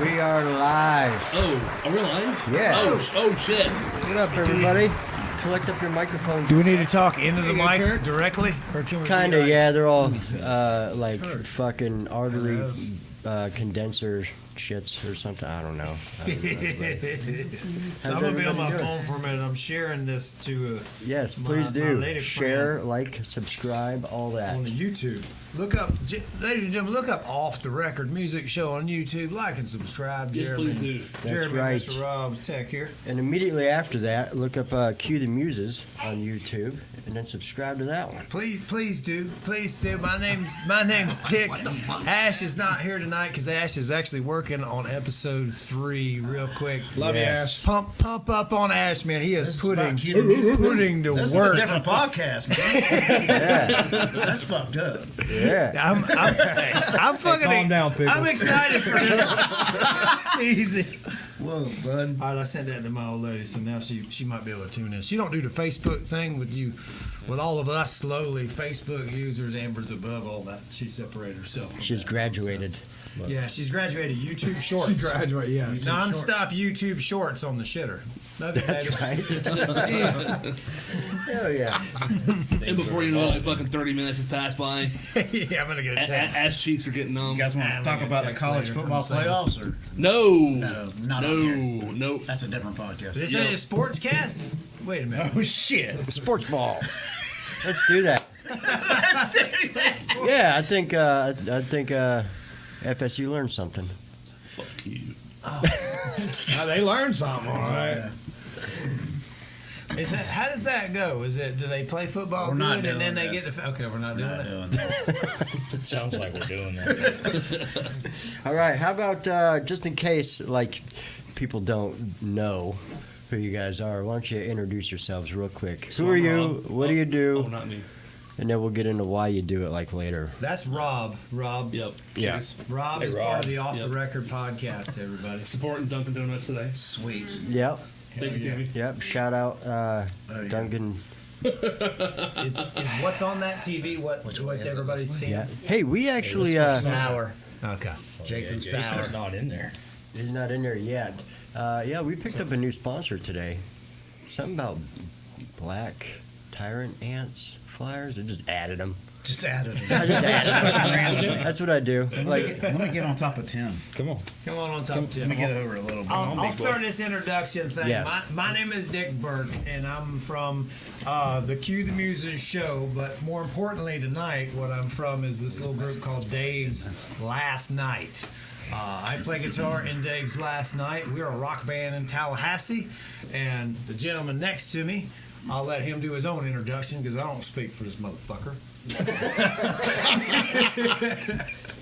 We are live. Oh, are we live? Yeah. Oh shit. Get up, everybody. Collect up your microphones. Do we need to talk into the mic directly? Or can we Kind of, yeah. They're all like fucking artery condenser shits or something. I don't know. So I'm going to be on my phone for a minute. I'm sharing this to Yes, please do. Share, like, subscribe, all that. on the YouTube. Look up, ladies and gentlemen, look up Off the Record Music Show on YouTube. Like and subscribe. Yes, Jeremy. please do. That's Jeremy, right. Mr. Rob's Tech here. And immediately after that, look up Cue the Muses on YouTube, and then subscribe to that one. Please do. My name's Dick. Ash is not here tonight because Ash is actually working on episode 3 real quick. Love you, Ash. Pump up on Ash, man. He is putting Cue the Muses. to This work. is a different podcast, man. Yeah. That's fucked up. Yeah. I'm fucking. Calm down, Pickles. I'm excited for this. Easy. Whoa, bud. All right, I sent that to my old lady, so now she might be able to tune in. She don't do the Facebook thing with all of us slowly Facebook users. Amber's above all that. She separated herself. From She's that graduated. nonsense. Yeah, she's graduated YouTube Shorts. She graduated, yeah. Non-stop YouTube Shorts on the shitter. That's right. Hell yeah. And before you know it, like fucking 30 minutes has passed by. Yeah, I'm gonna get a text. Ass cheeks are getting numb. You guys want to talk about the college football playoffs? Or? No. No, not on here. Nope. That's a different podcast. Is this a sports cast? Wait a minute. Oh, shit. Sports ball. Let's do that. Yeah, I think FSU learned something. Fuck you. They learned something, all right. How does that go? Do they play football We're not good and then doing they this. get the? Okay, we're not doing it. It sounds like we're doing that. All right, how about just in case like people don't know who you guys are, why don't you introduce yourselves real quick? So Who are I'm you? Rob. What do you do? Oh, not me. And then we'll get into why you do it like later. That's Rob. Rob. Yep. Yeah. Cheers. Rob Hey, is Rob. part of the Off Yep. the Record podcast. Everybody. Supporting Dunkin' Donuts today. Sweet. Yep. Thank you, Timmy. Yep. Shout out yeah. Duncan. Is what's on that TV? Which way What's is it? everybody's This way? seeing? Yeah. Hey, we actually Sour. Okay. Jason Jason's Sour. not in there. he's not in there yet. Yeah, we picked up a new sponsor today. Something about Black Tyrant ants flyers. I just added them. Just added it. I just added them. That's what I do. Like, Let me get on top of Tim. Come on. Come on top, Let Tim. me get over a little bit. I'll start this introduction thing. Yes. My name is Dick Burke, and I'm from the Cue the Muses show. But more importantly, tonight, what I'm from is this little group called Dave's Last Night. I play guitar in Dave's Last Night. We're a rock band in Tallahassee, and the gentleman next to me, I'll let him do his own introduction because I don't speak for this motherfucker.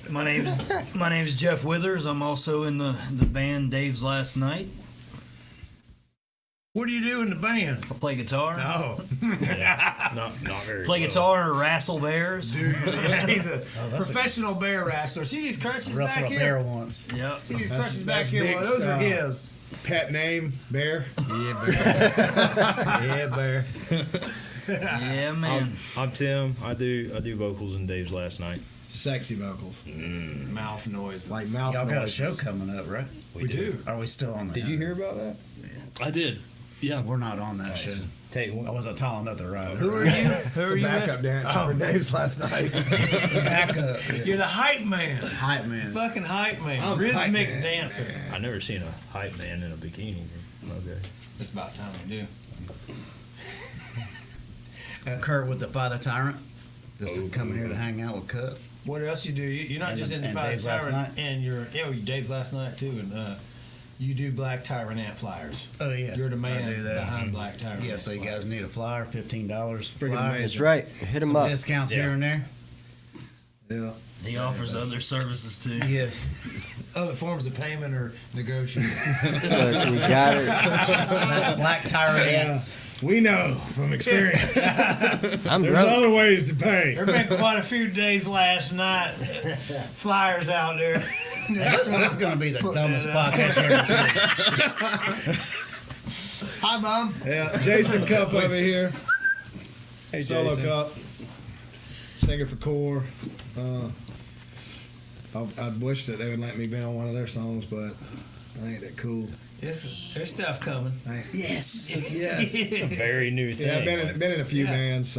My name's Jeff Withers. I'm also in the band Dave's Last Night. What do you do in the band? I play guitar. Oh, Not very Play well. guitar or wrestle bears. yeah, he's a professional bear wrestler. See these crutches Wrestled back a here? bear once. Yep. See these crutches back that's here? Well, Dick's, those are his. Pet name, Bear. Yeah, Bear. Yeah, Bear. Yeah, man. I'm Tim. I do vocals in Dave's Last Night. Sexy vocals. Mouth noise. Like Y'all got a show coming up, right? We do. Are we still on that? Did you hear about that? I did. Yeah. We're not on that show. Take I one. wasn't tall enough to ride. Who are you? Who are you? Backup dancer for Dave's Last Night. Backup. You're the hype man. Hype man. Fucking hype man. I'm Rhythmic hype man. dancer. I never seen a hype man in a bikini. Okay. It's about time we do. Kurt with the Father Tyrant. Just coming here to hang out with Cupp. What else you do? You're not And- just in the and Five Dave's Last Tyrant, Night? and you're Dave's Last Night too, and you do Black Tyrant ant flyers. Oh yeah. You're the I man do that. behind Black Tyrant. Yeah, ant so you flyers. guys need a flyer, $15. Freaking Flyer. amazing. that's right. Hit them Some up. discounts here and there. Yeah. He offers other services too. Yes. Other forms of payment are negotiable. Look, you got it. That's Black Tyrant ants. We know from experience. I'm There's broke. other ways to pay. There have been quite a few days last night. Flyers out there. This is going to be the dumbest podcast you ever seen. Hi, Mom. Yeah, Jason Cupp over here. Hey, Solo Jason. Cup. singer for Core. I'd wish that they would let me be on one of their songs, but I ain't that cool. There's stuff coming. Yes. It's a very new thing. Yeah, I've been in a few bands.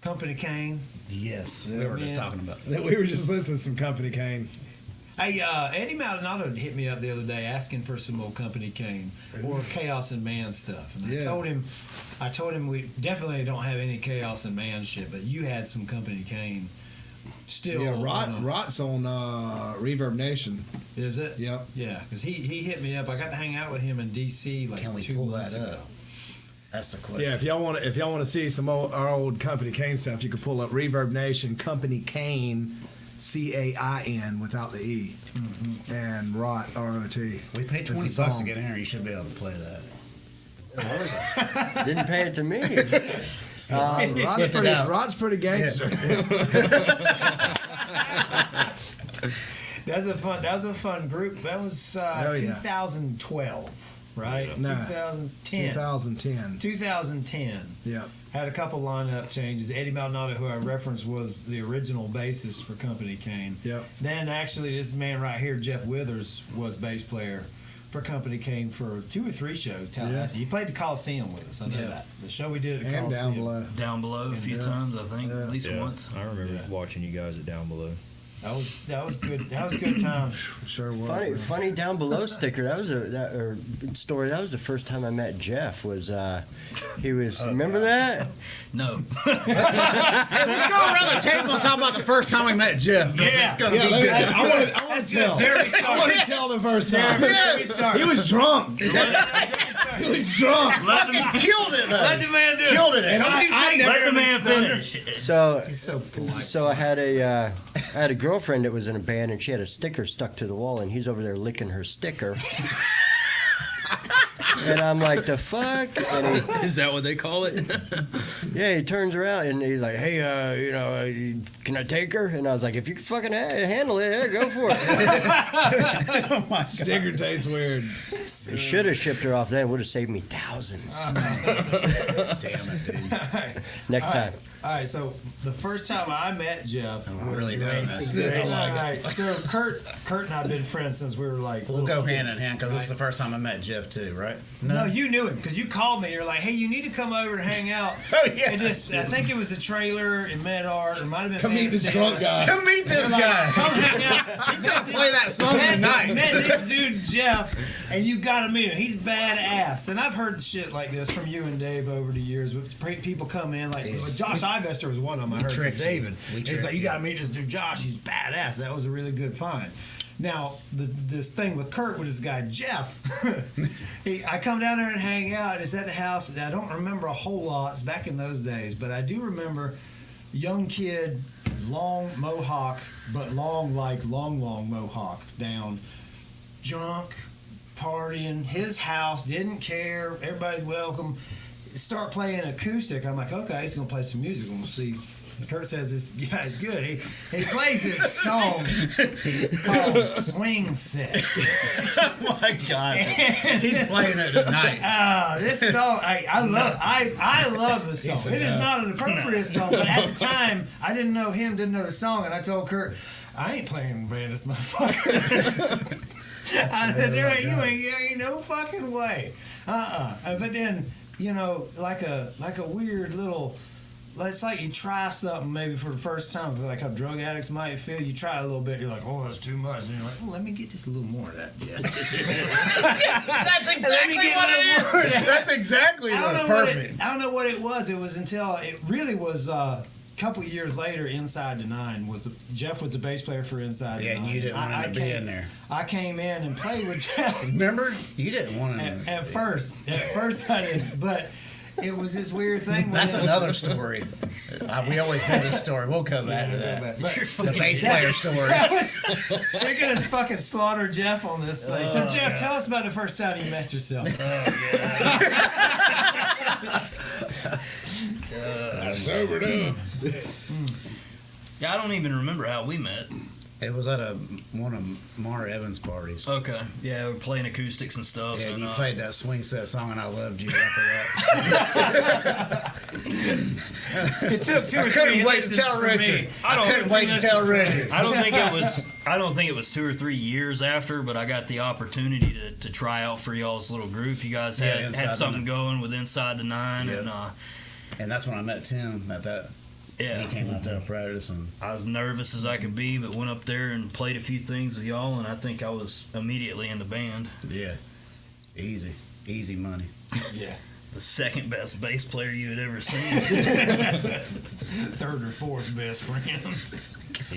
Company Cane. Yes, we were just talking about that. We were just listening to some Company Cane. Hey, Eddie Maldonado hit me up the other day asking for some old Company Cane or Chaos and Man stuff, and I told him we definitely don't have any Chaos and Man shit, but you had some Company Cane. Still, Yeah, Rot's on Reverb Nation. Is it? Yep. Yeah, because he hit me up. I got to hang out with him in D.C. like Can we 2 pull months that ago. up? That's the question. Yeah, if y'all want to see some our old Company Cane stuff, you can pull up Reverb Nation Company Cane, CAIN without the E, and Rot ROT. We paid It's a $20 song. to get in here. You should be able to play that. Didn't pay it to me. Rot's pretty gangster. That was a fun group. That was 2012, right? No. 2010. 2010. 2010. Yeah. Had a couple lineup changes. Eddie Maldonado, who I referenced, was the original bassist for Company Cane. Yep. Then actually, this man right here, Jeff Withers, was bass player for Company Cane for 2 or 3 shows. Tallahassee. He played the Coliseum with us. I know that. The show we did at the And Coliseum. down below. Down below a few times, I think, at least Yeah, once. I remember watching you guys at Down Below. That was good. That was good times. Sure was. Funny down below sticker. That was story. That was the first time I met Jeff. He was remember that? No. Hey, let's go around the table and talk about the first time we met Jeff. 'Cause Yeah. it's gonna be good. I want to tell. Jeremy started. I want to tell the first time. Jeremy started. He was drunk. He was drunk. Fucking killed it though. Let the man do it. Killed it. And don't you take Let the man Jeremy's finish. So He's so polite. So I had a girlfriend that was in a band, and she had a sticker stuck to the wall, and he's over there licking her sticker. And I'm like, the fuck? And Is that what they call it? he turns around and he's like, hey, can I take her? And I was like, if you can fucking handle it, yeah, go for it. Sticker tastes weird. He should have shipped her off then. Would have saved me thousands. Damn it, dude. Next time. All right, so the first time I met Jeff was really famous. All right, so Kurt and I've been friends since we were like. We'll little go hand in kids, hand because this right? is the first time I met Jeff too, right? No, you knew him because you called me. You're like, "Hey, you need to come over and hang out." Oh, yeah. And I think it was a trailer in MedArt. It might have been. Come meet this Van drunk Sandler. guy. Come meet this guy. Come hang out. He's gonna play that song tonight. Met this dude Jeff, and you got to meet him. He's badass. And I've heard shit like this from you and Dave over the years. People come in like Josh Ivester was one of them. I heard from tricked you. David. We He's like, tricked you you. got to meet this dude Josh. He's badass. That was a really good find. Now, this thing with Kurt with this guy Jeff, I come down there and hang out. And it's at the house. I don't remember a whole lot. It's back in those days, but I do remember young kid, long mohawk, but long mohawk down, drunk, partying. His house, didn't care. Everybody's welcome. Start playing acoustic. I'm like, okay, he's gonna play some music. We'll see. Kurt says this guy's good. He plays this song called Swing Set. Oh my God. He's playing it tonight. This song I love the song. It is not an appropriate song, but at the time I didn't know the song, and I told Kurt, I ain't playing band this motherfucker. I said, there ain't no fucking way. But then, like a weird little. It's like you try something maybe for the first time, like how drug addicts might feel. You try a little bit, you're like, oh, that's too much. And you're like, well, let me get just a little more of that. Yeah. That's exactly what it is. That's exactly what it is. Perfect. I don't know what it was. It was until it really was a couple years later. Inside the Nine Jeff was the bass player for Inside the Nine. Yeah, and you didn't want him to be in there. I came in and played with Jeff. Remember? You didn't want him. At first I didn't, but. It was this weird thing. That's another story. We always tell this story. We'll come back to that. The bass player story. They're gonna fucking slaughter Jeff on this thing. So Jeff, tell us about the first time you met yourself. Sobered up. Yeah, I don't even remember how we met. It was at one of Mara Evans' parties. Okay. Yeah, we're playing acoustics and stuff. Yeah, and, you played that swing set song, and I loved you after that. It took 2 or 3 couldn't wait to listens tell for Richard. me. I couldn't wait to tell Richard. I don't think it was 2 or 3 years after, but I got the opportunity to try out for y'all's little group. You guys Yeah, had Inside the something Nine. going with Inside the Nine, Yeah. and And that's when I met Tim at that. yeah, He came out there to practice, and I was nervous as I could be, but went up there and played a few things with y'all, and I think I was immediately in the band. yeah, easy money. Yeah. The second best bass player you had ever seen. 3rd or 4th best friend.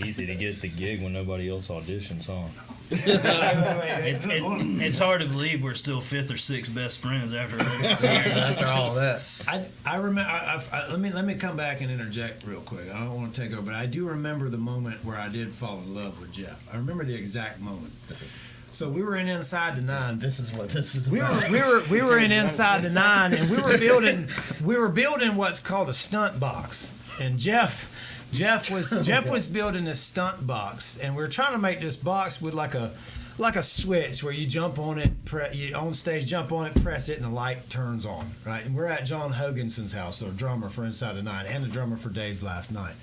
Easy to get the gig when nobody else auditions, huh? It's hard to believe we're still 5th or 6th best friends after all these years. After all that, I remember. Let me come back and interject real quick. I don't want to take over, but I do remember the moment where I did fall in love with Jeff. I remember the exact moment. So we were in Inside the Nine. this is what this is We about. were in Inside the Nine, and we were building what's called a stunt box. And Jeff was building a stunt box, and we were trying to make this box with like a switch where you jump on it, you on stage jump on it, press it, and the light turns on, right? And we're at John Hoganson's house, the drummer for Inside the Nine, and the drummer for Dave's Last Night.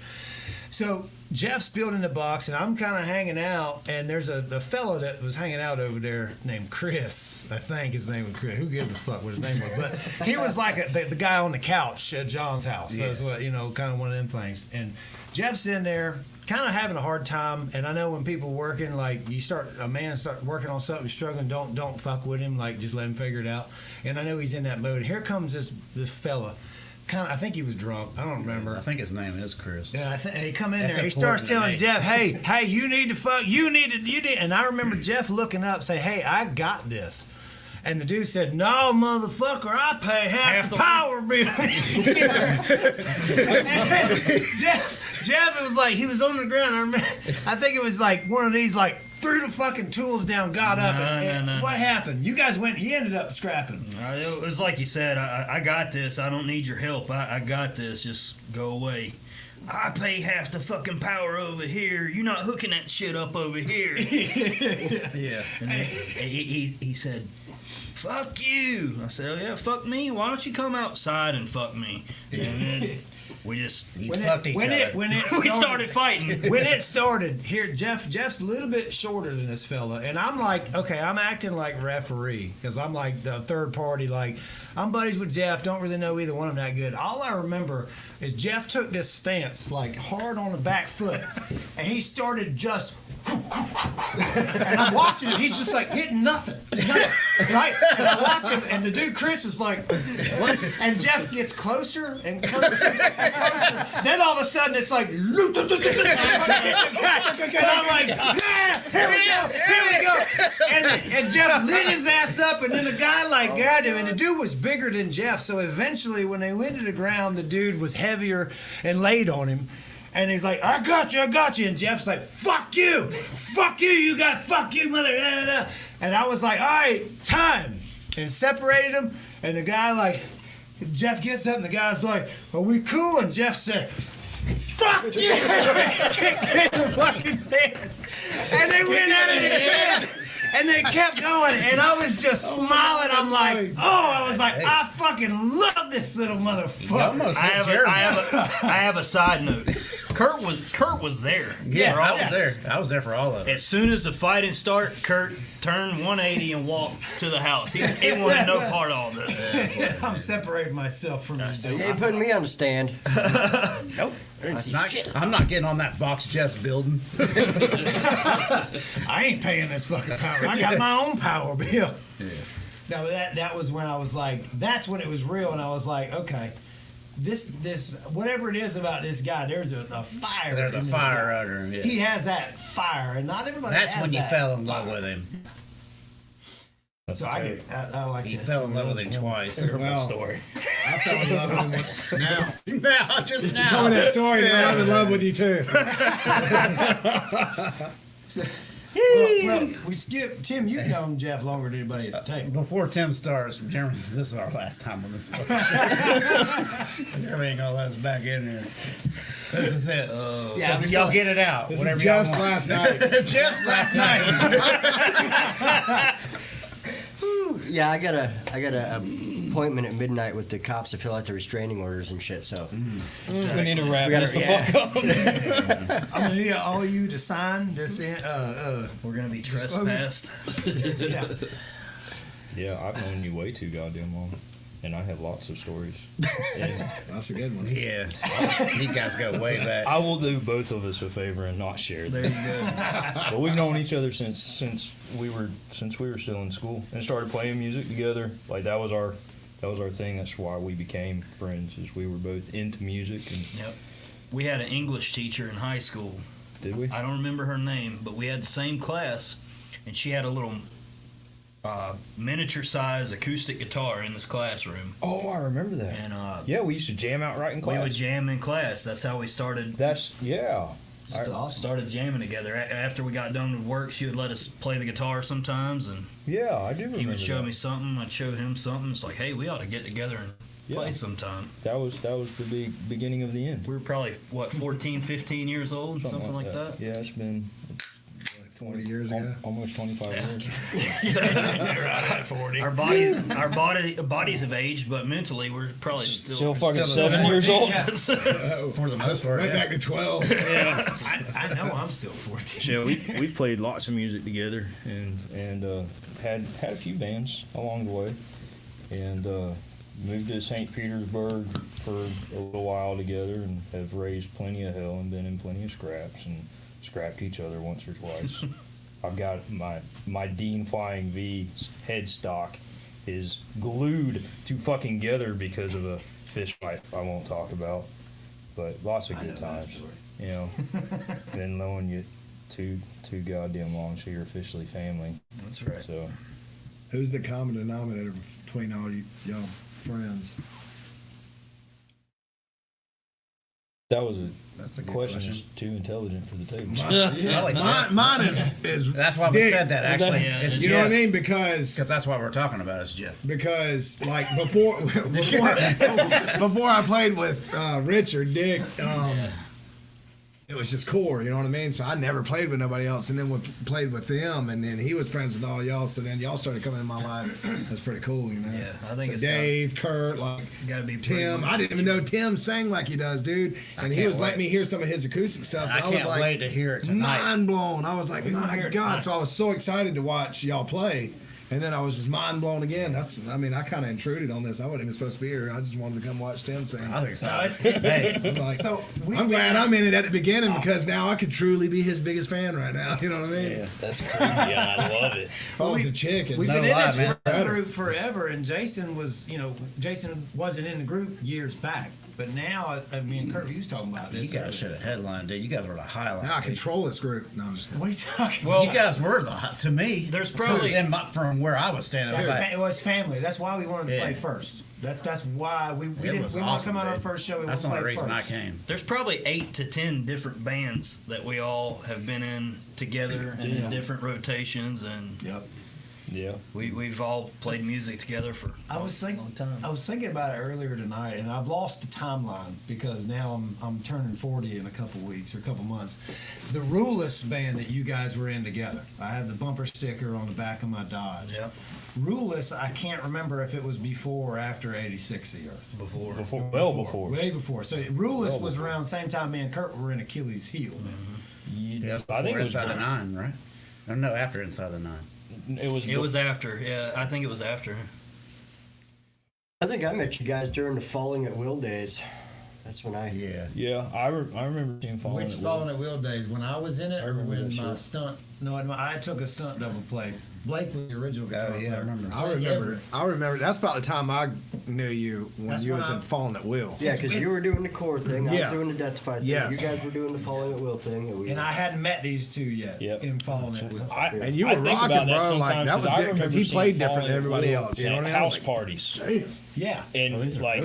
So Jeff's building the box, and I'm kind of hanging out, and there's a fellow that was hanging out over there named Chris. I think his name was Chris. Who gives a fuck what his name was? But he was like the guy on the couch at John's house. Yeah. That's what, kind of one of them things. And Jeff's in there kind of having a hard time, and I know when people working, like a man start working on something, struggling, don't fuck with him, like just let him figure it out. And I know he's in that mode. Here comes this fella. I think he was drunk. I don't remember. I think his name is Chris. Yeah, he come in That's there. He starts important to telling me. Jeff, "Hey, you need to fuck. You need." And I remember Jeff looking up, say, "Hey, I got this." And the dude said, "No, motherfucker, I pay half the power bill." Jeff, it was like he was on the ground. I think it was like one of these, like threw the fucking tools down, got up. No. What happened? You guys went. He ended up scrapping. It was like you said, I got this. I don't need your help. I got this. Just go away. I pay half the fucking power over here. You're not hooking that shit up over here. Yeah. And then he said, "Fuck you." I said, "Oh yeah, fuck me. Why don't you come outside and fuck me?" And then we just fucked each other. we started fighting. When it started, here Jeff's a little bit shorter than this fella, and I'm like, okay, I'm acting like referee because I'm like the third party. Like I'm buddies with Jeff, don't really know either one of them that good. All I remember is Jeff took this stance like hard on the back foot, and he started just. And I'm watching him. He's just like hitting nothing, right? And I watch him, and the dude Chris is like, what? And Jeff gets closer and closer and closer. Then all of a sudden, it's like, and I'm like, yeah, here we go. And Jeff lit his ass up, and then the guy like grabbed him, and the dude was bigger than Jeff. So eventually, when they went to the ground, the dude was heavier and laid on him. And he's like, I got you. And Jeff's like, fuck you, you got fuck you, mother. And I was like, all right, time. And separated them. And the guy, like, Jeff gets up, and the guy's like, are we cool? And Jeff said, fuck you. Kicked me in the fucking head. And they went at it again. And they kept going, and I was just smiling. I'm like, I fucking love this little motherfucker. I have a side note. Kurt was there. Yeah, for all I was this. there. I was there for all of it. As soon as the fighting started, Kurt turned 180 and walked to the house. He wanted no part of all this. I'm separating myself from this dude. You ain't putting me on the stand. Nope. I'm not getting on that box Jeff's building. I ain't paying this fucking power. I got my own power bill. Yeah. No, that was when I was like, that's when it was real, and I was like, okay, this whatever it is about this guy, there's a fire. There's a in this fire guy. under him. Yeah. He has that fire, and not everybody. That's has when you that fell in love fire. with him. So I like He this. fell in love with him twice. Terrible story. I fell in love with him now. Just now. Tell me that story, and I'm in love with you too. Well, we skipped. Tim, you've known Jeff longer than anybody at the table. Before Tim starts, Jeremy, this is our last time on this fucking show. Jeremy ain't gonna let us back in here. This is it. Yeah, So y'all get it out. This whatever is y'all Jeff's want. last night. Jeff's last night. Yeah, I got a appointment at midnight with the cops to fill out the restraining orders and shit. So We need to wrap we gotta this the yeah. fuck up. I'm gonna need all you to sign this. We're gonna be Disclosure. trespassed. Yeah. Yeah, I've known you way too goddamn long, and I have lots of stories. And That's a good one. Yeah. You guys go way back. I will do both of us a favor and not share There them. you go. But we've known each other since we were still in school and started playing music together. Like that was our thing. That's why we became friends. Is we were both into music. And Yep. We had an English teacher in high school. did we? I don't remember her name, but we had the same class, and she had a little miniature size acoustic guitar in this classroom. Oh, I remember that. And Yeah, we used to jam out right in we class. would jam in class. That's how we started. That's yeah. That's awesome. Started jamming together. After we got done with work, she would let us play the guitar sometimes, and Yeah, I do remember. he would show that. me something. I'd show him something. It's like, hey, we ought to get together and play Yeah. sometime. That was the beginning of the end. We were probably, 14, 15 years old, something like that. Yeah, it's been 20 years ago. almost 25 years. Our bodies have aged, but mentally we're probably Still still fucking still 7 years old. For the most part. Went Yeah. back to 12. I know I'm still 14. Yeah, we've played lots of music together and had a few bands along the way, and moved to St. Petersburg for a little while together, and have raised plenty of hell and been in plenty of scraps and scrapped each other once or twice. I've got my Dean Flying V headstock is glued to fucking together because of a fist fight I won't talk about, but lots of I know good that times. story. You know, been knowing you too goddamn long, so you're officially family. That's right. So Who's the common denominator between all you y'all friends? that was That's a a good question question. that's too intelligent for the table. I like that. Mine is That's why we Dick. said that, actually. Yeah. It's You know what I mean? Because Because that's what we're talking about, is Jeff. like before before I played with Richard Dick, it was just core, you know what I mean? So I never played with nobody else, and then we played with them, and then he was friends with all y'all. So then y'all started coming in my life. That's pretty cool, you know. Yeah, I think so it's Dave, Kurt, like Got to be Tim. I didn't even know Tim sang like he does, dude. And he can't was letting wait. me hear some of his acoustic stuff. I and was can't like, wait to hear it tonight. mind blown. I was like, We wanna hear my it God. tonight. So I was so excited to watch y'all play. And then I was just mind blown again. I kind of intruded on this. I wasn't even supposed to be here. I just wanted to come watch Tim sing. I think so. No, it's- I'm like, So we've I'm glad been- I'm in it at the beginning because now I could truly be his biggest fan right now. You know what I mean? That's crazy. I love it. If I was a chick, We've and been No in lie, this man. group forever, and Jason wasn't in the group years back, but now I mean, Kurt, you was talking about this. You guys should have headlined, dude. You guys were the highlight. now I control this group. No, I'm just kidding. What are you talking? Well, you guys were to me. There's probably- from where I was standing. I was like, It was family. That's why we wanted to Yeah. play first. That's why we it didn't was we want to awesome, come out our dude. first show. We That's the wanted only to play reason I first. came. there's probably 8 to 10 different bands that we all have been in together and Yeah. in different rotations, and Yep. Yeah. we've all played music together for I was a long time. I was thinking about it earlier tonight, and I've lost the timeline because now I'm turning 40 in a couple weeks or a couple months. The Ruleless band that you guys were in together, I have the bumper sticker on the back of my Dodge. Yep. Ruleless, I can't remember if it was before or after 86 the Earth. Before. Before. Way before. So Ruleless Well was before. around the same time me and Kurt were in Achilles' heel. Yeah, I I think it was Inside the Nine, right? Or no, after Inside the Nine. It was after. Yeah, I think it was after. I think I met you guys during the Falling at Will days. That's when I. Yeah. Yeah, I remember seeing Falling Which at Falling Will. at Will days? When I was in it, I or remember when that my shit. stunt? No, I took a stunt double place. Blake was the original guitar Oh, yeah, I player. remember. I remember. That's about the time I knew you when That's you when was I- in Falling at Will. Yeah, because you were doing the core thing, I Yeah. was doing the Deathify thing. Yes. You guys were doing the Falling at Will thing. And I hadn't met these two yet Yep. in Falling at Will. And you I were think rocking, about that bro. Like sometimes that was I because remember he seeing played different Falling than at everybody Will else. You know at what I mean? I was house like, parties. damn. Yeah. And like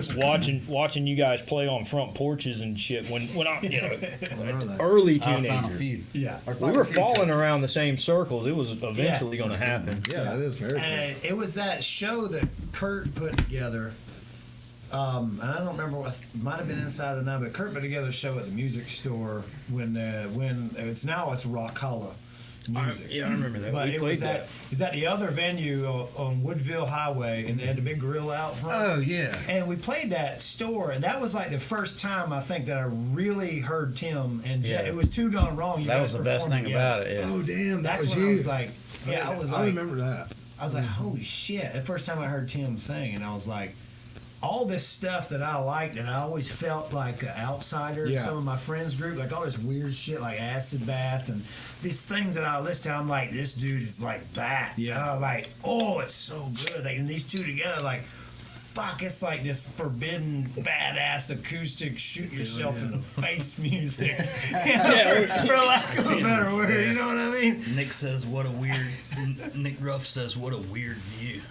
watching you guys play on front porches and shit when I I know that. early Our Final teenager. Feud. Yeah. We were falling around around the same circles. It was eventually going to happen. Yeah, that is very cool. And it was that show that Kurt put together. And I don't remember what it might have been Inside the Night, but Kurt put together a show at the music store when it's Rock Hollow music. I remember that. But We it played was that. at the other venue on Woodville Highway, and they had the big grill out front. Oh yeah. And we played that store, and that was like the first time I think that I really heard Tim and Jay. Yeah. It was Two Gone Wrong. You That guys was the best performed thing together. about it. Yeah. Oh damn, that That's was when you. I was like, yeah, I was I like, remember that. I was like, holy shit! The first time I heard Tim sing, and I was like, all this stuff that I liked, and I always felt like an outsider in Yeah. some of my friends' group, like all this weird shit, like Acid Bath, and these things that I listen to. I'm like, this dude is like that. Yeah. Like, oh, it's so good. Like, and these two together, like, fuck, it's like this forbidden, badass acoustic, shoot yourself in the face music. For lack of a better word, you know what I mean? Nick says, "What a weird." Nick Ruff says, "What a weird view."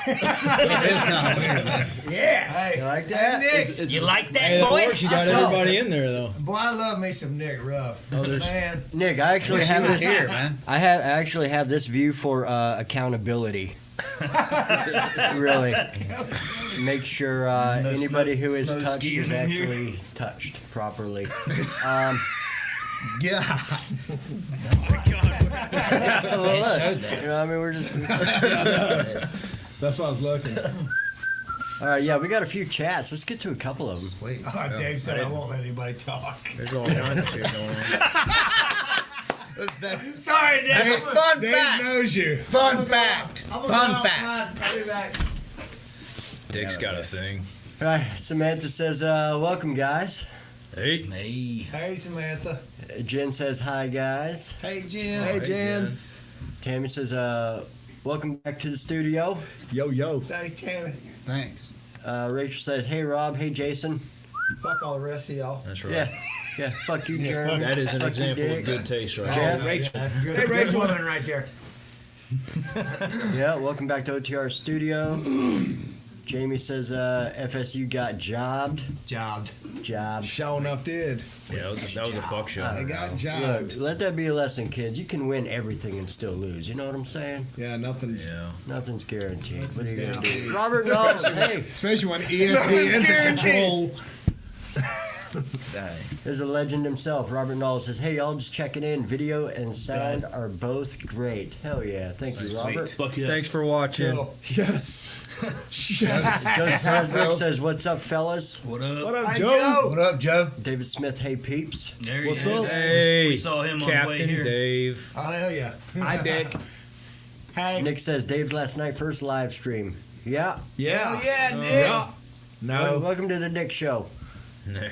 It is kind of weird. Though. Yeah. Hey, You like that? Nick. You like that, Hey, that boy? works. You got I saw everybody in there though. Boy, I love me some Nick Ruff. Man. Nick, I actually Wish have he was this here, man. I actually have this view for accountability. Really, make sure anybody who is no touched is skiing in here. actually touched properly. Yeah. Well, They look, showed that. you know, I mean, we're just. That's what I was looking. All right, yeah, we got a few chats. Let's get to a couple of them. Sweet. Oh, Dave said I won't let anybody talk. There's all kinds of shit going on. Sorry, Dave. Fun Dave fact. knows you. Fun fact. Fun fact. I'll be back. Dick's got a thing. All right, Samantha says, "Welcome, guys." Hey. Hey, Hey, Samantha. Jen says, "Hi, guys." Hey, Jim. Hey, Jan. Tammy says, "Welcome back to the studio." Yo, yo. Hey, Tammy. Thanks. Rachel says, "Hey, Rob. Hey, Jason." Fuck all the rest of y'all. That's right. Yeah. Fuck you, Jeremy. That is an Fuck you, example of Dick. good taste right Jeff? there. Rachel. That's good. Hey, Good Rachel. woman right there. Yeah, welcome back to OTR Studio. Jamie says, FSU got jobbed. Jobbed. Sure enough did. Yeah, that was a fuck show. I got jobbed. Look, let that be a lesson, kids. You can win everything and still lose. You know what I'm saying? Yeah, nothing's. Yeah. Nothing's guaranteed. What are you going to do? Robert Knowles, hey. Especially when ESPN's in control. Dang. There's a legend himself. Robert Knowles says, hey, y'all just checking in. Video and sound are both great. Hell yeah. Thank you, Robert. Fuck yes. Thanks for watching. Cool. Yes. Yes. Joseph Hasbrook says, what's up, fellas? what up? What up, Hey, Joe? Joe. What up, Joe? David Smith, hey, peeps. There he What's is. up? Hey, we saw him on the way Captain here. Dave. Oh, hell yeah. Hi, Dick. Hey. Nick says, Dave's last night first live stream. Yeah. Yeah. Hell yeah, Nick. Yeah. No. Welcome to the Nick Show. No.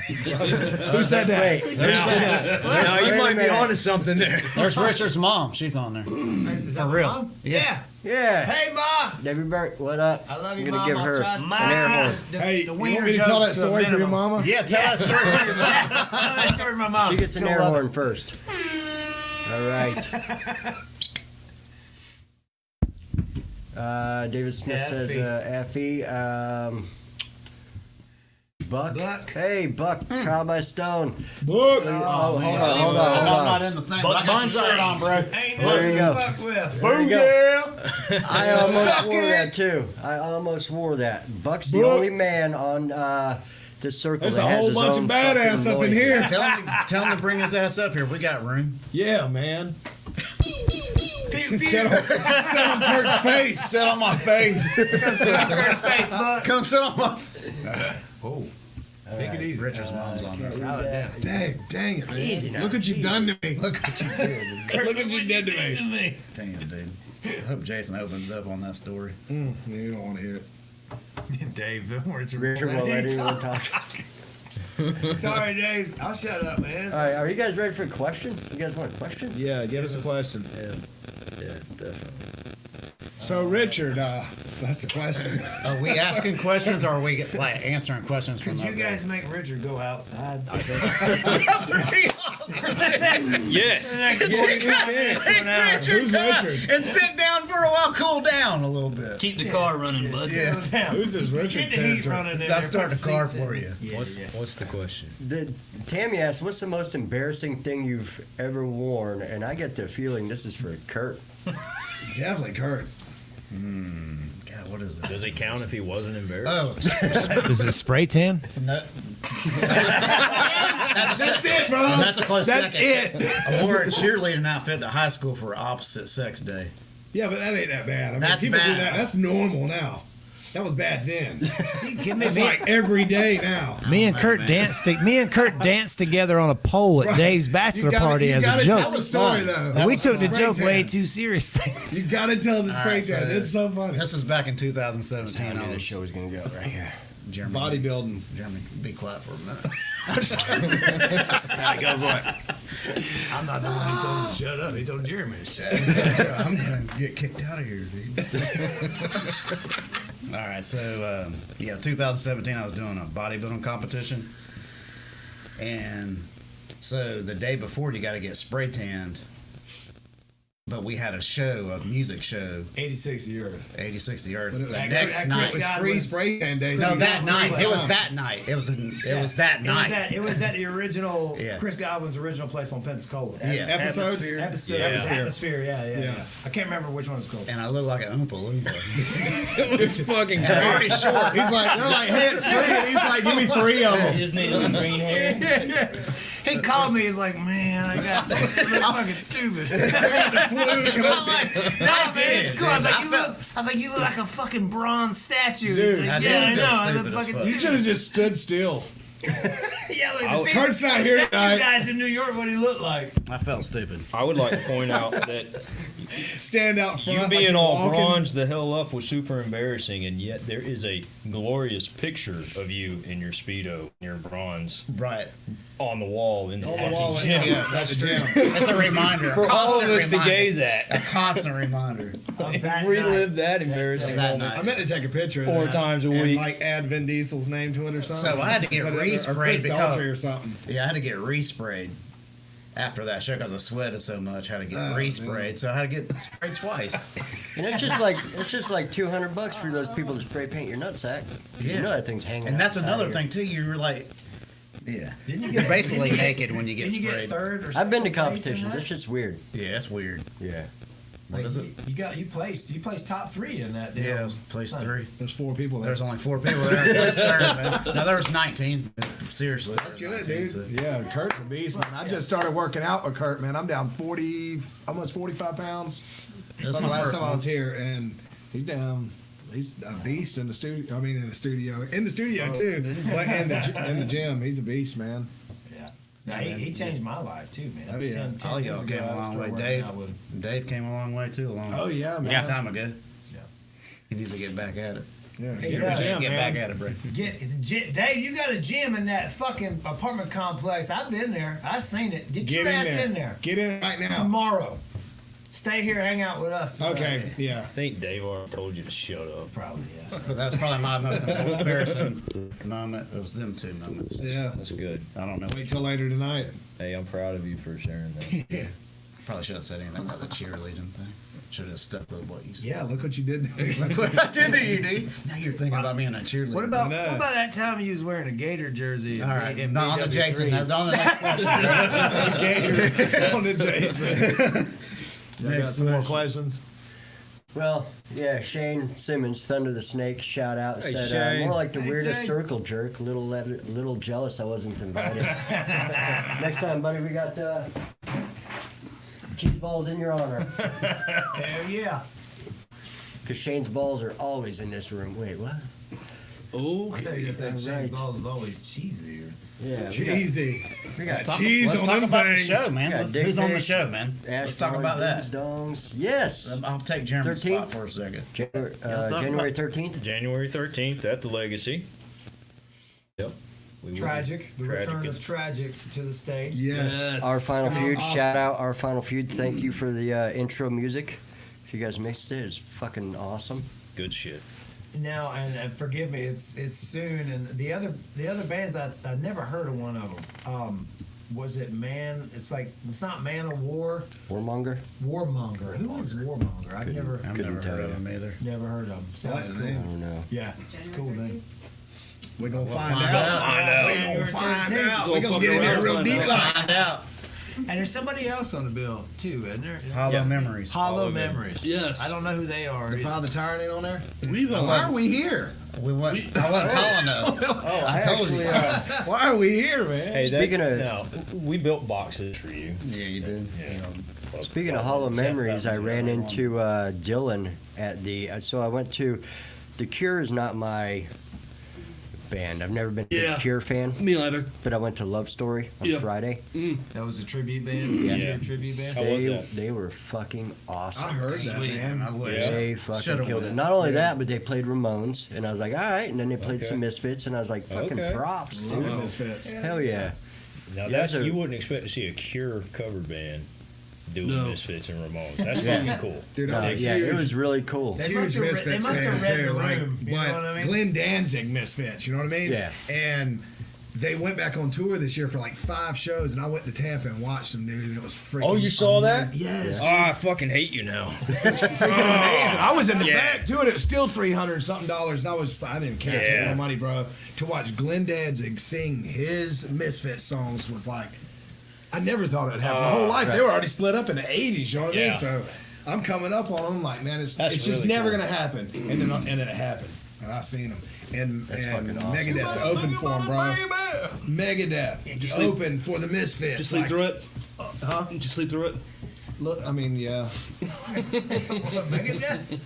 Who said that? Wait, Who said that? Now you Wait a might be minute. onto something there. There's Richard's mom. She's on there. Is that For my real. mom? Yeah. Yeah. Hey, Ma. Debbie Burke, what up? I love you, I'm gonna Mom. give I'll her try an to- air horn. Hey, you the want wiener me to tell that jokes to a story for your minimum. mama? Yeah, tell that story. Tell that story to my mom. She gets an She'll air love horn it. first. All right. David Smith says, Effie. Buck. Buck. Hey, Buck. Trial by Stone. Book. Hold on. I'm not in the thing, but I got your shirt on, bro. Ain't There nothing you to go. fuck with. There you go. Yeah. I almost wore that too. I almost wore that. Buck's the Buck. only man on this circle There's that a has whole his bunch own of badass fucking up in noises. here. Tell him to bring his ass up here. We got room. Yeah, man. Pew, pew. Sit on Kurt's face. Sit on my face. Kurt's face, Buck. Come sit on my. Oh. Take it easy. Richard's mom's on there. Dang it, man. Easy now. Look what you've done to me. Look what you did. Look what you did to me. Damn, dude. I hope Jason opens up on that story. You don't want to hear it. Dave, words are Richard won't let anyone talk. Sorry, Dave. I'll shut up, man. All right, are you guys ready for a question? You guys want a question? Yeah, give us a question. Yeah, definitely. So, Richard, That's the question. Are we asking questions or are we like answering questions from Could you up guys there? make Richard go outside? Yes. Who's Richard? And sit down for a while, cool down a little bit. Keep the car running, bud. Yeah. Who's this Richard Get the heat character? running in I'll there. start put the car seats in. for you. Yeah, yeah. What's the question? Tammy asked, "What's the most embarrassing thing you've ever worn?" And I get the feeling this is for Kurt. Definitely Kurt. God, what is that? Does it count if he wasn't embarrassed? Oh, Is it spray tan? no. That's it, bro. That's a close That's second. it. I wore a cheerleading outfit to high school for opposite sex day. Yeah, but that ain't that bad. I mean, That's people do bad. that. That's normal now. That was bad then. Give me It's like every day now. Me and know, Kurt man. danced together on a pole at Right. Dave's You bachelor gotta- party you as a gotta joke. Tell the story though. That We was took the spray joke tan. way too seriously. You gotta tell the All spray right, tan. so This is so funny. This was back in 2017. I knew I the was show was gonna go right here. Jeremy. Bodybuilding. Jeremy, be quiet for a minute. I'm not the one who told him to shut up. He told Jeremy to shut up. I'm gonna get kicked out of here, dude. All right, so 2017, I was doing a bodybuilding competition, and so the day before, you got to get spray tanned. But we had a show, a music show, 86 years. 86 the Earth. But it was, The next at night. Chris it was God free was- spray tan days. No, You that got night. free It was times. that night. It was that night. It was at the original Yeah. Chris Godwin's original place on Pensacola. Yeah. Episodes? Episode. Yeah. Atmosphere. Yeah. Yeah. I can't remember which one it's called. And I looked like an Oompa Loompa. It's fucking And I'm already short. He's like, they're like hands free, and he's like, give me 3 of them. Isn't it some green hair? He called me. He's like, man, I got this. You look fucking stupid. I'm like, no, man, it's cool. I was like, you look like a fucking bronze statue. Dude, He's like, I yeah, I did know. look I look stupid as fucking fuck. You stupid. should have just stood still. Yeah, like the people, Kurt's not here those tonight. two guys in New York, what he looked like. I felt stupid. I would like to point out that Stand out front. you like being you're all walking. bronzed the hell up was super embarrassing, and yet there is a glorious picture of you in your Speedo, your bronze, Right. on the wall in the On the wall, gym. yeah, that's true. It's a reminder. For a all of constant us to reminder. gaze A at. constant reminder. Of that Relive that embarrassing That moment. night. I meant to take a picture of 4 that times a and, week. like add Vin Diesel's name to it or something. So I had to get Or resprayed Chris because- Daughtry or something. Yeah, I had to get resprayed after that show because I sweated so much. I had to get Oh, resprayed, so I had to get sprayed twice. And it's just like $200 for those people to spray paint your nutsack. Yeah. You know that thing's hanging. And that's outside another here. thing too. You were like, yeah, Didn't you you're get- basically didn't you get- naked when you get Didn't you sprayed. get third or I've been to second place in competitions. that? It's just weird. Yeah, that's weird. Yeah. What is it? You placed top 3 in that. Yeah, deal. it was place 3. There's 4 people there. There's only 4 people there. Place third, man. No, there was 19. Seriously, That's good, dude. Yeah, Kurt's a beast, man. I just started working out with Kurt, man. I'm down 40, almost 45 pounds. That's From my the last first time I one. was here, and he's down. He's a beast in the studio. I mean, in the studio too. But in the gym, he's a beast, man. Yeah. Now, he changed my life too, man. Oh, yeah. 10 All years y'all ago, came a I long started way. working Dave, out with him. Dave came a long way too. Oh yeah, man. Long time ago. Yeah. He needs to get back at it. Yeah, Hey, get yeah. in the gym, Get man. back at it, bro. Dave, you got a gym in that fucking apartment complex. I've been there. I've seen it. Get your ass in there. Get in right now. Tomorrow. Stay here, hang out with us. Okay, yeah. I think Dave already told you to shut up. Probably, yes. But that's probably my most embarrassing moment. It was them 2 moments. Yeah. That's good. I don't know. Wait till later tonight. Hey, I'm proud of you for sharing that. Probably should have said anything about the cheerleading thing. Should have stuck with what you said. Yeah, look what you did there. What I did to you, dude. Now you're thinking about being a cheerleader. What about I know. that time you was wearing a Gator jersey? All right, in not on the BW3s? Jason. That's on the next question. on the Jason. I got some more questions. Well, yeah, Shane Simmons, Thunder the Snake, shout out, Hey, said Shane. more like the weirdest Shane. circle jerk. Little jealous I wasn't invited. Next time, buddy, we got cheese balls in your honor. Hell yeah. Because Shane's balls are always in this room. Wait, what? I thought you just said Shane's Right. balls is always cheesier. Yeah, Cheesy. we got Cheese Let's on talk them about the things. show, man. Yeah, Let's- Dick who's on the Days, show, man? Let's talk about that. Dongs. Yes. I'll take Jeremy's 13th? spot for a second. January 13th. January 13th at the Legacy. Yep. We will. Tragic. The Tragic return is- of Tragic to the stage. Yes. Our Final It's gonna be Feud. awesome. Shout out Our Final Feud. Thank you for the intro music. If you guys mixed it. It's fucking awesome. Good shit. Now, and forgive me, it's soon, and the other bands I never heard of one of them. Was it Man? It's not Man of War. Warmonger. Warmonger. Who is Warmonger? I've never I've never heard of them either. never heard of them. Sounds That's cool. the I name. don't know. Yeah, it's a cool name. We're gonna find find out. out. We're gonna find out. Go We're gonna fuck get in there around, real find deep. out. Find out. And there's somebody else on the bill too, isn't there? Hollow Memories. Hollow Memories. Yes. I don't know who they are. Defy the Tyrant ain't on there? We've Why are we here? I wasn't telling them. Oh, I told you. Why are we here, man? Hey, Speaking of- no, we built boxes for you. Yeah, you did. Yeah. Speaking of Hollow Memories, I ran into Dylan at the. So I went to. The Cure is not my band. I've never been a Yeah. big Cure fan, Me either. but I went to Love Story on Yeah. Friday. That was a tribute band. Yeah. Tribute band. How was They, that? they were fucking awesome. I heard that, Sweet. man. I wish. Yeah. They fucking Should've killed it. went. Not only that, but they played Ramones, and I was like, all right. And then they played Okay. some Misfits, and I was like, fucking Okay. props, Love dude. the Misfits. Hell yeah. Now Yeah, that's they're- you wouldn't expect to see a Cure cover band doing No. Misfits and Ramones. That's Yeah. fucking cool. Dude, No, I'm a yeah, it huge- was really cool. They huge must have read- Misfits they must have fan, read the too, like, room, you know but what I mean? Glenn Danzig Misfits, you know what I mean? Yeah. And they went back on tour this year for like 5 shows, and I went to Tampa and watched them, dude, and it was freaking Oh, you saw that? amazing. Yes. Oh, I fucking hate you now. Freaking amazing. I was in the Yeah. back too, and it was still $300 something, and I didn't care. I Yeah. took my money, bro. To watch Glenn Danzig sing his Misfits songs was like, I never thought it would happen. My whole life, they were already split up in the '80s. You know what I Yeah. mean? So I'm coming up on them like, man, it's That's just really never cool. gonna happen. And then it happened, and I seen them. And That's and fucking awesome. Megadeth opened for them, bro. Megadeth opened for the Misfits. Just sleep like, through it. Huh? Just sleep through it. Look, I mean, yeah. Megadeth?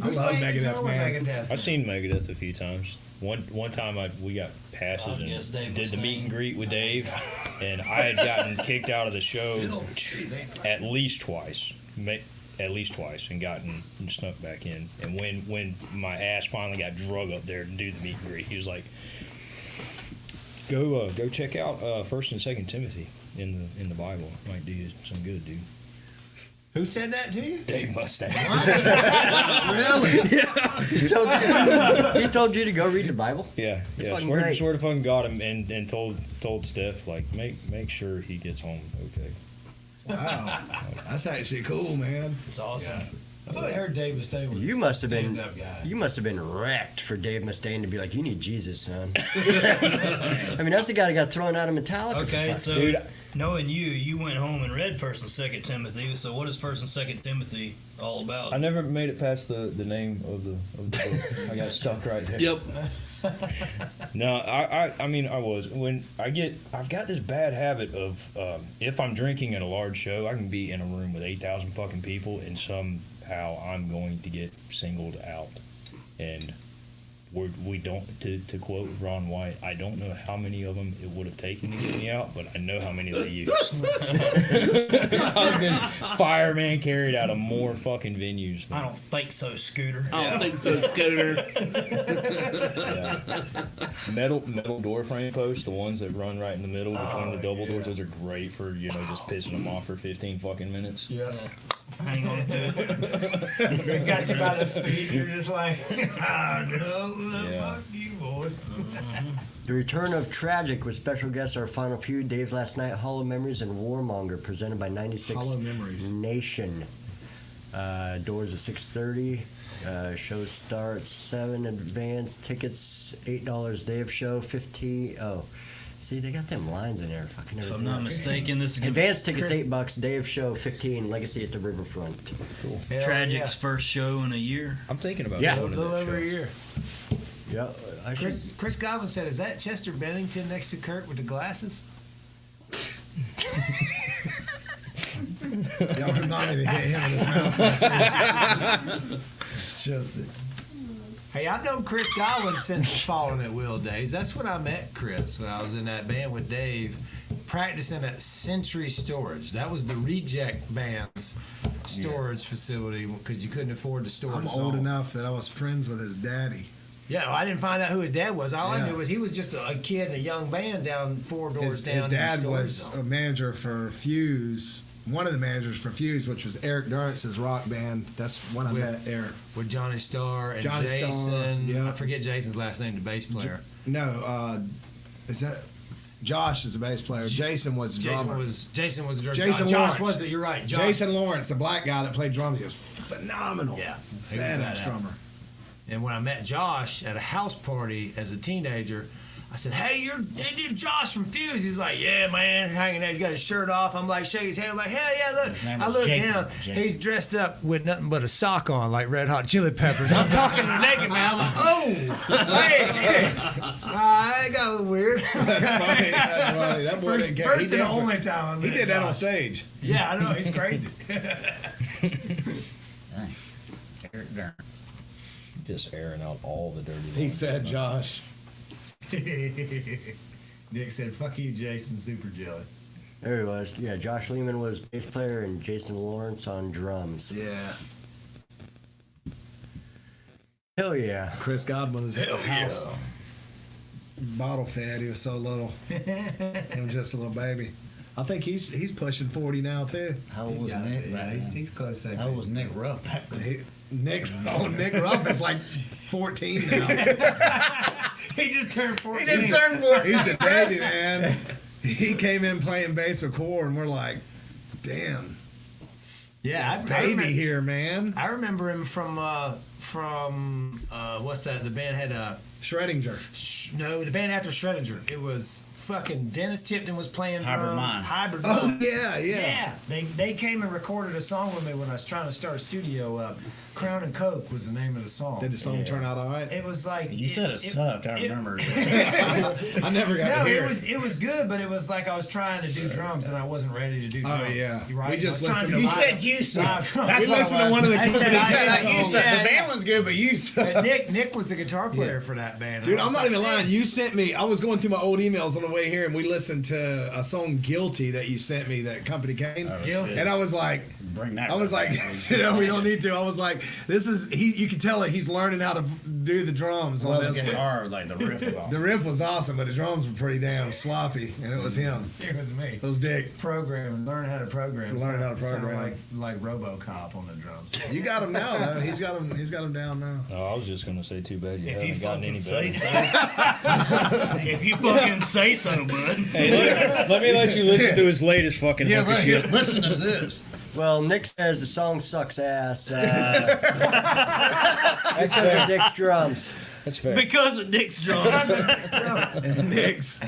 I love Megadeth, man. Megadeth. I've seen Megadeth a few times. One time we got passes and guess Dave did was the meet saying. and greet with Dave, and I had gotten kicked out of the show at least twice, and gotten snuck back in. And when my ass finally got drug up there to do the meet and greet, he was like, "Go check out 1st and 2nd Timothy in the Bible. It might do you some good, dude." Who said that to you? Dave Mustache. Really? He told you to go read the Bible? Yeah, It's yeah. fucking Swear, great. swear to fucking God, and told Steph like make sure he gets home okay. Wow, that's actually cool, man. It's awesome. I thought I heard Dave Mustaine was You must have been stand-up guy. you must have been wrecked for Dave Mustaine to be like, you need Jesus, son. I mean, that's the guy that got thrown out of Metallica. Okay, for fuck's so sake. knowing you went home and read 1st and 2nd Timothy. So what is 1st and 2nd Timothy all about? I never made it past the name of the book. I got stuck right there. Yep. No, I mean I was I've got this bad habit of if I'm drinking at a large show, I can be in a room with 8,000 fucking people and somehow I'm going to get singled out, and we don't to quote Ron White, I don't know how many of them it would have taken to get me out, but I know how many they used. I've been fireman carried out of more fucking venues than I don't think so, Scooter. I don't think so, Scooter. Yeah. Metal door frame posts, the ones that run right in the middle between the double doors, those are great for, just pissing them off for 15 fucking minutes. Yeah. Hang on to it. They got you by the feet. You're just like, no, Yeah. fuck you, boys. The return of Tragic with special guests Our Final Feud, Dave's Last Night, Hollow Memories, and Warmonger, presented by 96 Hollow Memories. Nation. Doors at 6:30. Show starts 7. Advance tickets $8. Day of show 15. Oh, see, they got them lines in there. Fucking If everything. I'm not mistaken, this is gonna Advance be tickets $8. Day of show 15. Legacy at the Riverfront. Cool. Tragic's first show in a year. I'm thinking about Yeah. A going to little that over show. a year. Yeah, I should. Chris Godwin said, "Is that Chester Bennington next to Kurt with the glasses?" Y'all remind me to hit him in his mouth. It's just Hey, I've known Chris Godwin since Falling at Will days. That's when I met Chris, when I was in that band with Dave, practicing at Century Storage. That was the Reject Band's storage facility because you couldn't afford to store I'm the old song. enough that I was friends with his daddy. Yeah, well, I didn't find out who his dad was. All I Yeah. knew was he was just a kid in a young band down 4 doors His down. in the dad storage was zone. a manager for Fuse one of the managers for Fuse, which was Eric Durrance's rock band. That's when I met Eric. With Johnny Starr and Johnny Starr, Jason. yeah. I forget Jason's last name, the bass player. No, is that Josh is the bass player? Jason was the drummer. Jason was the drummer. Jason Josh Lawrence. was it? You're right. Josh. Jason Lawrence, the black guy that played drums, he was phenomenal. Yeah, he was badass badass. drummer. And when I met Josh at a house party as a teenager, I said, "Hey, you're Josh from Fuse." He's like, "Yeah, man," hanging out. He's got his shirt off. I'm like, shake his hand. I'm like, "Hell yeah, look!" name I was look Jason. down. Jason. He's dressed up with nothing but a sock on, like Red Hot Chili Peppers. I'm talking to naked man. I'm like, "Oh, hey, I got a little weird." That's funny. That's funny. That boy didn't care. First He and did- only time I met He did that on Josh. stage. Yeah, I know. He's crazy. Eric Durrance. Just airing out all the dirty. He laundry. said, Josh. Nick said, "Fuck you, Jason. Super jelly." There he was. Yeah, Josh Lehman was bass player and Jason Lawrence on drums. Yeah. Hell yeah. Chris Godwin was at the house. Bottle fed. He was so little. He was just a little baby. I think he's pushing 40 now too. How old was Nick? Yeah, he's close. To How old was Nick Ruff back then? Nick Ruff is like 14 now. He just turned 14. He's the baby, man. He came in playing bass with Core, and we're like, damn, Yeah, I baby remember, here, man. I remember him from what's that? The band had Schrodinger. no, the band after Schrodinger. It was fucking Dennis Tipton was playing Hybrid drums. Mind. Hybrid Oh Mind. yeah. Yeah, they came and recorded a song with me when I was trying to start a studio up. Crown and Coke was the name of the song. Did the song turn out all right? It was like You said it sucked. I remember. I never got No, to hear it was good, but it was like I was trying to do drums and I wasn't ready to do drums. Oh, yeah. Right? We just I was trying listened to to- You live- said you sucked. live drums. That's We what it listened to was. one of the I companies. said You said Yeah, the band was good, but you sucked. But Nick was the guitar player for that band. Dude, I was I'm not like, even lying. "Man." You sent me. I was going through my old emails on the way here, and we listened to a song "Guilty" that you sent me. That Company Kane. Guilty. And I was like, Bring that. I was like, back. you know, we don't need to. I was like, this is he. You can tell that he's learning how to do the drums well, on the this one. guitar, like the riff was The awesome. riff was awesome, but the drums were pretty damn sloppy, and it was him. It was me. It was Dick. Program, learn how to program. Learn how to Sound program. like RoboCop on the drums. You got him now, though. He's got him down now. Oh, I was just gonna say, too bad you If you haven't gotten any fucking say better. so. If you fucking say so, bud. Hey, let me let you listen to his latest fucking Yeah, hook of shit. listen to this. Well, Nick says the song sucks ass. That's because of Dick's drums. That's fair. Because of Dick's drums. Nick's.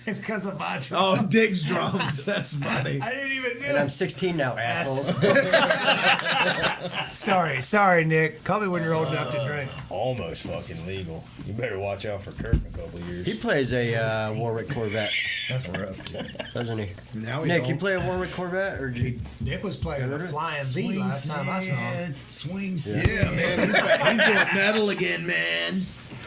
It's because of my drums. Oh, Dick's drums. That's funny. I didn't even And know. I'm 16 now, assholes. Sorry, Nick. Call me when you're old enough to drink. Almost fucking legal. You better watch out for Kurt in a couple of years. He plays a Warwick Corvette, That's rough. doesn't he? Now we Nick, don't. you play a Warwick Corvette, or did you? Nick was playing a Flying V last time I saw him. Swing Yeah, man. He's doing metal again, man.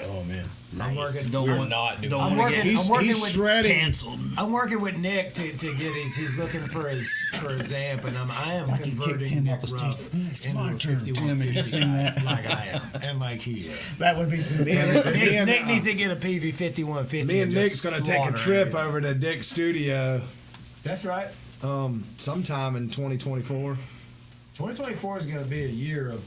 Oh man, I'm working. we're not doing. I'm that. working. I'm working He's with. shredding. Canceled. I'm working with Nick to get he's looking for his amp, and I am converting Nick Ruff into a 5150 like I am, and like he is. That would be some. Nick needs to get a PV 5150. Me and just Nick's gonna take a slaughter trip everything. over to Dick's studio That's right. sometime in 2024. 2024 is going to be a year of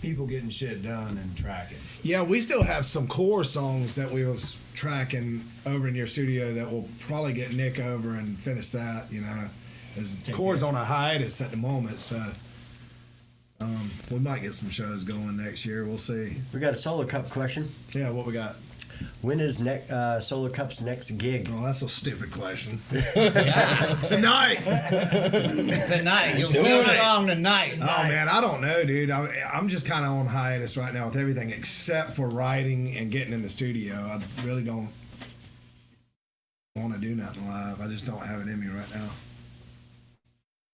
people getting shit done and tracking. Yeah, we still have some core songs that we was tracking over in your studio that we'll probably get Nick over and finish that, you know. As core's on a hiatus at the moment, so we might get some shows going next year. We'll see. We got a Solo Cup question. Yeah, what we got? When is Solo Cup's next gig? Well, that's a stupid question. Tonight. Tonight. You'll sing a song tonight. Oh man, I don't know, dude. I'm just kind of on hiatus right now with everything except for writing and getting in the studio. I really don't want to do nothing live. I just don't have it in me right now.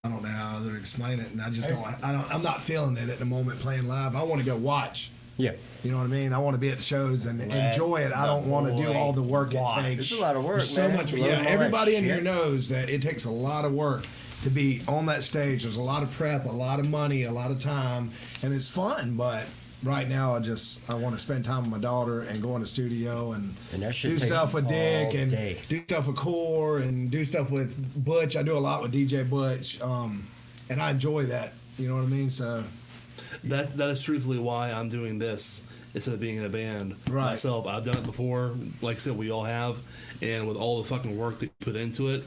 I don't know how to explain it, and I just don't. I'm not feeling it at the moment playing live. I want to go watch. Yeah, You know what I mean? I want to be at the shows and enjoy it. I don't want to do all the work it takes. it's a lot of work, There's so man. much. Loading Yeah, all that everybody in here shit. knows that it takes a lot of work to be on that stage. There's a lot of prep, a lot of money, a lot of time, and it's fun. But right now I want to spend time with my daughter and go in the studio and that shit do takes stuff with Dick all and day. do stuff with Core and do stuff with Butch. I do a lot with DJ Butch, and I enjoy that. You know what I mean? So That is truthfully why I'm doing this instead of being in a band myself. I've done it before, like I said, we all have, and with all the fucking work that you put into it,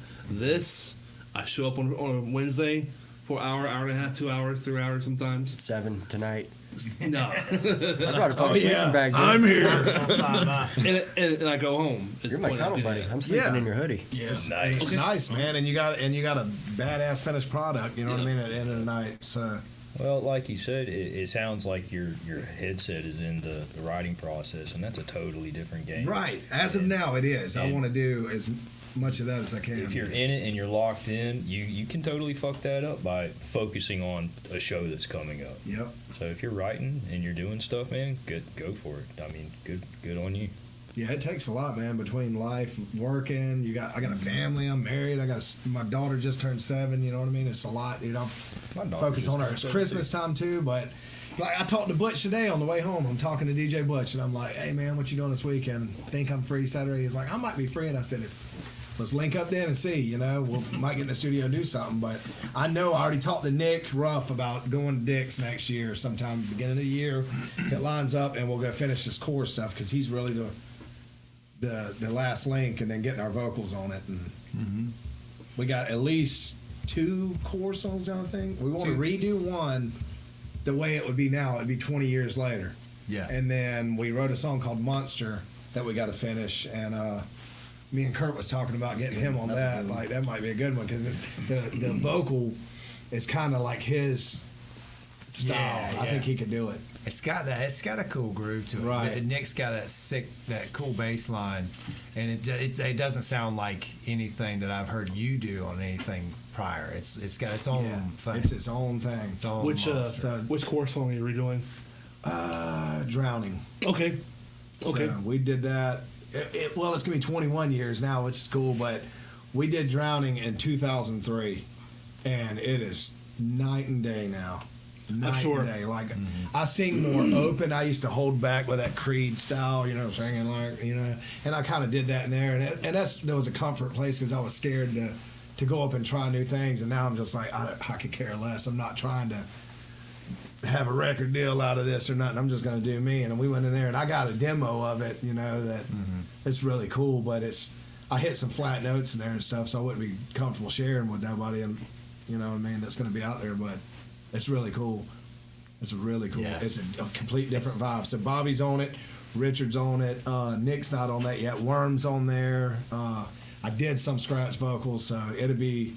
I show up on a Wednesday for an hour, hour and a half, 2 hours, 3 hours sometimes. 7 tonight. No. I brought a fucking sleeping bag. Dude. I'm here. and I go home. You're my cuddle buddy. I'm sleeping in your hoodie. Yes. It's nice, man, and you got a badass finished product. You know what I mean? At the end of the night, so. Well, like you said, it sounds like your headset is in the writing process, and that's a totally different game. Right. As of now, it is. I want to do as much of that as I can. If you're in it and you're locked in, you can totally fuck that up by focusing on a show that's coming up. Yep. So if you're writing and you're doing stuff, man, go for it. I mean, good on you. Yeah, it takes a lot, man. Between life, working, I got a family. I'm married. My daughter just turned 7. You know what I mean? It's a lot. You know, focus on her. It's Christmas time too, but like I talked to Butch today on the way home. I'm talking to DJ Butch, and I'm like, "Hey, man, what you doing this weekend? Think I'm free Saturday?" He's like, "I might be free," and I said, "Let's link up then and see. You know, we might get in the studio and do something." But I know I already talked to Nick Ruff about going to Dick's next year, sometime beginning of the year. It lines up, and we'll go finish this core stuff because he's really the last link, and then getting our vocals on it. And we got at least 2 core songs down. I think we want to redo one the way it would be now. It'd be 20 years later. Yeah. And then we wrote a song called Monster that we got to finish, and me and Kurt was talking about getting him on that. Like that might be a good one because the vocal is kind of like his style. Yeah, I think he could do it. It's got a cool groove to it. Right. Nick's got that cool bass line, and it doesn't sound like anything that I've heard you do on anything prior. It's got its own thing. It's its own thing. Its own Which monster. which core song are you redoing? Drowning. Okay. So we did that. Well, it's gonna be 21 years now, which is cool. But we did Drowning in 2003, and it is night and day now. Night and day. Like I sing more open. I used to hold back with that Creed style, you know, singing like, you know, and I kind of did that in there, and that was a comfort place because I was scared to go up and try new things, and now I'm just like I could care less. I'm not trying to have a record deal out of this or nothing. I'm just going to do me. And we went in there, and I got a demo of it, you know, that it's really cool, but I hit some flat notes in there and stuff, so I wouldn't be comfortable sharing with nobody, and you know what I mean, that's going to be out there, but it's really cool. It's really cool. Yeah. It's a complete different vibe. So Bobby's on it, Richard's on it, Nick's not on that yet, Worm's on there. I did some scratch vocals, so it'd be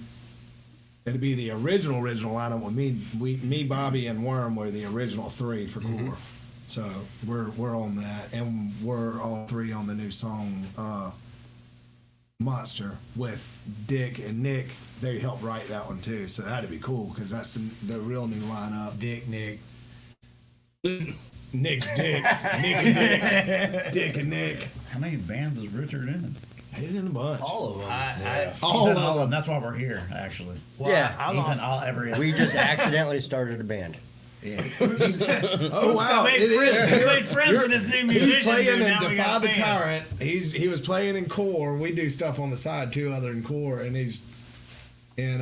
the original lineup with me, Bobby, and Worm were the original 3 for core. So we're on that, and we're all 3 on the new song Monster with Dick and Nick. They helped write that one too, so that'd be cool because that's the real new lineup. Nick's Dick, Nick and Nick, Dick and Nick. How many bands is Richard in? He's in a bunch. All of them. All of them. That's why we're here, actually. Well, Yeah. He's in every. We just accidentally started a band. Yeah. Oh wow! We made friends with this new musician. He's playing dude. in Now we Defy got a the band. Tyrant. He was playing in core. We do stuff on the side too, other than core, and he's in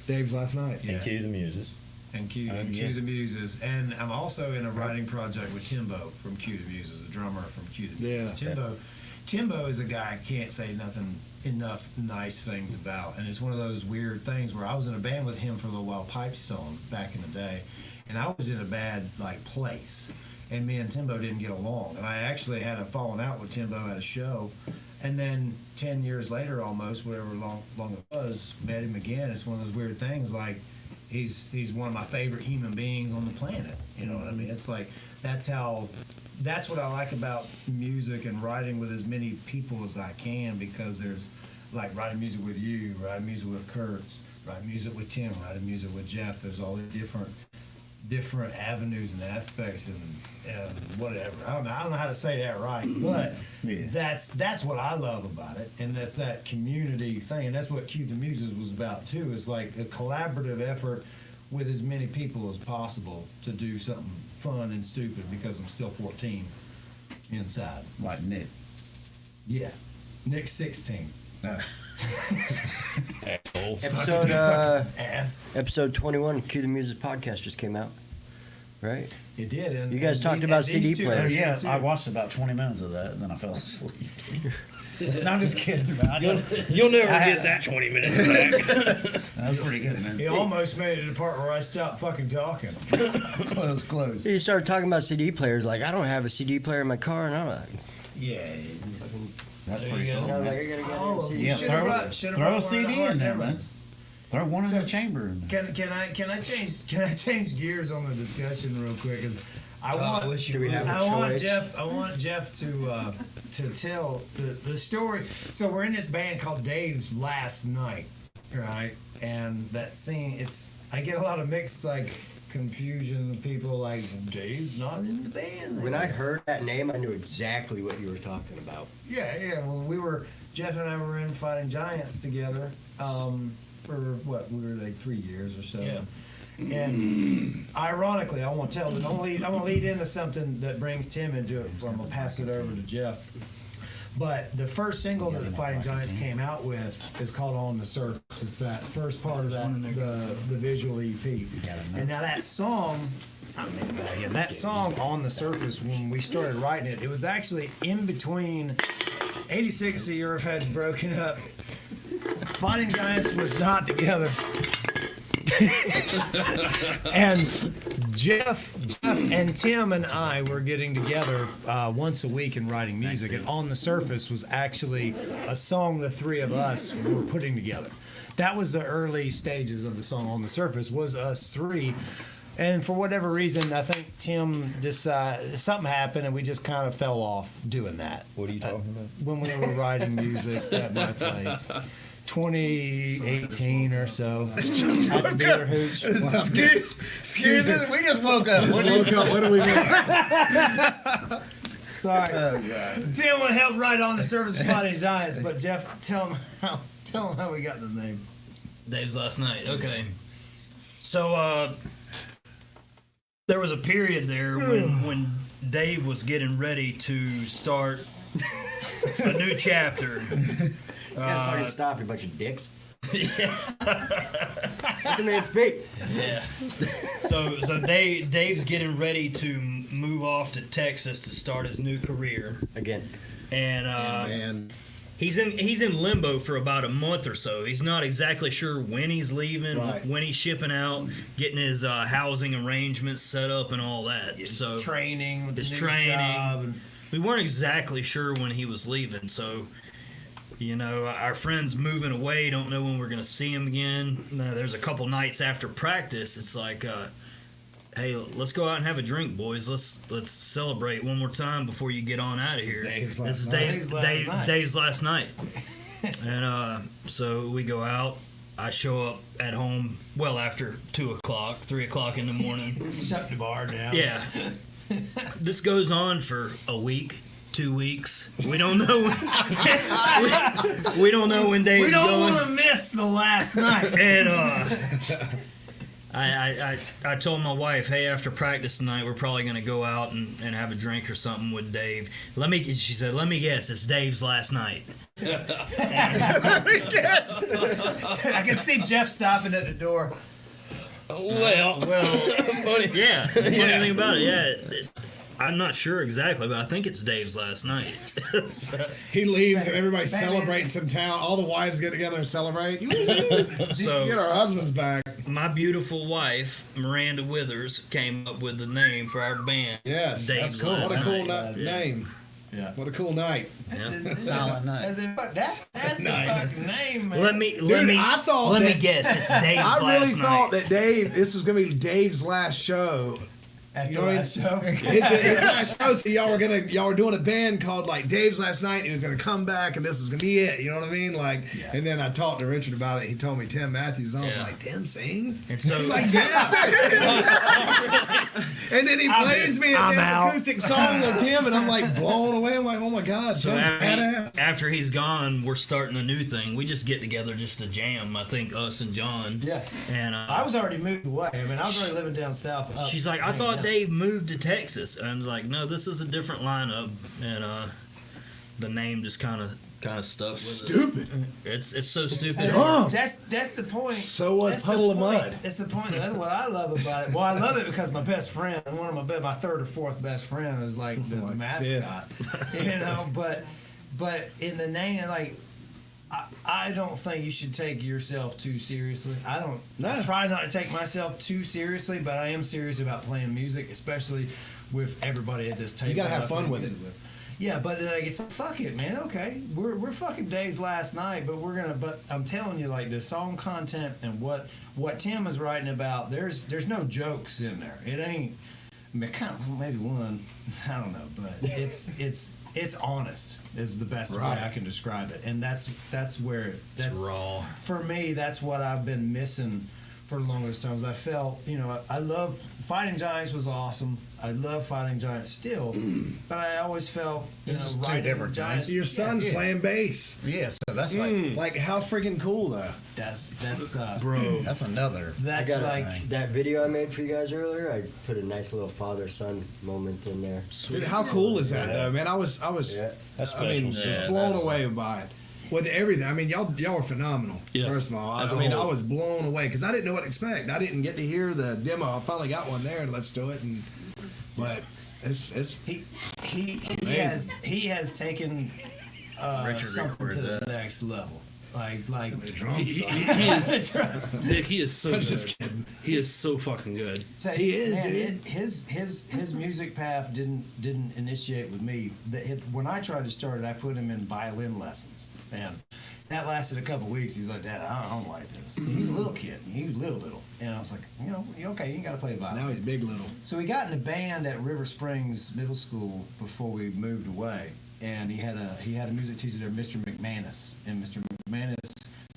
Dave's last night. And Cue the Muses. and Cue the Muses, and I'm also in a writing project with Timbo from Cue the Muses, a drummer from Cue the Muses. Timbo is a guy I can't say enough nice things about, and it's one of those weird things where I was in a band with him for a little while, Pipestone, back in the day, and I was in a bad place, and me and Timbo didn't get along, and I actually had a falling out with Timbo at a show, and then 10 years later, almost whatever long it was, met him again. It's one of those weird things, like he's one of my favorite human beings on the planet. You know what I mean? It's like that's what I like about music and writing with as many people as I can, because there's like writing music with you, writing music with Kurt, writing music with Tim, writing music with Jeff. There's all these different avenues and aspects and whatever. I don't know how to say that right, but that's what I love about it, and that's that community thing, and that's what Cue the Muses was about too. It's like a collaborative effort with as many people as possible to do something fun and stupid because I'm still 14 inside. Like Nick. Yeah, Nick's 16. Episode 21, Cue the Music podcast just came out, right? It did. And You guys and talked these- about and these CD two players. are Yeah, too. I watched about 20 minutes of that and then I fell asleep. No, I'm just kidding. Man. You'll never I- get that 20 minutes back. That was pretty good, man. He almost made it to the part where I stopped fucking talking. Close. You started talking about CD players, like, I don't have a CD player in my car, and I'm like, Yeah. That's There pretty you cool. go. I was man. like, I gotta get Oh, a CD. Yeah, Should've brought- should've throw a brought one of CD the hard in there, demos. man. Throw one in So- the chamber. In there. Can I change gears on the discussion real quick? 'Cause I want Jeff to tell the story. So we're in this band called Dave's Last Night, right? And that scene, I get a lot of mixed confusion. People like Dave's not in the band. When I heard that name, I knew exactly what you were talking about. Yeah. Well, Jeff and I were in Fighting Giants together for what? We were like 3 years or so. Yeah. And ironically, I want to lead into something that brings Tim into it. I'll pass it over to Jeff. But the first single that the Fighting Giants came out with is called "On the Surface." It's that first part of the visual EP. And now that song. That song "On the Surface," when we started writing it, it was actually in between 86 the Earth had broken up. Fighting Giants was not together. And Jeff and Tim and I were getting together once a week and writing music. And "On the Surface" was actually a song the three of us were putting together. That was the early stages of the song. "On the Surface" was us three. And for whatever reason, I think Tim decided something happened, and we just kind of fell off doing that. What are you talking about? When we were writing music at my place. 2018 or so. At the Beer Hooch. Excuse me, we just woke up. Just woke up. What do we miss? Sorry. Oh, God. Tim would help write "On the Surface" of Fighting Giants, but Jeff, tell him how we got the name. Dave's Last Night. Okay. So there was a period there when Dave was getting ready to start a new chapter. You guys fucking stop, you bunch of dicks. Let the man speak. Yeah. So Dave's getting ready to move off to Texas to start his new career. Again. And Man. he's in limbo for about a month or so. He's not exactly sure when he's leaving, Right. when he's shipping out, getting his housing arrangements set up and all that. So Training with his the new training. job and we weren't exactly sure when he was leaving. So, our friends moving away, don't know when we're going to see him again. There's a couple nights after practice. It's like, hey, let's go out and have a drink, boys. Let's celebrate one more time before you get on out of here. Dave's This is last night. Dave's last night. And so we go out. I show up at home well after 2 o'clock, 3 o'clock in the morning. shut the bar down. Yeah. This goes on for a week, 2 weeks. We don't know. We don't know when Dave's We don't going. want to miss the last night. And I told my wife, hey, after practice tonight, we're probably going to go out and have a drink or something with Dave. She said, let me guess, it's Dave's last night. I can see Jeff stopping at the door. Well, funny. Yeah, the funny thing about it, I'm not sure exactly, but I think it's Dave's last night. He leaves and everybody celebrates in town. All the wives get together and celebrate. Just So- get our husbands back. My beautiful wife, Miranda Withers, came up with the name for our band. Yes, Dave's that's cool. Last What a cool Night. name. Yeah. What a cool night. Yeah. Silent night. That's the fucking name, man. Let me I thought let me that- guess. It's Dave's I really last thought night. that this was gonna be Dave's last show. At You the know what I mean? last show. His last show, so y'all were doing a band called like Dave's Last Night. He was gonna come back, and this was gonna be it. You know what I mean? Like, and then I talked to Richard about it. He told me Tim Matthews. I was Yeah. like, Tim sings. And so Like, Tim sings. And then he plays me I'm an out. acoustic song with Tim, and I'm like blown away. I'm like, oh my god, So Tim's badass. after he's gone, we're starting a new thing. We just get together just to jam. I think us and John. Yeah. And I was already moved away. I mean, I was already living down south. she's like, I thought thought Dave moved to Texas, and I was like, no, this is a different lineup, and the name just kind of stuck with Stupid. us. It's so stupid. Dumb. That's the point. So was That's Puddle the of point. Mud. That's the point. That's what I love about it. Well, I love it because my best friend, one of my third or fourth best friend, is like the mascot. But in the name, like, I don't think you should take yourself too seriously. I try not to take myself too seriously, but I am serious about playing music, especially with everybody at this table. You gotta have that I fun play with music it. Yeah, but like it's fuck it, man. Okay, we're fucking Days last night, but But I'm telling you, like the song content and what Tim is writing about, there's no jokes in there. It ain't. I mean, kind of, maybe one. I don't know, but it's honest. Is the best way I can describe it, and that's where that's raw. For me, that's what I've been missing for the longest times. I felt, I love Fighting Giants was awesome. I love Fighting Giants still, but I always felt, This is two Riding different Giants. So your son's playing bass. Yeah, so that's Like how freaking cool though. That's Bro. that's another. that's I got like that video I made for you guys earlier. I put a nice little father-son moment in there. Dude, how cool is that though, man? I was Yeah. That's I mean, special. just blown away by it. With everything, I mean, y'all were phenomenal. Yes, First of all, as I a mean, whole. I was blown away because I didn't know what to expect. I didn't get to hear the demo. I finally got one there, and let's do it. But it's he has taken Richard something recorded to the that. next level. Like the drums. He is, Dick, he is so I'm good. just kidding. He is so fucking good. So He is, man, dude. His music path didn't initiate with me. When I tried to start it, I put him in violin lessons, and that lasted a couple weeks. He's like, Dad, I don't like this. He's a little kid. He was little, and I was like, okay, you got to play violin. Now he's big little. So we got in a band at River Springs Middle School before we moved away, and he had a music teacher there, Mr. McManus, and Mr. McManus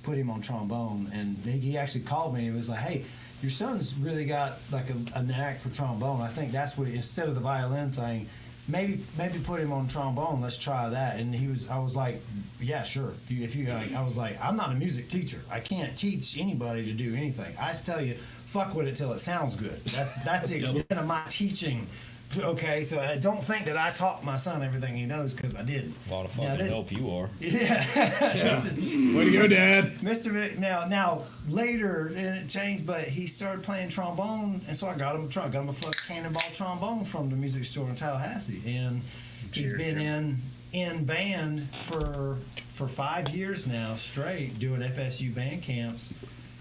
put him on trombone, and he actually called me and was like, hey, your son's really got like a knack for trombone. I think that's what, instead of the violin thing, maybe put him on trombone. Let's try that. And I was like, yeah, sure. If you like, I was like, I'm not a music teacher. I can't teach anybody to do anything. I just tell you, fuck with it till it sounds good. That's the extent of my teaching. Okay, so I don't think that I taught my son everything he knows, because I didn't. A lot of fucking help you are. Yeah. This is- Way to go, Dad. Mr. Vic, now later, and it changed, but he started playing trombone, and so I got him a fucking cannonball trombone from the music store in Tallahassee, and he's been in band for 5 years now straight, doing FSU band camps.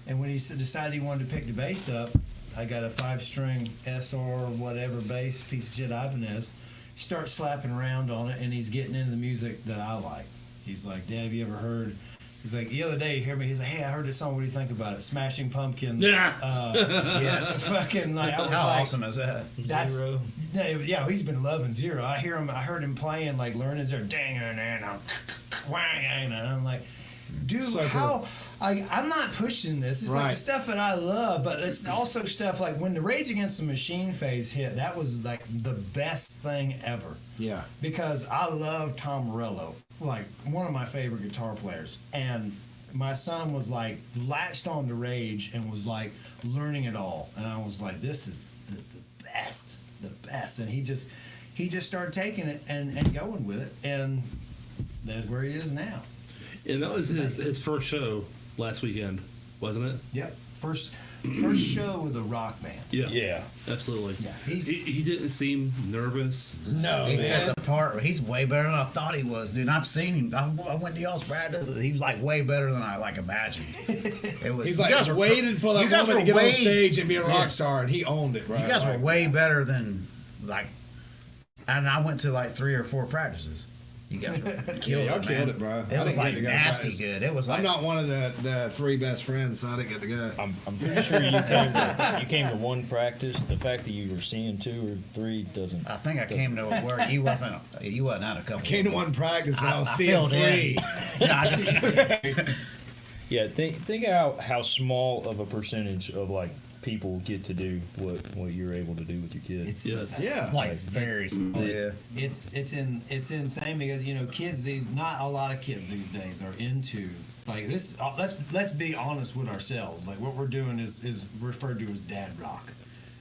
And when he decided he wanted to pick the bass up, I got a 5-string SR whatever bass, piece of shit Ibanez. Start slapping around on it, and he's getting into the music that I like. He's like, Dad, have you ever heard? He's like, the other day, you hear me? He's like, hey, I heard this song. What do you think about it? Smashing Pumpkins. Yeah. Yes. Fucking like, I was How like, awesome is that? that's, Zero. yeah, he's been loving Zero. I heard him playing, like learning Zero. Dang, and I'm like, dude, So cool. I'm not pushing this. It's like Right. the stuff that I love, but it's also stuff like when the Rage Against the Machine phase hit. That was like the best thing ever, Yeah. because I love Tom Morello, like one of my favorite guitar players, and my son was like latched on to Rage and was like learning it all, and I was like, this is the best, and he just started taking it and going with it, and that's where he is now. And that was his first show last weekend, wasn't it? Yep, first show with a rock band. Yeah. Yeah. Absolutely. Yeah, He didn't seem nervous. No, He man. fit the part. He's way better than I thought he was, dude. I've seen him. I went to y'all's practice. He was like way better than I imagined. It was. He's you like guys were- waited for that you guys moment to were get on way- stage and be a rock Yeah. star, and he owned it. Right? You guys were Like, way better than like. And I went to like 3 or 4 practices. You guys were killed y'all it, killed man. it, bro. I It didn't was get like to go to nasty practice. good. It was like I'm not one of the 3 best friends, so I didn't get to go. I'm pretty sure you came to one practice. The fact that you were seeing 2 or 3 doesn't. I think I came to where you wasn't out a couple. I came to one practice, but I was I seeing filled 3. in. No, I just kidding. Yeah, think how small of a percentage of like people get to do what you're able to do with your kids. Yes. Yeah. It's like very small. Yeah. It's insane, because kids not a lot of kids these days are into like this. Let's be honest with ourselves. Like what we're doing is referred to as dad rock,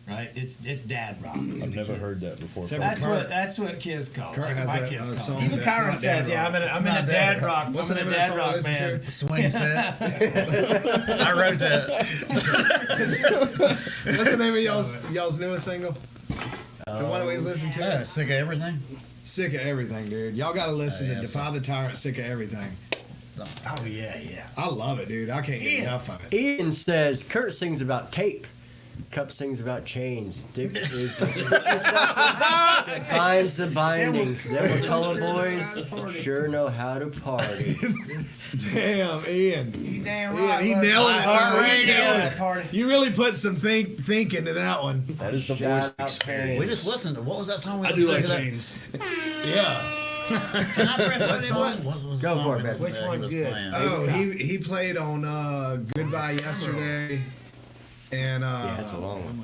right? It's dad rock. I've never heard that before. That's what kids call it. Kurt That's has my a kids call song it. Even that's Kyron not says, dad "Yeah, rock. I'm in a dad rock. What's the I'm in name a of dad that song I rock listen band." to? Swing set. I wrote that. What's the name of y'all's newest single? The one we was listening to? Yeah, sick of everything. Sick of everything, dude. Y'all got to listen Oh, to yeah, Defy the Tyrant, Sick of Everything. Oh yeah. I love it, dude. I can't get enough of it. Ian says Kurt sings about tape. Cupp sings about chains. Dick is the sticky stuff that binds the bindings. Them color boys sure know how to party. Damn, Ian. You damn Ian, right. he bud. nailed it. He nailed Right. that party. You really put some think into that one. That is the Shout voice out experience. We just listened to what was that song? We I do like listened to? James. Yeah. Can I press what song? What was the Go song for it, we man. listened Which to that he one's was good? playing? Oh, he played on Goodbye Yesterday and Yeah, that's a long one.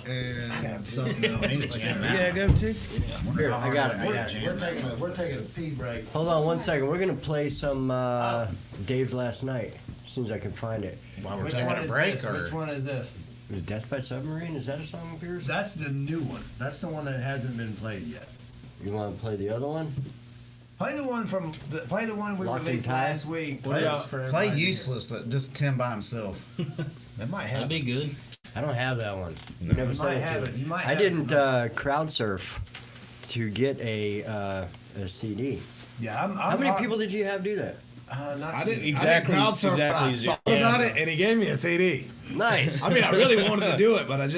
and something else. Yeah, go to. Here, I got it. We're taking a pee break. Hold on 1 second. We're gonna play some Dave's Last Night as soon as I can find it. While we're Which taking one a is break, this? or Which one is this? Is Death by Submarine? Is that a song of yours? That's the new one. That's the one that hasn't been played yet. You want to play the other one? Play the one we Locked in released Time? last week. play For everybody to hear. Useless, just Tim by himself. It might That'd have. be good. I don't have that one. You never You sent might it have to it. me. You might I have didn't it. crowd surf to get a CD. Yeah, I'm How many people did you have do that? Not I too didn't many. Exactly- I didn't crowd surf, but I exactly as you- thought yeah. about it, and he gave me a CD. Nice. I mean, I really wanted to do it, but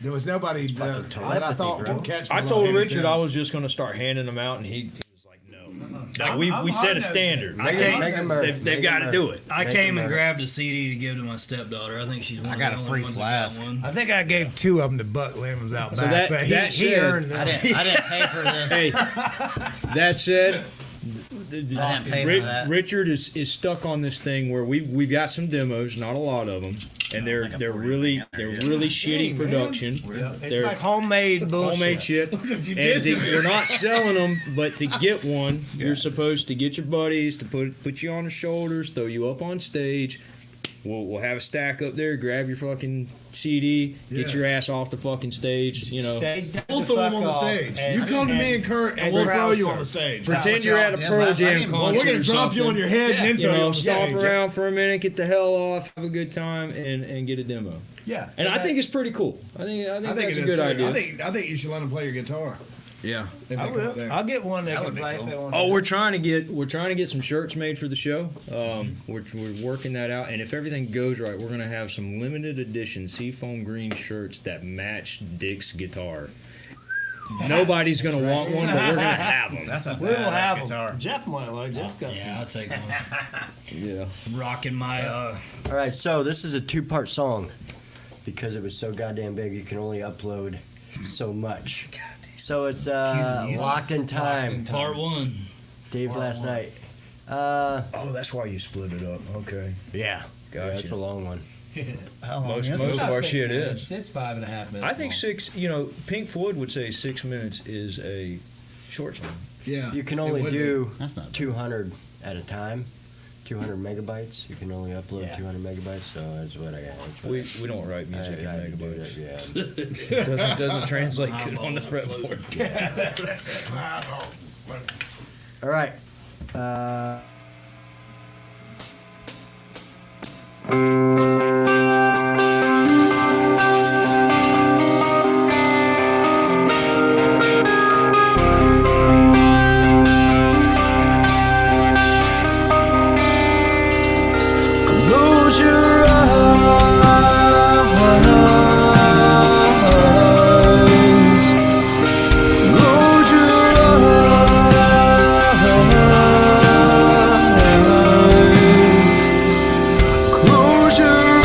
there was nobody that I telepathy, thought bro. would catch me. I while told handing it Richard to I him. was just going to start handing them out, and he was like, no. Like I'm we set hard a nosed. standard. I Make can't- it- make it murder. They've Make it got to murder. do it. I Make came it and murder. grabbed a CD to give to my stepdaughter. I think she's one I of got the a only free ones that flask. got one. I think I gave 2 of them to Buck Lemons out So back, that- but that he said- earned I them. didn't pay for this. Hey, that said, I didn't pay for that. Richard is stuck on this thing where we've got some demos, not a lot of them, and they're really shitty production. It's They're like homemade bullshit. homemade shit. And we're not selling them, but to get one, you're supposed to get your buddies to put you on their shoulders, throw you up on stage. We'll have a stack up there. Grab your fucking CD. Get your ass off the fucking stage. You know, Stage down We'll the throw them fuck on the off, stage. and- You come to me and Kurt, and we'll throw you on the stage. pretend you're at a Yeah, Pearl I Jam didn't- concert. Well, we're gonna or drop you something. on your head and then You throw you know, on the stomp stage. around for a minute, get the hell off, have a good time, and get a demo. Yeah, And I think it's pretty cool. I think I think that's it a is good too. idea. I think you should let him play your guitar. Yeah. If they I come up will. there. I'll get one that That can would be play if cool. they want. Oh, we're trying to get some shirts made for the show. We're working that out, and if everything goes right, we're gonna have some limited edition seafoam green shirts that match Dick's guitar. Nobody's gonna want one, but we're gonna have them. That's a We'll badass have guitar. them. Jeff might like. Jeff's got some. Yeah, I'll take one. Yeah. Rocking my All right, so this is a 2-part song because it was so goddamn big. You can only upload so much. So it's Locked in Time. part 1. Dave's Last Night. Oh, that's why you split it up. Okay. Yeah. Gotcha. It's a long one. How long Most is of it? our 6 shit minutes. is. It's 5.5 minutes. I think long. 6. You know, Pink Floyd would say 6 minutes is a short song. Yeah. You can it only would be. do That's not bad. 200 at a time. 200 megabytes. You can only upload 200 megabytes, so that's what I got. That's what We don't write music in I had to do megabytes. that, yeah. It doesn't translate good on the fretboard. All right. Close your eyes. Close your eyes. Close your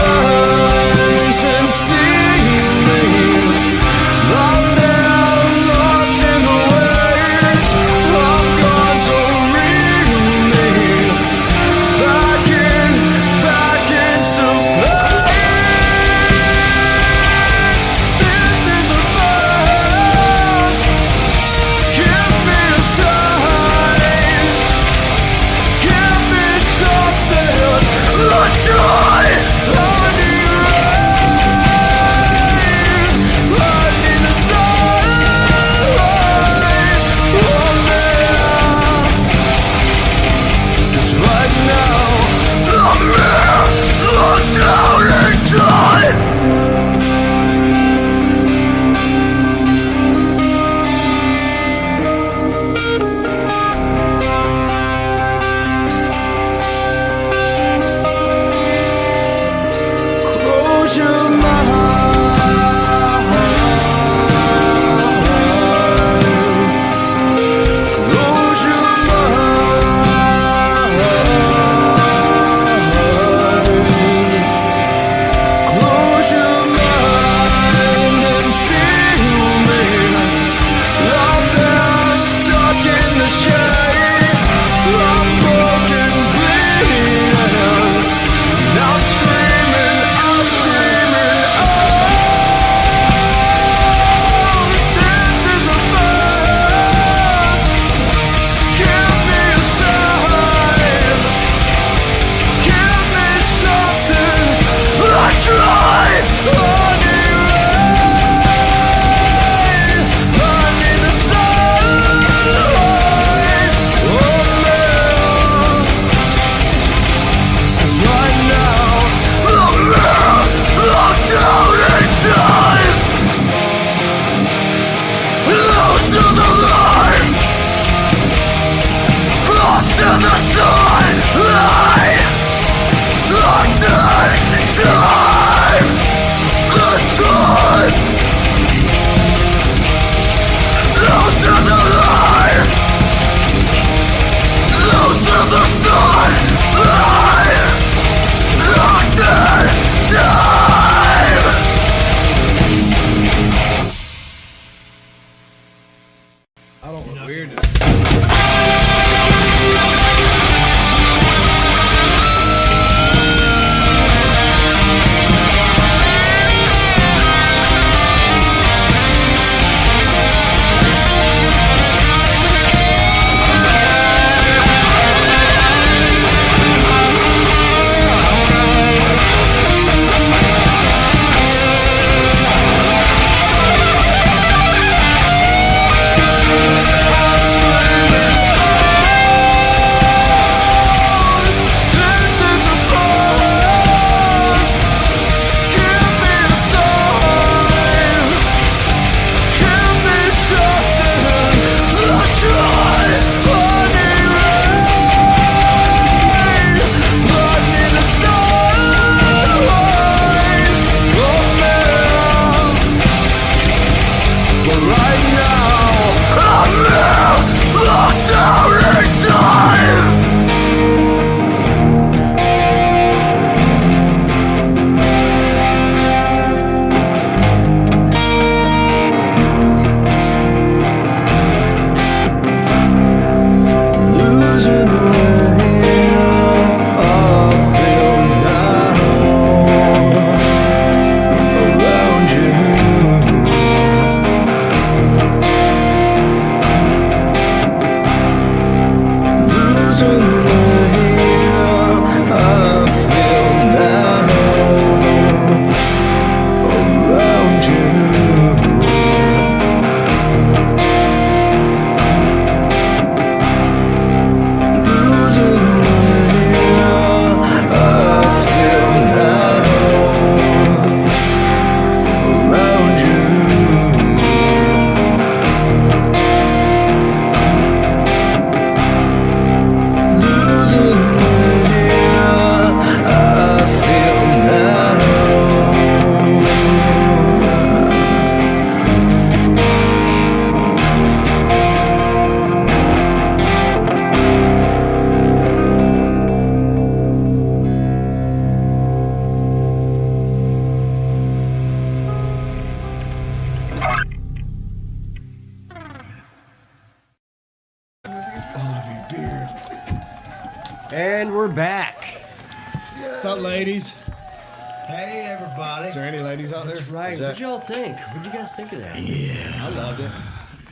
I don't know. Weird. And we're back. What's up, ladies? Hey, everybody. Is there any ladies out there? That's right. What'd y'all think? What'd you guys think of that? I loved it.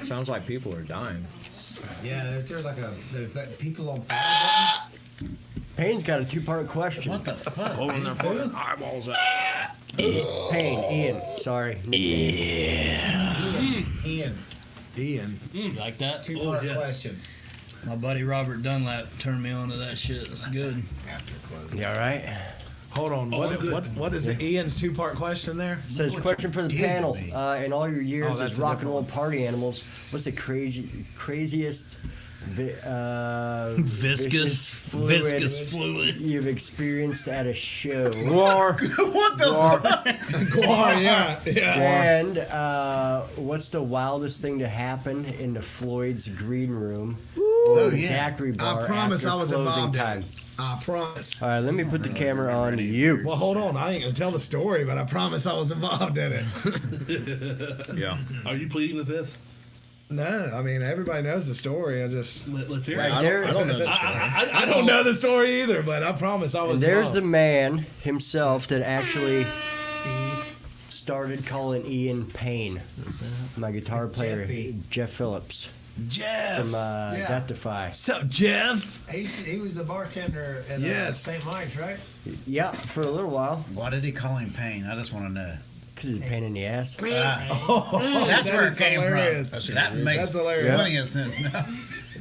Sounds like people are dying. Yeah, there's that people on fire Payne's got a two-part question. button. What the fuck? Pulling their fucking eyeballs out. Payne, Ian, sorry. Ian, Ian. You like that? two-part question. My buddy Robert Dunlap turned me on to that shit. That's good. You all right? Hold on. What is the Ian's two-part question there? Says question for the panel. In all your years that's as a rock and different roll one. party animals, what's the craziest Viscous fluid. you've experienced at a show? What the fuck? Guar, yeah. And what's the wildest thing to happen in the Floyd's green room or daiquiri bar I promise after I was closing involved in time? it. I promise. All right, let me put the camera on you. Well, hold on. I ain't gonna tell the story, but I promise I was involved in it. Yeah. Are you pleading the fifth? No, I mean everybody knows the story. I just Let's hear Right it. there, I don't know. I don't know the story either, but I promise I was. and there's the involved. man himself that actually started calling Ian Payne, my guitar player, Jeffy. Jeff Phillips Jeff. from Defy. What's up, Jeff? He was the bartender at Yes. St. Mike's, right? Yeah, for a little while, Why did he call him Pain? I just want to know. because he's a pain in the ass. That's that where it is came hilarious. from. That makes That's hilarious. plenty of sense now.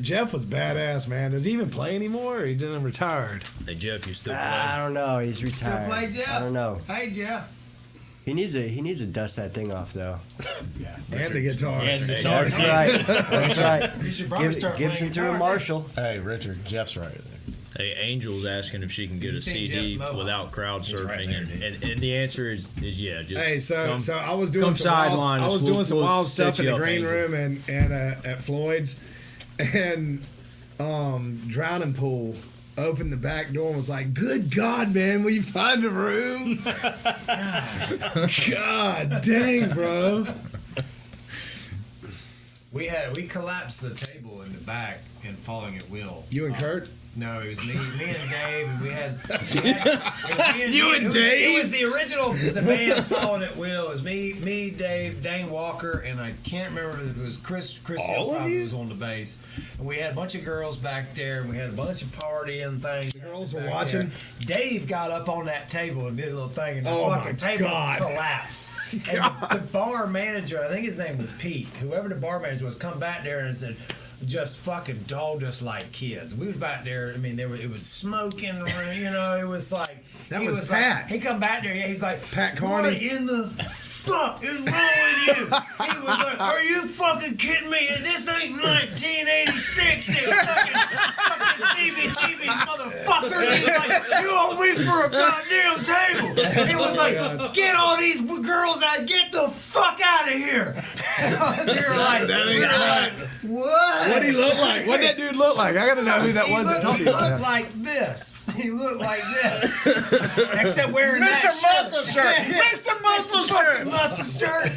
Jeff was badass, man. Does he even play anymore? Or he didn't retired. Hey, Jeff, you still play? I don't know. He's retired. play, Jeff? I don't know. Hey, Jeff. He needs to dust that thing off though. And the guitar. That's right. That's right. You should probably start Gives playing him through a guitar. Marshall. Hey, Richard, Jeff's right there. Hey, Angel's asking if she can get You a seen CD Jeff's Mohawk? without crowd surfing, and the answer is yeah. Just Hey, so come- so I was doing come some wild, sideline I us. was We'll- doing some we'll wild set stuff in you the up, green Angel. room and at Floyd's, and Drowning Pool opened the back door and was like, "Good God, man, will you find a room?" God dang, bro. We collapsed the table in the back and Falling at Will. You and Kurt? No, it was me and Dave, and we had it was me You and it was- Dave? It was the original, the band Falling at Will. It was me, Dave, Dane Walker, and I can't remember if it was Chris Hill probably was on the bass. And we had a bunch of girls back there, and we had a bunch of partying things. The girls were watching? Dave got up on that table and did a little thing, and the Oh, fucking my table God. collapsed. And the bar manager, I think his name was Pete, whoever the bar manager was, come back there and said, just fucking dogged us like kids. We was back there. I mean, it was smoking. You know, it was like That he was like, Pat. he come back there. Yeah, he's like, Pat Carney. What in the fuck is wrong with you? He was like, are you fucking kidding me? This ain't 1986. You fucking CBGB's motherfuckers. He's like, you owe me for a goddamn table. And he was like, get all these girls out. Get the fuck out of here. We were like, what? What'd he look like? What'd that dude look like? I gotta know who that was that told He you looked that. like this. He looked like this. Except wearing that Muscle Shirt. Mr. Muscle Shirt. muscle shirt.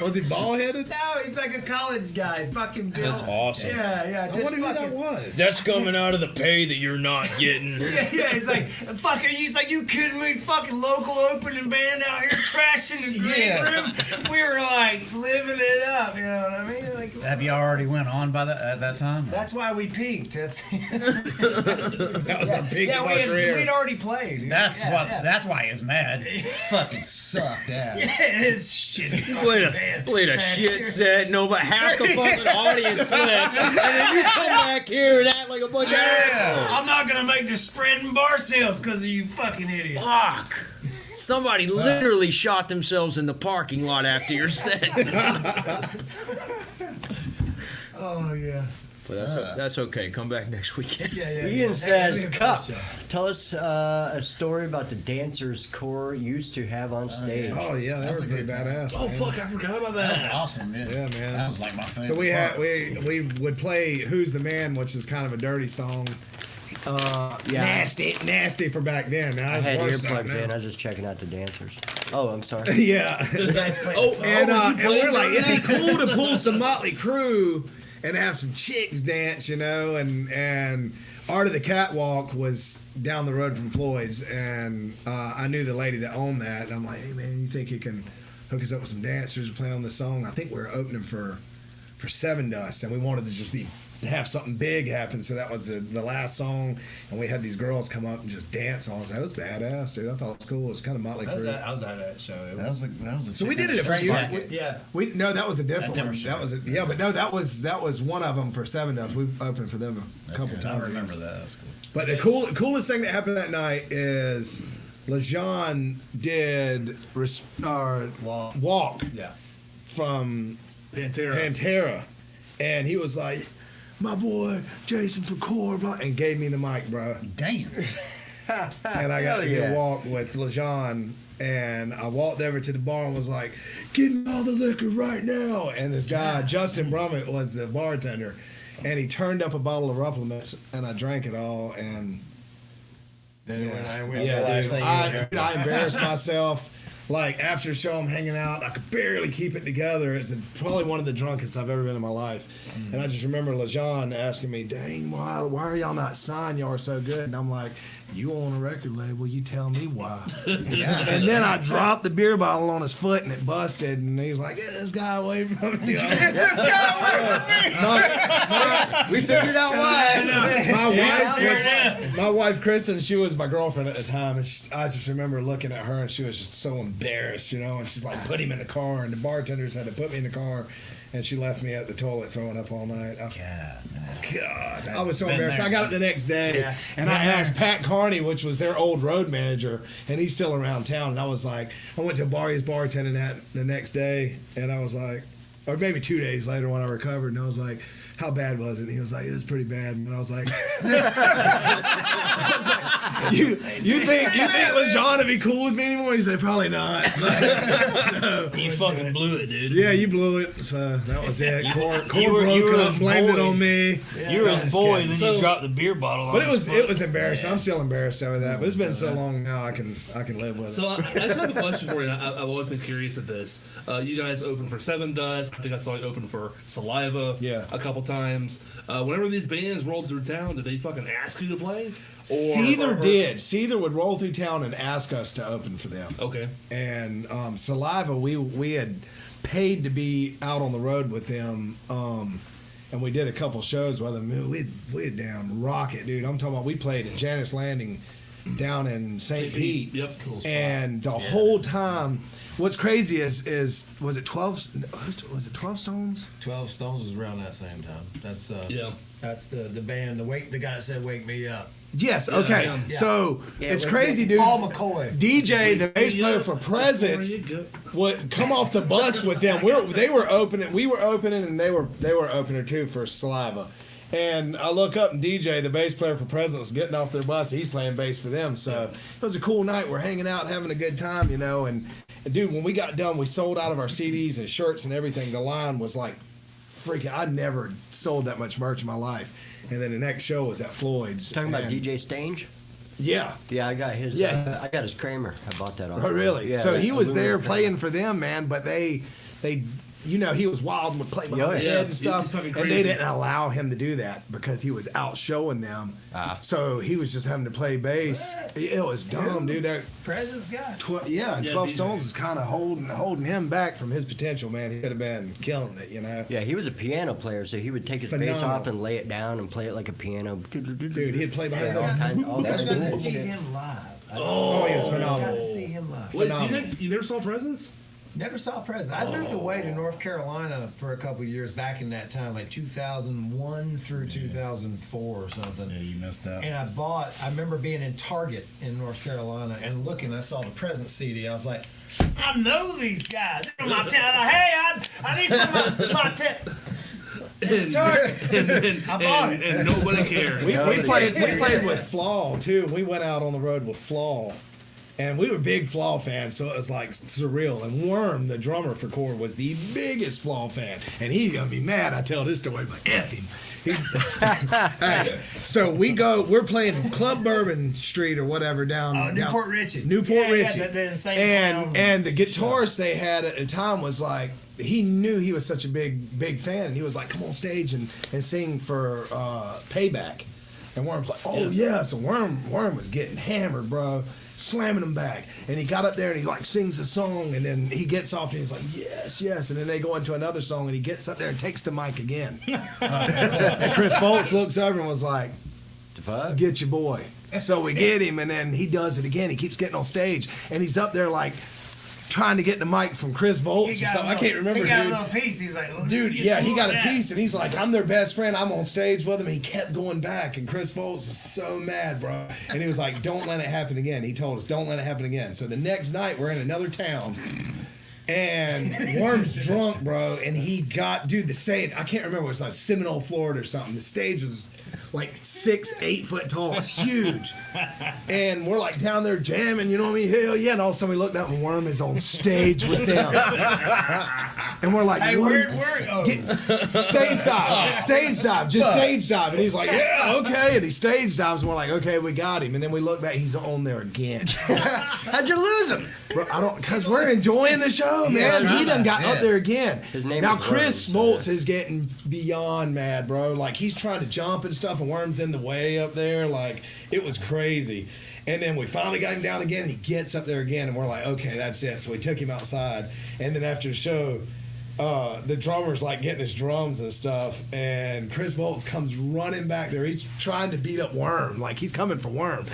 Was he bald headed? No, he's like a college guy. Fucking Bill. That's awesome. Yeah. I Just wonder who that fucking. was. That's coming out of the pay that you're not getting. Yeah, he's like, fucking, he's like, you kidding me? Fucking local opening band out here trashing the green room. We were like living it up, you know what I mean? Like, Have you already went on by that at that time? that's why we peaked. That's, That was a big yeah, career. we'd already played. That's Yeah. That's why he's mad. Fucking sucked ass. Yeah, it's shitty. Played a shit set, no, but half the fucking audience left, and then you come back here and act like a bunch of assholes. I'm not gonna make the spreading bar sales because of you fucking idiots. Fuck. Somebody literally shot themselves in the parking lot after your set. Oh yeah. But that's okay. Come back next weekend. Yeah. Ian says, Actually, Cupp, show. tell us a story about the dancers Core used to have on stage. Oh yeah, they That's were a pretty good time. badass. Oh man. fuck! I forgot about That was that. awesome, yeah. Yeah, man. That was like my favorite. So we had part. we would play "Who's the Man," which is kind of a dirty song. Yeah. Nasty for back then. Now I it's had worse earplugs now. in. I was just checking out the dancers. Oh, I'm sorry. Yeah. You guys played the song? And we're like, it'd be cool to pull some Motley Crue and have some chicks dance, you know, and Art of the Catwalk was down the road from Floyd's, and I knew the lady that owned that, and I'm like, hey man, you think you can hook us up with some dancers to play on this song? I think we were opening for Seven Dust, and we wanted to just have something big happen, so that was the last song, and we had these girls come up and just dance on us. That was badass, dude. I thought it was cool. It was kind of Motley Crue. I was at that show. It That was a So we did it for straight you. jacket. yeah. No, that was a different one. different show. That was but no, that was one of them for Seven Dust. We opened for them a couple I times. remember that. That's cool. But the coolest thing that happened that night is LeJean did walk Yeah. from Pantera, and he was like, "My boy Jason for Core," blah, and gave me the mic, bro. Damn. And I got to yeah. walk with LeJean, and I walked over to the bar and was like, "Give me all the liquor right now!" And this guy, Justin Brummett, was the bartender, and he turned up a bottle of Rupplements, and I drank it all, and dude, I embarrassed myself. Like after the show, I'm hanging out. I could barely keep it together. It's probably one of the drunkest I've ever been in my life. And I just remember LeJean asking me, "Dang, why are y'all not signed? Y'all are so good." And I'm like, "You own a record label. You tell me why." And then I dropped the beer bottle on his foot and it busted. And he was like, "Get this guy away from me." Get this guy away from me. We figured out why. My wife, Kristen, she was my girlfriend at the time, and I just remember looking at her, and she was just so embarrassed, you know. And she's like, put him in the car, and the bartenders had to put me in the car, and she left me at the toilet throwing up all night. God, I was so embarrassed. I got it the next day, and I asked Pat Carney, which was their old road manager, and he's still around town. And I was like, I went to a bar he was bartending at the next day, and I was like, or maybe 2 days later when I recovered, and I was like, how bad was it? And he was like, it was pretty bad. And I was like, you think LeJean would be cool with me anymore? He said, probably not. No. You fucking blew it, dude. Yeah, you blew it. So that was it. Core you were broke up, his blamed it boy. on me. You were his boy, and then you dropped the beer bottle. But on it was embarrassing. I'm still embarrassed over that. But it's been so long now, I can live with it. So I have a question for you. I've always been curious at this. You guys opened for Seven Dust. I think I saw you open for Saliva a couple times. Whenever these bands rolled through town, did they fucking ask you to play? Seether did. Seether would roll through town and ask us to open for them. Okay. And Saliva, we had paid to be out on the road with them, and we did a couple shows with them. We'd down rocket, dude. I'm talking about we played at Janice Landing down in St. Pete. Yep. Cool spot. And the whole time, what's crazy is was it 12? Was it 12 Stones? 12 Stones was around that same time. That's yeah. That's the band. The guy that said "Wake Me Up." Yes. Okay. Yeah. So it's crazy, dude. Paul McCoy. DJ, the bass player for Presence, would come off the bus with them. They were opening. We were opening, and they were opener too for Saliva. And I look up, and DJ, the bass player for Presence, getting off their bus. He's playing bass for them. So it was a cool night. We're hanging out, having a good time, you know. And dude, when we got done, we sold out of our CDs and shirts and everything. The line was like freaking. I'd never sold that much merch in my life. And then the next show was at Floyd's. Talking about DJ Stange? Yeah. Yeah, I got his. Yeah. I got his Kramer. I bought that off. Oh, really? Yeah, so he was there aluminum playing for them, man. But they, you know, he was wild and would play behind his head and stuff. fucking And crazy. they didn't allow him to do that because he was out showing them. So he was just having to play bass. It was dumb, dude. That Presence guy. 12 DJ. Stones was kind of holding him back from his potential, man. He could have been killing it, you know. Yeah, he was a piano player, so he would take his bass Phenomenal. off and lay it down and play it like a piano. Dude, he'd play behind his all head. kinds Never of got to cool see shit. him live. Oh, he was Got phenomenal. to see him live. Wait, so Phenomenal. you never saw Presence? Never saw Presence. I moved away to North Carolina for a couple of years back in that time, like 2001 through 2004 or something. Yeah, you missed out. And I remember being in Target in North Carolina and looking, I saw the Presence CD. I was like, I know these guys. They're in my town. Hey, I need some my town. I bought it. And nobody cared. We played with Flaw too. We went out on the road with Flaw, and we were big Flaw fans, so it was like surreal. And Worm, the drummer for Core, was the biggest Flaw fan, and he's gonna be mad I tell this story, but F him. Hey, so we're playing Club Bourbon Street or whatever down Newport Richie. Newport Richie. the insane And the guitarist they had at the time was like, he knew he was such a big fan, and he was like, come on stage and sing for Payback. And Worm's like, oh yeah. So Worm was getting hammered, bro, slamming him back. And he got up there and he like sings a song, and then he gets off and he's like, yes. And then they go into another song, and he gets up there and takes the mic again. And Chris Foltz looks over and was like, get your boy. So we get him, and then he does it again. He keeps getting on stage, and he's up there like trying to get the mic from Chris Voltz or something. I can't remember, He got dude. a little piece. He's like, oh, Dude, yeah, he got a piece, and he's like, I'm their best friend. I'm on stage with him. And he kept going back, and Chris Voltz was so mad, bro. And he was like, don't let it happen again. He told us, don't let it happen again. So the next night, we're in another town, and Worm's drunk, bro, and he got, dude, the stage, I can't remember, it was like Seminole, Florida or something. The stage was like 6-8 foot tall. It's huge. And we're like down there jamming, you know what I mean? Hell yeah. And all of a sudden we looked up and Worm is on stage with them. And we're like, hey, Worm, stage dive, just stage dive. And he's like, yeah, okay. And he stage dives, and we're like, okay, we got him. And then we look back, he's on there again. How'd you lose him? Bro, because we're enjoying the show, man. He done got up there again. His name now is Chris Worm, Voltz is getting beyond mad, bro. Like he's trying to jump and stuff, and Worm's in the way up there. Like it was crazy. And then we finally got him down again, and he gets up there again, and we're like, okay, that's it. So we took him outside, and then after the show, the drummer's like getting his drums and stuff, and Chris Voltz comes running back there. He's trying to beat up Worm, like he's coming for Worm,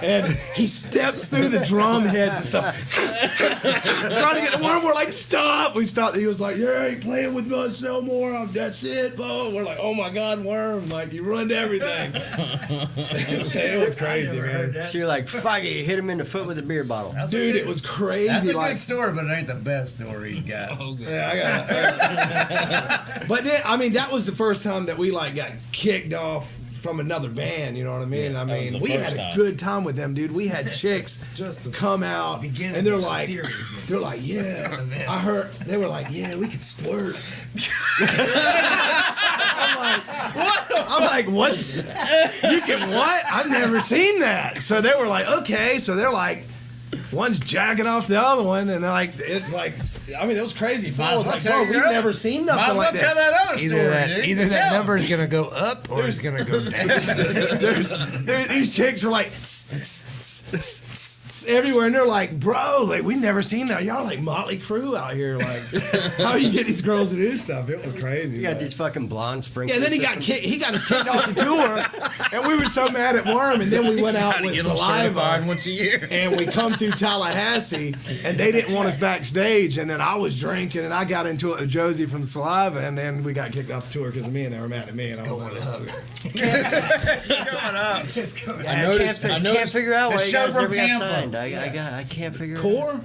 and he steps through the drum heads and stuff, trying to get the Worm. We're like, stop! We stopped. He was like, "You ain't playing with us no more. That's it, Bo." We're like, "Oh my God, Worm! Like you ruined everything." It was crazy, man. So you're like, fuck it, you hit him in the foot with a beer bottle. Dude, it was crazy. That's a like, good story, but it ain't the best story he's got. yeah, I got it. But then, I mean, that was the first time that we like got kicked off from another band. You know what I mean? I mean, we had a good time with them, dude. We had chicks Just come out, and they're like, yeah. I heard they were like, yeah, we can squirt. I'm like, what's? You can what? I've never seen that. So they were like, okay. So they're like, one's jacking off the other one, and like it's like, I mean, it was crazy. I was like, bro, we've never seen nothing like that. Tell that other story, Either that number is gonna go up or it's gonna go down. There's these chicks are like everywhere, and they're like, bro, like we never seen that. Y'all like Motley Crue out here. Like, how you get these girls to do stuff? It was crazy. You got man. these fucking blonde sprinkler Yeah, and then he got us kicked off the tour, and we were so mad at Worm, and then we went out with Saliva once a year. and we come through Tallahassee, and they didn't want us backstage, and then I was drinking, and I got into it with Josie from Saliva, and then we got kicked off the tour because of me, and they were mad at me. And I was like, I can't figure out why you guys never got Tampa. signed. I can't figure it out. Core.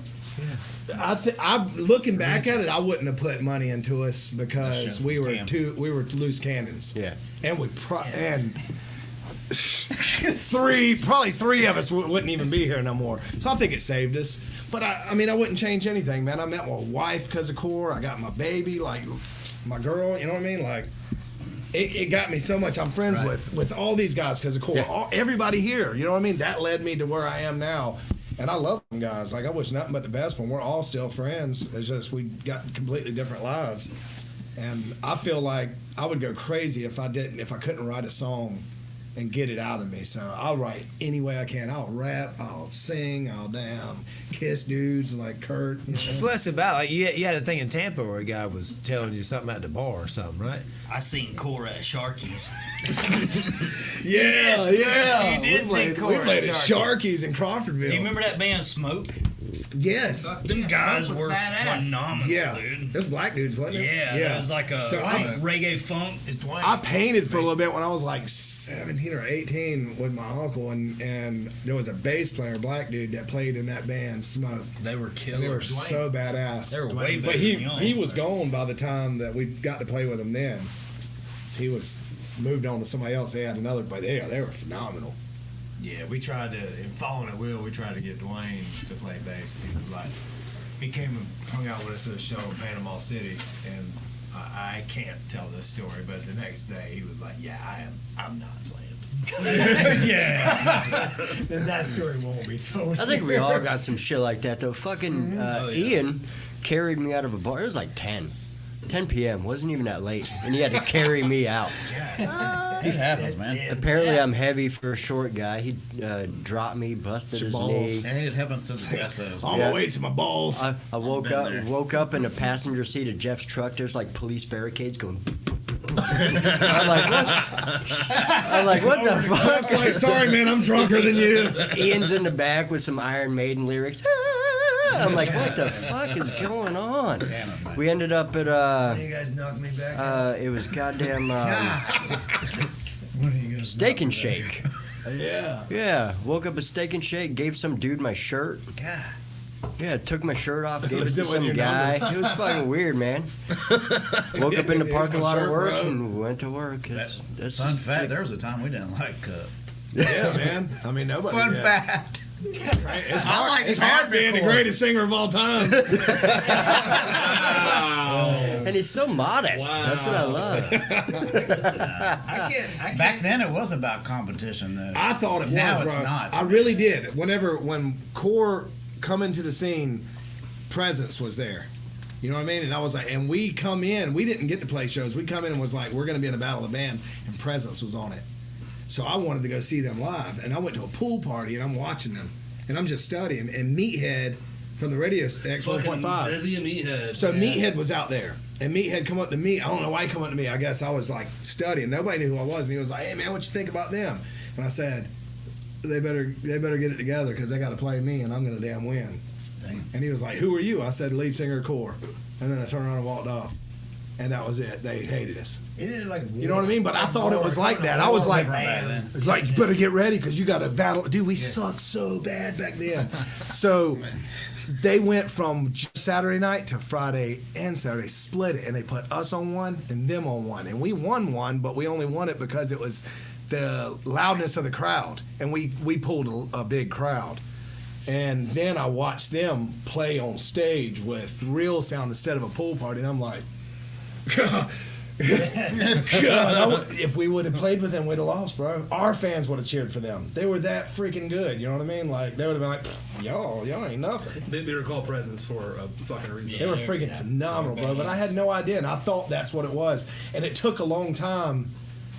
I'm looking back at it. I wouldn't have put money into us because we were loose cannons. Yeah. And probably three of us wouldn't even be here no more. So I think it saved us. But I mean, I wouldn't change anything, man. I met my wife because of Core. I got my baby, like my girl. You know what I mean? Like it got me so much. I'm friends with all these guys because of Core. Yeah. Everybody here. You know what I mean? That led me to where I am now. And I love them guys. Like I wish nothing but the best for them. We're all still friends. It's just we got completely different lives. And I feel like I would go crazy if I couldn't write a song and get it out of me. So I'll write any way I can. I'll rap, I'll sing, I'll kiss dudes like Kurt. You know? That's what it's about. Like you had a thing in Tampa where a guy was telling you something at the bar or something, right? I seen Core at Sharky's. Yeah. You did see Core We played at at Sharky's. Sharky's in Crawfordville. Do you remember that band Smoke? Yes. Them guys were phenomenal, Yeah. dude. There's black dudes, wasn't it? Yeah, it was like a So reggae funk. I painted for a little bit when I was like 17 or 18 with my uncle, and there was a bass player, black dude, that played in that band, Smoke. They were And killers. they were so badass. They were way better But than y'all. he was gone by the time that we got to play with him then. He was moved on to somebody else. They had another, but they were phenomenal. Yeah, we tried to, in Following at Will, we tried to get Dwayne to play bass. He was like, he came and hung out with us at a show in Panama City, and I can't tell this story, but the next day he was like, yeah, I'm not playing. Yeah. And that story won't be told. I think we all got some shit like that though. Fucking Ian carried me out of a bar. It was like 10 p.m. Wasn't even that late, and he had to carry me out. It happens, man. Apparently, I'm heavy for a short guy. He dropped me, busted his knee. Hey, it happens to the best of us. All my weight to my balls. I woke up in the passenger seat of Jeff's truck. There's like police barricades going. I'm like, what the fuck? Jeff's like, sorry, man, I'm drunker than you. Ian's in the back with some Iron Maiden lyrics. I'm like, what the fuck is going on? Damn it, man. We ended up at You guys knocked me back. it was goddamn Steak and Shake. Yeah, woke up at Steak and Shake, gave some dude my shirt. Yeah, took my shirt off, gave it to some guy. It was fucking weird, man. Woke up in the parking lot of work and went to work. That's Fun just fact, there was a time we didn't like Cupp. Yeah, man. I mean, nobody. Fun did. fact. It's hard being the greatest singer of all time. and he's so modest. That's what I love. Back then, it was about competition, though. I thought it was, Now bro. it's not. I really did. When Core come into the scene, Presence was there. You know what I mean? And I was like, and we come in, we didn't get to play shows. We come in and was like, we're going to be in a battle of bands, and Presence was on it. So I wanted to go see them live, and I went to a pool party, and I'm watching them, and I'm just studying. And Meathead from the radio X1.5. Dizzy and Meathead. So Meathead was out there, And Meat had come up to me. I don't know why he come up to me. I guess I was like studying. Nobody knew who I was. And he was like, hey, man, what you think about them? And I said, they better get it together because they got to play me and I'm going to damn win. Dang. And he was like, who are you? I said, lead singer of Core. And then I turned around and walked off. And that was it. They hated us. It like you know what I mean? But I thought it was like that. I was like, you better get ready because you got to battle. Dude, we sucked so bad back then. So they went from Saturday night to Friday and Saturday, split it, and they put us on one and them on one. And we won one, but we only won it because it was the loudness of the crowd. And we pulled a big crowd. And then I watched them play on stage with real sound instead of a pool party. And I'm like, God, if we would have played with them, we'd have lost, bro. Our fans would have cheered for them. They were that freaking good. You know what I mean? Like, they would have been like, y'all ain't nothing. They were called presidents for a fucking reason. They were freaking phenomenal, bro. But I had no idea, and I thought that's what it was. And it took a long time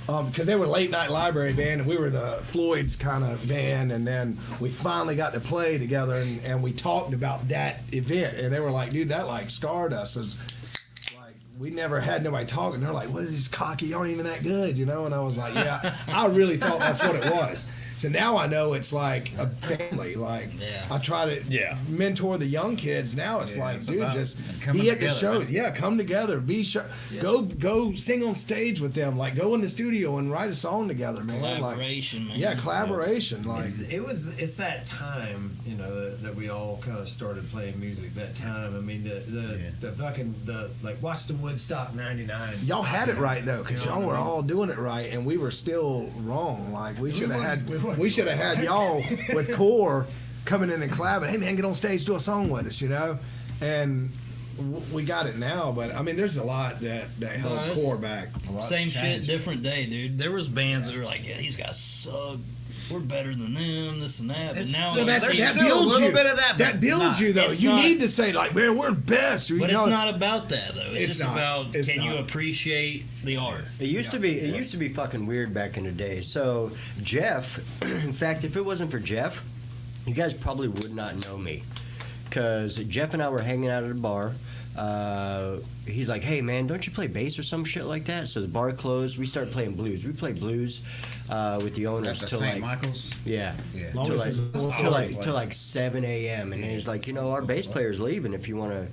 because they were late night library band, and we were the Floyd's kind of band. And then we finally got to play together, and we talked about that event. And they were like, dude, that like scarred us. We never had nobody talking. They're like, what is this cocky? You aren't even that good, you know? And I was like, yeah, I really thought that's what it was. So now I know it's like a family. Like, I try to mentor the young kids. Now it's like, it's dude, just be at the shows. Right? Yeah, come together. Be sure. Yeah. Go sing on stage with them. Like, go in the studio and write a song together, man. Collaboration, man. Yeah, collaboration. Like, it's that time, you know, that we all kind of started playing music. That time. I mean, the fucking like watch the Woodstock '99. Y'all had it right though, because y'all were all doing it right, and we were still wrong. Like, we should have had. We should have had y'all with Core coming in and collabing. Hey man, get on stage, do a song with us, you know. And we got it now, but I mean, there's a lot that held Core back. Same shit, different day, dude. There was bands that were like, yeah, these guys suck. We're better than them, this and that. But now that builds you. Bit of that builds you, though. You need to say like, man, we're best. But it's not about that, though. It's just about can you appreciate the art. It used to be. It used to be fucking weird back in the day. So Jeff, in fact, if it wasn't for Jeff, you guys probably would not know me, because Jeff and I were hanging out at a bar. He's like, hey man, don't you play bass or some shit like that? So the bar closed. We started playing blues. We played blues with the owners till St. like Michael's. Yeah, till like 7 a.m. And then he's like, you know, our bass player's leaving. If you want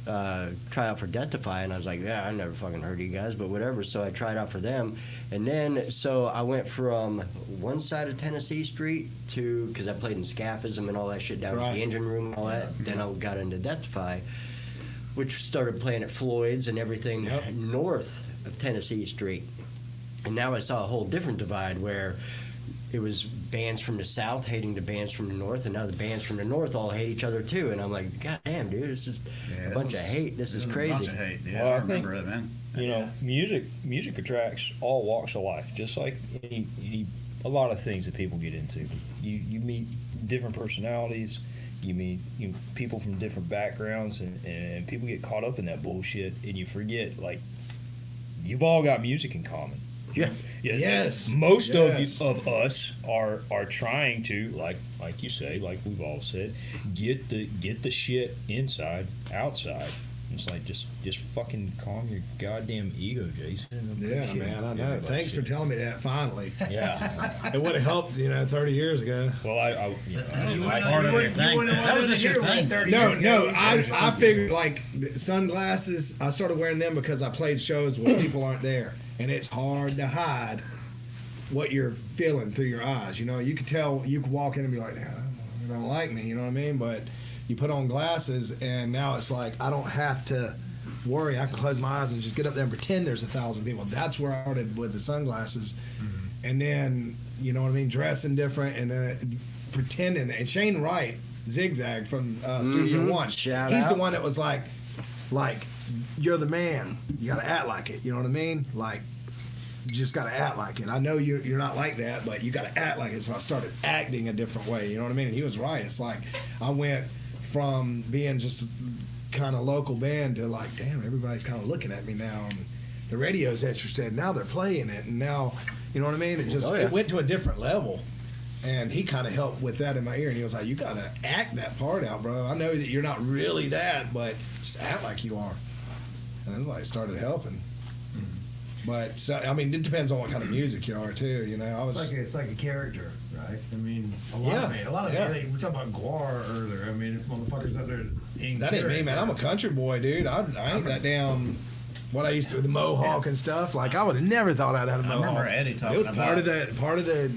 to try out for Defy. And I was like, yeah, I never fucking heard of you guys, but whatever. So I tried out for them, and then so I went from one side of Tennessee Street to, because I played in Scaphism and all that shit down at the engine room and all that. Then I got into Defy, which started playing at Floyd's and everything north of Tennessee Street. And now I saw a whole different divide where it was bands from the south hating the bands from the north, and now the bands from the north all hate each other too. And I'm like, God damn, dude, this is a bunch of hate. This is crazy. A bunch of hate. Yeah, well, I remember it, man. You know, music attracts all walks of life, just like a lot of things that people get into. You meet different personalities. You meet people from different backgrounds, and people get caught up in that bullshit, and you forget, like, you've all got music in common. Yeah. Yes. Most of us are trying to, like you say, like we've all said, get the shit inside, outside. It's like just fucking calm your goddamn ego, Jason. Yeah, man, I know. Thanks for telling me that finally. Yeah. It would have helped, 30 years ago. Well, that was just your thing. No, I figured like sunglasses. I started wearing them because I played shows where people aren't there, and it's hard to hide what you're feeling through your eyes. You know, you could tell. You could walk in and be like, "Nah, they don't like me." You know what I mean? But you put on glasses, and now it's like I don't have to worry. I can close my eyes and just get up there and pretend there's 1,000 people. That's where I started with the sunglasses, and then you know what I mean, dressing different, and then pretending. And Shane Wright, Zigzag from Studio One, he's the one that was like, you're the man. You got to act like it. You know what I mean? Like, you just got to act like it. I know you're not like that, but you got to act like it. So I started acting a different way. You know what I mean? And he was right. It's like I went from being just kind of local band to like, damn, everybody's kind of looking at me now. And the radio's interested. Now they're playing it. And now, you know what I mean? It just it went to a different level. And he kind of helped with that in my ear. And he was like, you got to act that part out, bro. I know that you're not really that, but just act like you are. and then like started helping. But so, I mean, it depends on what kind of music you are too. You know, I was It's like a character, right? I mean, a lot of we talking about Guar earlier. I mean, motherfuckers out there. That ain't me, man. I'm a country boy, dude. I ain't that damn. What I used to do, the mohawk and stuff. Like I would have never thought I'd had a mohawk. I remember Eddie talking about. It was about part of the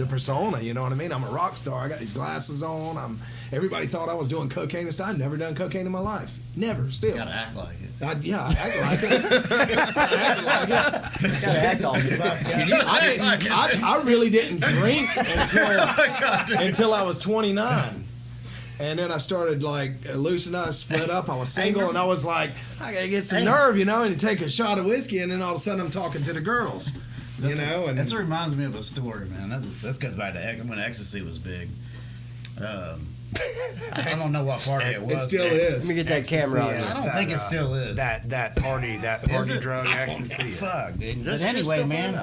persona. You know what I mean? I'm a rock star. I got these glasses on. Everybody thought I was doing cocaine and stuff. I've never done cocaine in my life. Never. Still. You gotta act like it. I act like it. Gotta act all I really didn't drink until I was 29. And then I started like loosening up, split up. I was single, and I was like, I gotta get some nerve, you know, and take a shot of whiskey, and then all of a sudden I'm talking to the girls, you know. And that reminds me of a story, man. This goes back to when ecstasy was big. I don't know what party it was. It still is. Let me get that camera on. I don't think it still is. That party drug ecstasy. Fuck, dude. But anyway, man,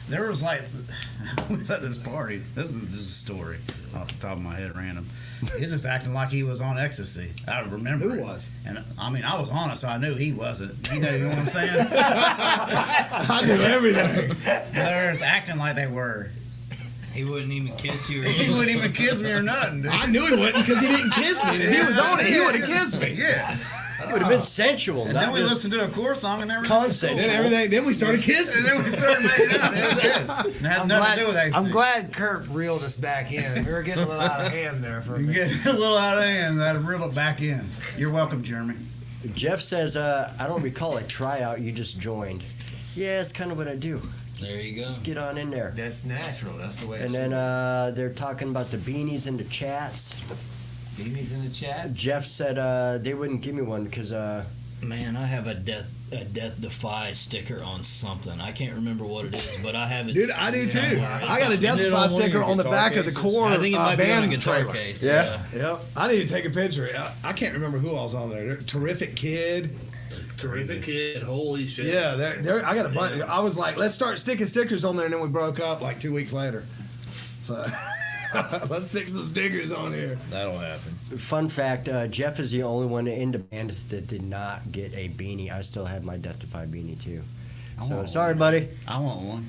there was like, I was at this party. This is a story off the top of my head, random. He's just acting like he was on ecstasy. I remember Who it. was? And I mean, I was on it, so I knew he wasn't. You know what I'm saying? I knew everything. They're just acting like they were. He wouldn't even kiss you. Or He wouldn't even kiss me or nothing, dude. I knew he wouldn't because he didn't kiss me. If he was on it, he would have kissed me. Yeah. It would have been sensual. And not then we just listened to a core song and everything. concept. Then we started kissing. And then we started making out. It was good. It had nothing to do with ecstasy. I'm glad Kurt reeled us back in. We were getting a little out of hand there for a minute. Getting a little out of hand. I had to reel it back in. You're welcome, Jeremy. Jeff says, I don't recall a tryout. You just joined. Yeah, it's kind of what I do. There you go. Just get on in there. That's natural. That's the way it And should then they're talking about the beanies in the chats. be. Beanies in the chat. Jeff said they wouldn't give me one because Man, I have a Death Defy sticker on something. I can't remember what it is, but I have it. Dude, I do too. somewhere. I got a It's Death Isn't it Defy on one of sticker your on the guitar back of the cases? core I think it might be on a band guitar trailer. case. Yeah. Yep. I need to take a picture. I can't remember who else on there. Terrific Kid. Terrific kid. Holy shit. Yeah, I got a bunch. I was like, let's start sticking stickers on there, and then we broke up like 2 weeks later. So let's stick some stickers on here. That'll happen. fun fact, Jeff is the only one in the band that did not get a beanie. I still have my Death Defy beanie too. So sorry, buddy. I want one.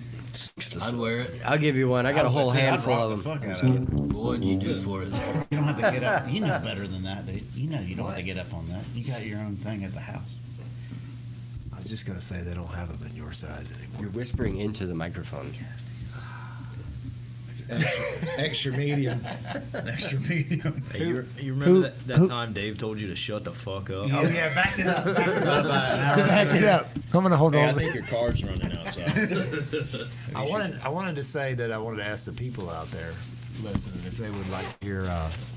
I'd wear it. I'll give you one. I got a whole handful of them. What'd you do for it? You don't have to get up. You know better than that, dude. You know you don't have to get up on that. You got your own thing at the house. I was just gonna say they don't have them in your size anymore. You're whispering into the microphone. Extra medium. Extra medium. Hey, you remember that time Dave told you to shut the fuck up? Oh yeah, back it up. Back it up. I'm gonna hold Hey, I on. think your car's running outside. I wanted to say that I wanted to ask the people out there listening if they would like to hear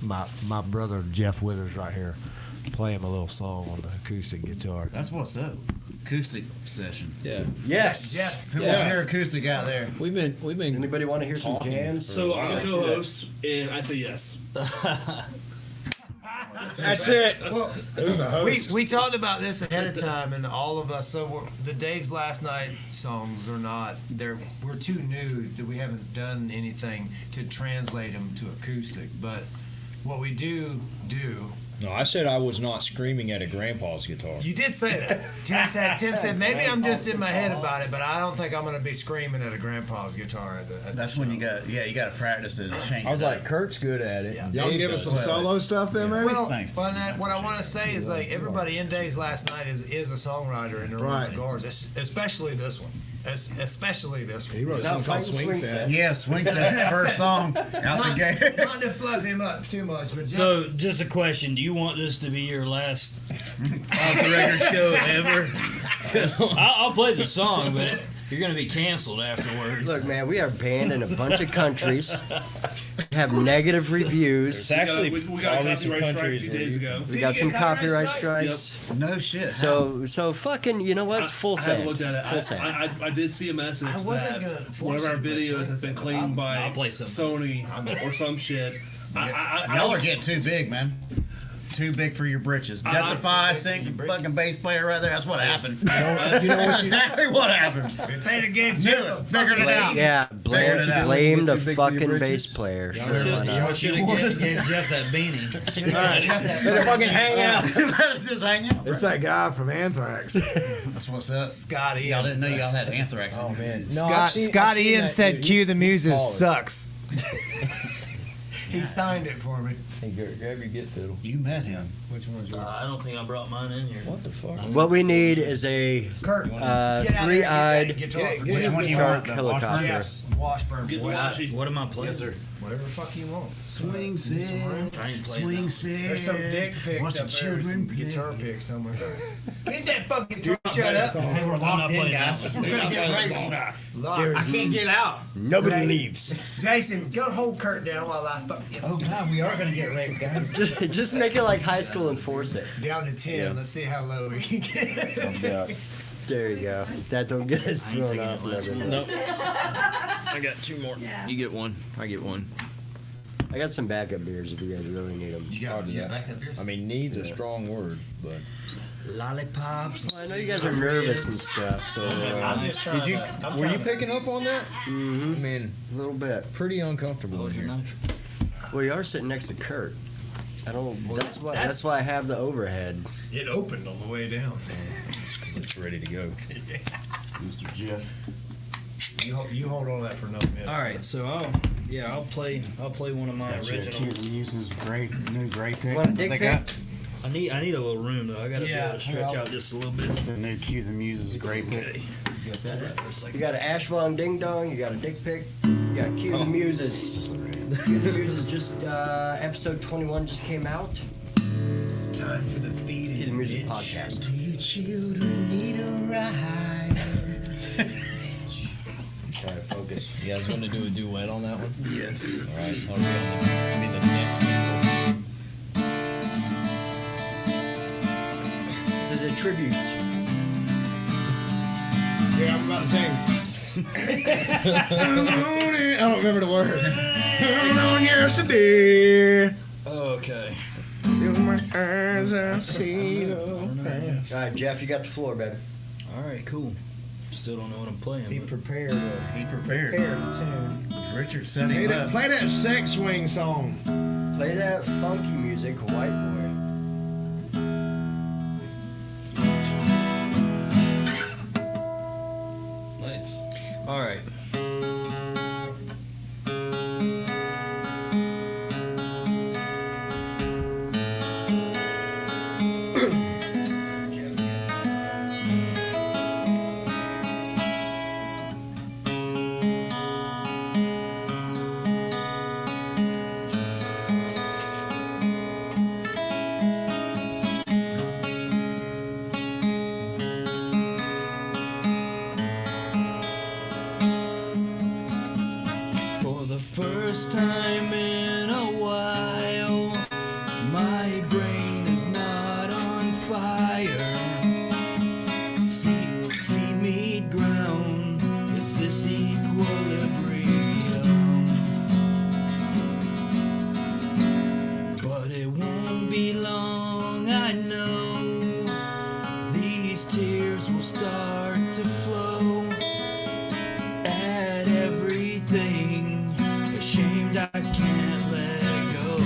my brother Jeff Withers right here play him a little song on the acoustic guitar. That's what's up. Acoustic session. Yeah. Yes. Jeff. Who was your acoustic out there? We've been. Anybody want to hear some talking jams? for So a I'm while. the co-host, and I say yes. That's it. Well, Who's the host? we talked about this ahead of time, and all of us. So the Dave's Last Night songs are not. We're too new that we haven't done anything to translate them to acoustic. But what we do. No, I said I was not screaming at a grandpa's guitar. You did say that. Tim said maybe I'm just in my head about it, but I don't think I'm going to be screaming at a grandpa's guitar. At the That's when you got to practice it and change. I was it like, up. Kurt's good at it. and Y'all Dave give us does. some solo stuff then, maybe? Well, Thanks, but Tim. what I want to say is like everybody in Dave's Last Night is a songwriter in their own Right. regards, especially this one. Especially this one. He wrote Not something called fighting Swing swing Set. Yeah, swing set first song out the gate. Not to fluff him up too much, but Jeff, So, just a question: do you want this to be your last off the record show ever? I'll play the song, but you're going to be canceled afterwards. Look, man, we are banned in a bunch of countries. Have negative reviews. It's actually we got a probably some copyright strike a countries few where days you- ago. We got some copyright strikes. No shit. So fucking, you know what? Full I haven't sand. looked at it. Full sand. I did see a message I wasn't that gonna force one of our you to play videos swing has been set, claimed by I'll play some Sony or some shit. Y'all are getting too big, man. too big for your britches. Defy, sing, fucking bass player right there. That's what happened. That's exactly what happened. If they'd have gave Knew it. Figured it out. Yeah, Figured it out. blame the Too big for your fucking britches? bass player. Sure, Y'all why not? should have gave Jeff that beanie. Better fucking hang out. Just hang out. It's that guy from Anthrax. That's what's up. Scott Y'all Ian. didn't know y'all had anthrax. Oh man. Scott Ian said Cue the Muses taller. sucks. He signed it for me. Hey, grab your get fiddle. You met him. Which one's yours? I don't think I brought mine in here. What the fuck? What we need is a Kurt, three-eyed guitar. Which one you shark want? The helicopter. Yes, Washburn. Get the boy. Washi. What am I playing? Yes, sir. Whatever the fuck you want. Swing set. I ain't playing Swing that. set. There's some dick pics Watch up the there, children some guitar play. pics somewhere. Get that fucking guitar shut up. Hey, we're I'm locked not in, playing guys. that We're gonna get raped tonight. I can't get out. Nobody leaves. Jason, go hold Kurt down while I fuck you. Oh God, we are gonna get raped, guys. Just make it like high school and force it. Down to 10. Yeah. Let's see how low we can get. Yeah. There you go. If that don't get us I ain't thrown taking off, it last never one. know. Nope. I got 2 more. You get 1. I get 1. I got some backup beers if you guys really need them. I mean, need's a strong word, but Lollipops. I know you guys are nervous and stuff, so did you? Were you picking up on that? mhm, I mean, a little bit. pretty uncomfortable in here. Well, you are sitting next to Kurt. I don't. That's why I have the overhead. It opened on the way down. It's ready to go. Mr. Jeff. You hold on to that for another minute. All right, so I'll play one of my That's your originals. Cute Muses new gray pick. Want a that dick they pic? got. I need a little room though. I gotta be Yeah, able to stretch out just a little bit. It's the new Cue the Muses gray pick. Okay. You got an Ash Von Ding Dong. You got a dick pic. You got Cue the Muses. Cue the Muses just episode 21 just came out. It's time for the feed. Cue the Music podcast. Children need a ride. Try to focus. You guys want to do a duet on that one? Yes. All right, I'll be the next single. This is a tribute. Yeah, I'm about to sing. I don't remember the words. On yesterday. Okay. In my eyes I see the past. All right, Jeff, you got the floor, baby. All right, cool. Still don't know what I'm playing. Be but- prepared. He prepared. tune. Richard set him up. Play that sex swing song. Play that funky music, White Boy. Nice. All right. For the first time in a while, my brain is not on fire. Feed me ground, is this equilibrium? But it won't be long, I know. These tears will start to flow at everything, ashamed I can't let go.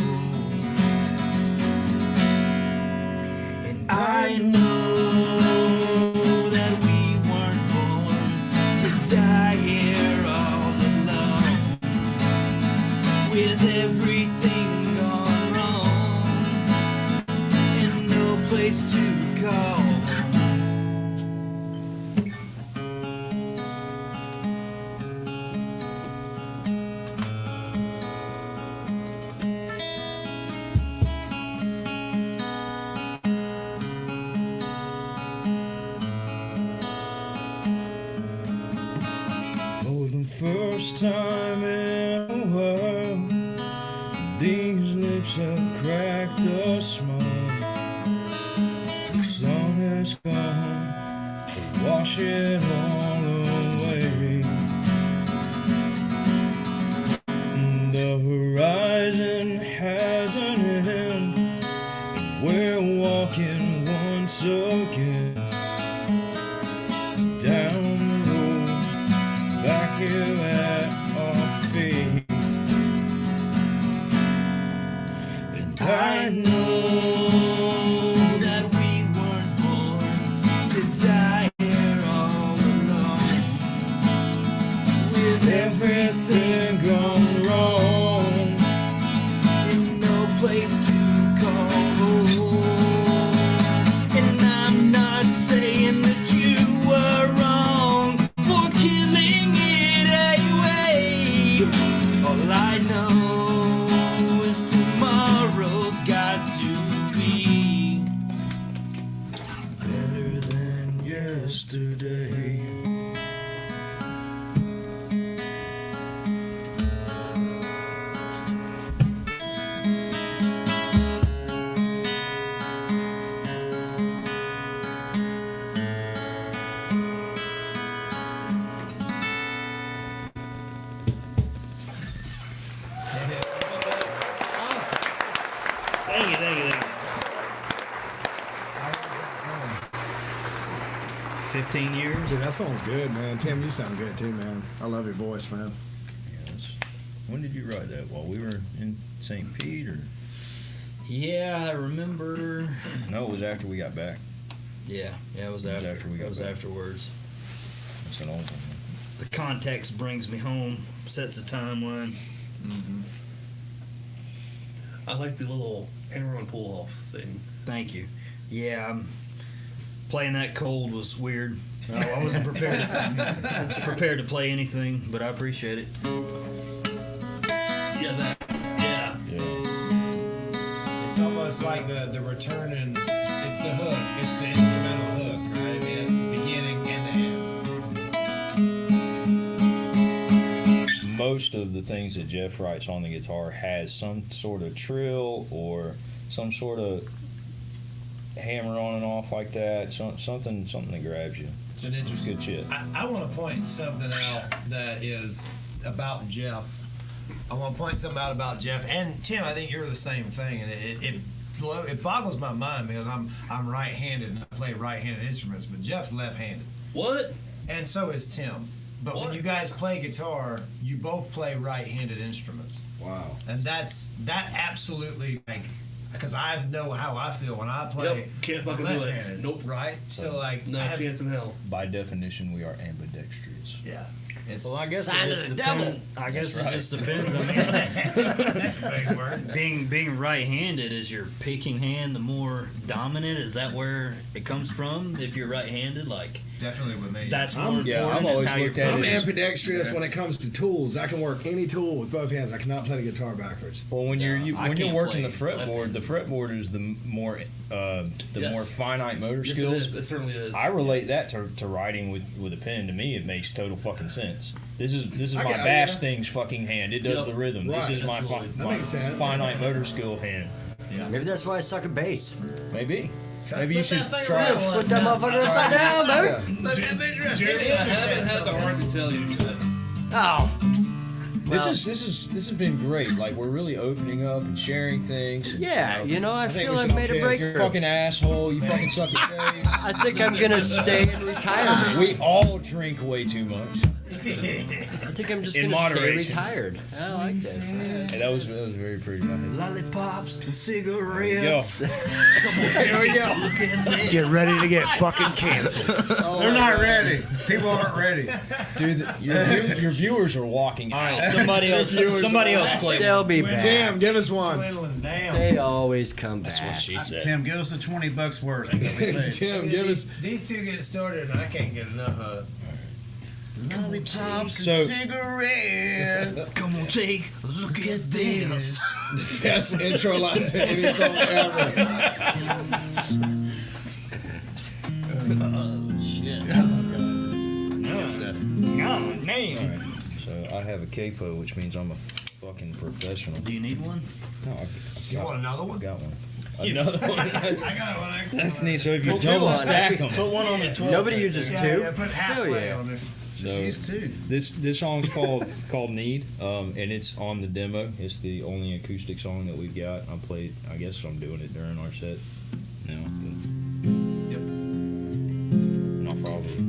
And I know that we weren't born to die here all alone, with everything gone wrong and no place to call home. For the first time in a while, these lips have cracked a smile. The sun has gone to wash it all away. The horizon has an end, and you at our feet. And I know that we weren't born to die here all alone, with everything gone wrong and no place to call home. And I'm not saying that you were wrong for killing it anyway. All I know is tomorrow's got to be better than yesterday. Thank you, thank you, thank you. 15 years. Dude, that song's good, man. Tim, you sound good too, man. I love your voice, man. Yes. When did you write that? While we were in St. Pete, or Yeah, I remember. no? It was after we got back. Yeah, it was after. after we got it was back. afterwards. That's an old one. The context brings me home, sets the timeline. I like the little hammer and pull off thing. Thank you. Yeah, playing that cold was weird. I wasn't prepared to play anything, but I appreciate it. Yeah, that. Yeah. Yeah. It's almost like the return and it's the hook. It's the instrumental hook, right? I mean, it's the beginning and the end. Most of the things that Jeff writes on the guitar has some sort of trill or some sort of hammer on and off like that. Something that grabs you. It's an It's interesting. good shit. I want to point something out that is about Jeff. I want to point something out about Jeff and Tim. I think you're the same thing, and it boggles my mind because I'm right-handed and I play right-handed instruments, but Jeff's left-handed, What? and so is Tim. But when What? you guys play guitar, you both play right-handed instruments, Wow. and that absolutely like because I know how I feel when I play Yep, can't fucking do it. left-handed. Nope. Right? So like No I have- chance in hell. By definition, we are ambidextrous. Yeah. It's Well, I guess sign it of just the depends. devil. I guess That's it just right. depends. I mean, That's a big word. being right-handed, is your picking hand the more dominant? Is that where it comes from? If you're right-handed, like Definitely with me. that's more I'm- important. yeah, I've is always how you're looked at I'm it as- ambidextrous when it comes to tools. I can work any tool with both hands. I cannot play the guitar backwards. Well, when Yeah, you're I when you're can't working the play fretboard, the fretboard is the more Yes. more finite motor Yes, skills. it is. It certainly is. I relate that to writing with a pen. To me, it makes total fucking sense. This is I my get- bass yeah. things fucking hand. It does Yep. the rhythm. Right, This is my, absolutely. That my makes sense. finite motor skill hand. Maybe that's why I suck at bass. Maybe. Try Maybe to you flip should that thing try. around. Flip that motherfucker upside down, baby. Look that bitch around. Jeremy, I haven't had the heart to tell you that. Oh. This Well- is this has been great. Like we're really opening up and sharing things. And, Yeah, you know, I think feel we I've should made a kiss. You're a breakthrough. fucking asshole. You fucking suck at bass. I think I'm gonna stay in retirement. We all drink way too much. I think I'm just In gonna stay moderation. retired. I like this. Hey, that was very pretty. lollipops and Yo, cigarettes. Here we go. Get ready to get fucking canceled. They're not ready. People aren't ready. dude, your viewers are walking All out. right, somebody else play. They'll be back. Tim, give us one. Dwindling down. They always come back. That's what she said. Tim, give us the $20 worth. and they'll be paid. Tim, give us. These two get started, and I can't get enough of. Lollipops So- and cigarettes. Come on, take a look at this. Best intro line to any song ever. Oh shit! God, man. All right. So I have a capo, which means I'm a fucking professional. Do you need one? No, I You want another I one? got one. Another one. That's, I got one extra. that's neat. So if you Put double one. stack them, Put one on the 12. Nobody uses Yeah, two. yeah, put Hell halfway yeah. on there. She's too. this song's called Need, and it's on the demo. It's the only acoustic song that we've got. I guess I'm doing it during our set now. Yep. And I'll probably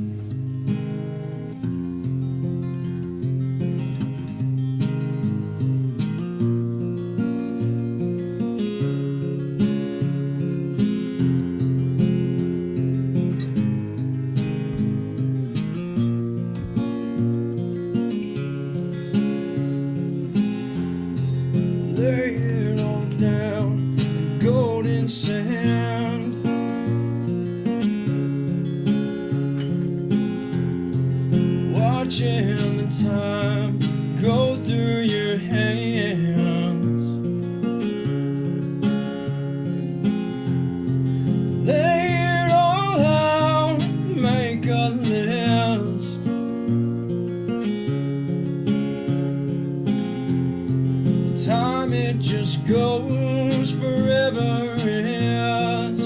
time it just goes forever is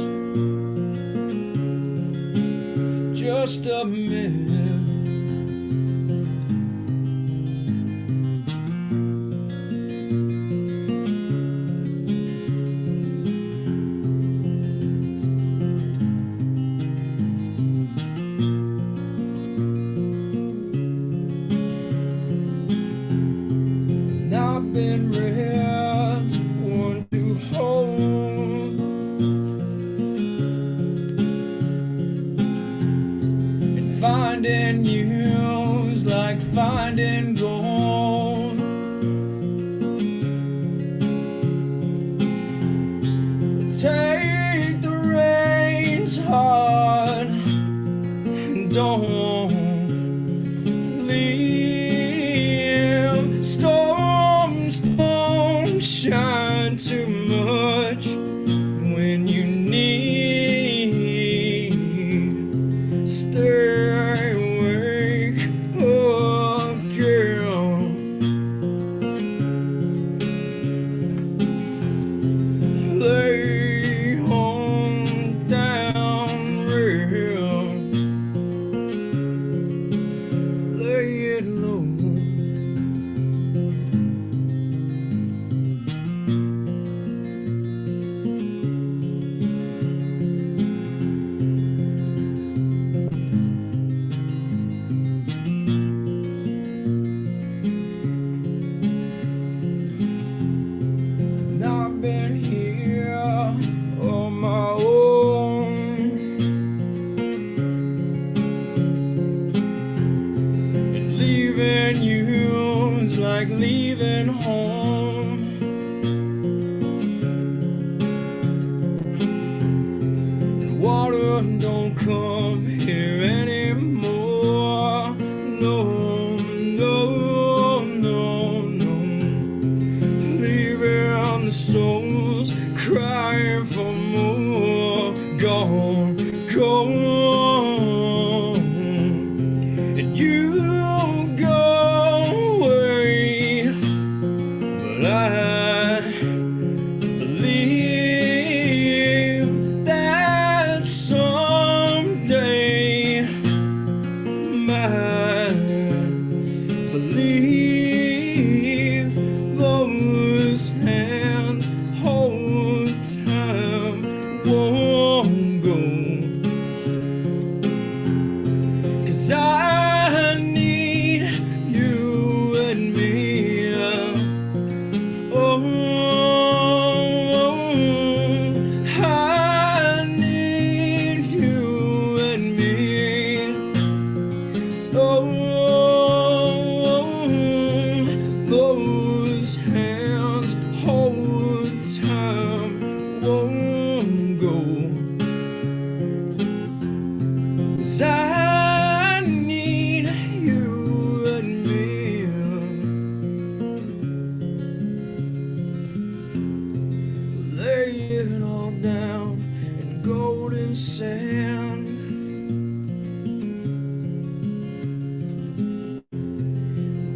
just a myth. I've been raised one to hold, and finding you's like finding gold. Take the reins hard and don't leave. Storms don't shine too much when you need. Stay awake again. Lay on down real. Lay it low. And I've been here on my own, and leaving you's like leaving home. And water don't come here anymore. No, no, no, no. Leaving the souls crying for more. Gone, gone. And you go away, but I believe that someday my believe those hands hold time won't go. 'Cause I need you and me. Oh, I need you and me. Oh, those hands hold time won't go. 'Cause I need you and me. Lay it all down in golden sand.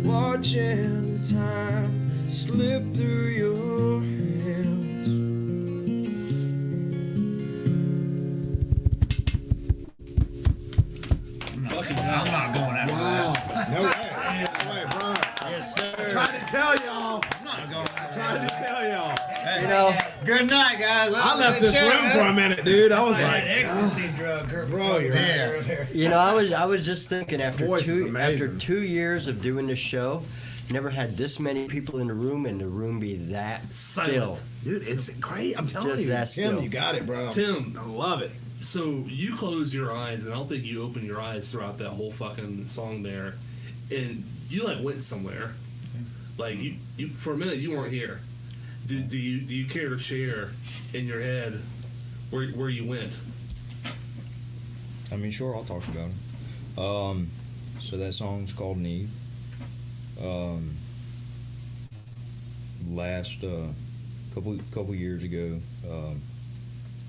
Watching the time slip through your hands. I'm not going after Wow. No way. No way, bro. Yes, sir. Trying to tell y'all. I'm not going after Trying to tell y'all. You know, Good night, guys. I left this room for a minute, dude. I was like, ecstasy drug, bro, you're Yeah. you know, I was just thinking after voice is after amazing. 2 years of doing this show, never had this many people in the room and the room be that still. Silent. dude, it's great. I'm telling Just you, that Tim, still. you got it, bro. Tim, I love it. so you closed your eyes, and I don't think you opened your eyes throughout that whole fucking song there, and you like went somewhere. Like you for a minute you weren't here. Do you care to share in your head where you went? I mean, sure, I'll talk about it. So that song's called Need. Last couple years ago,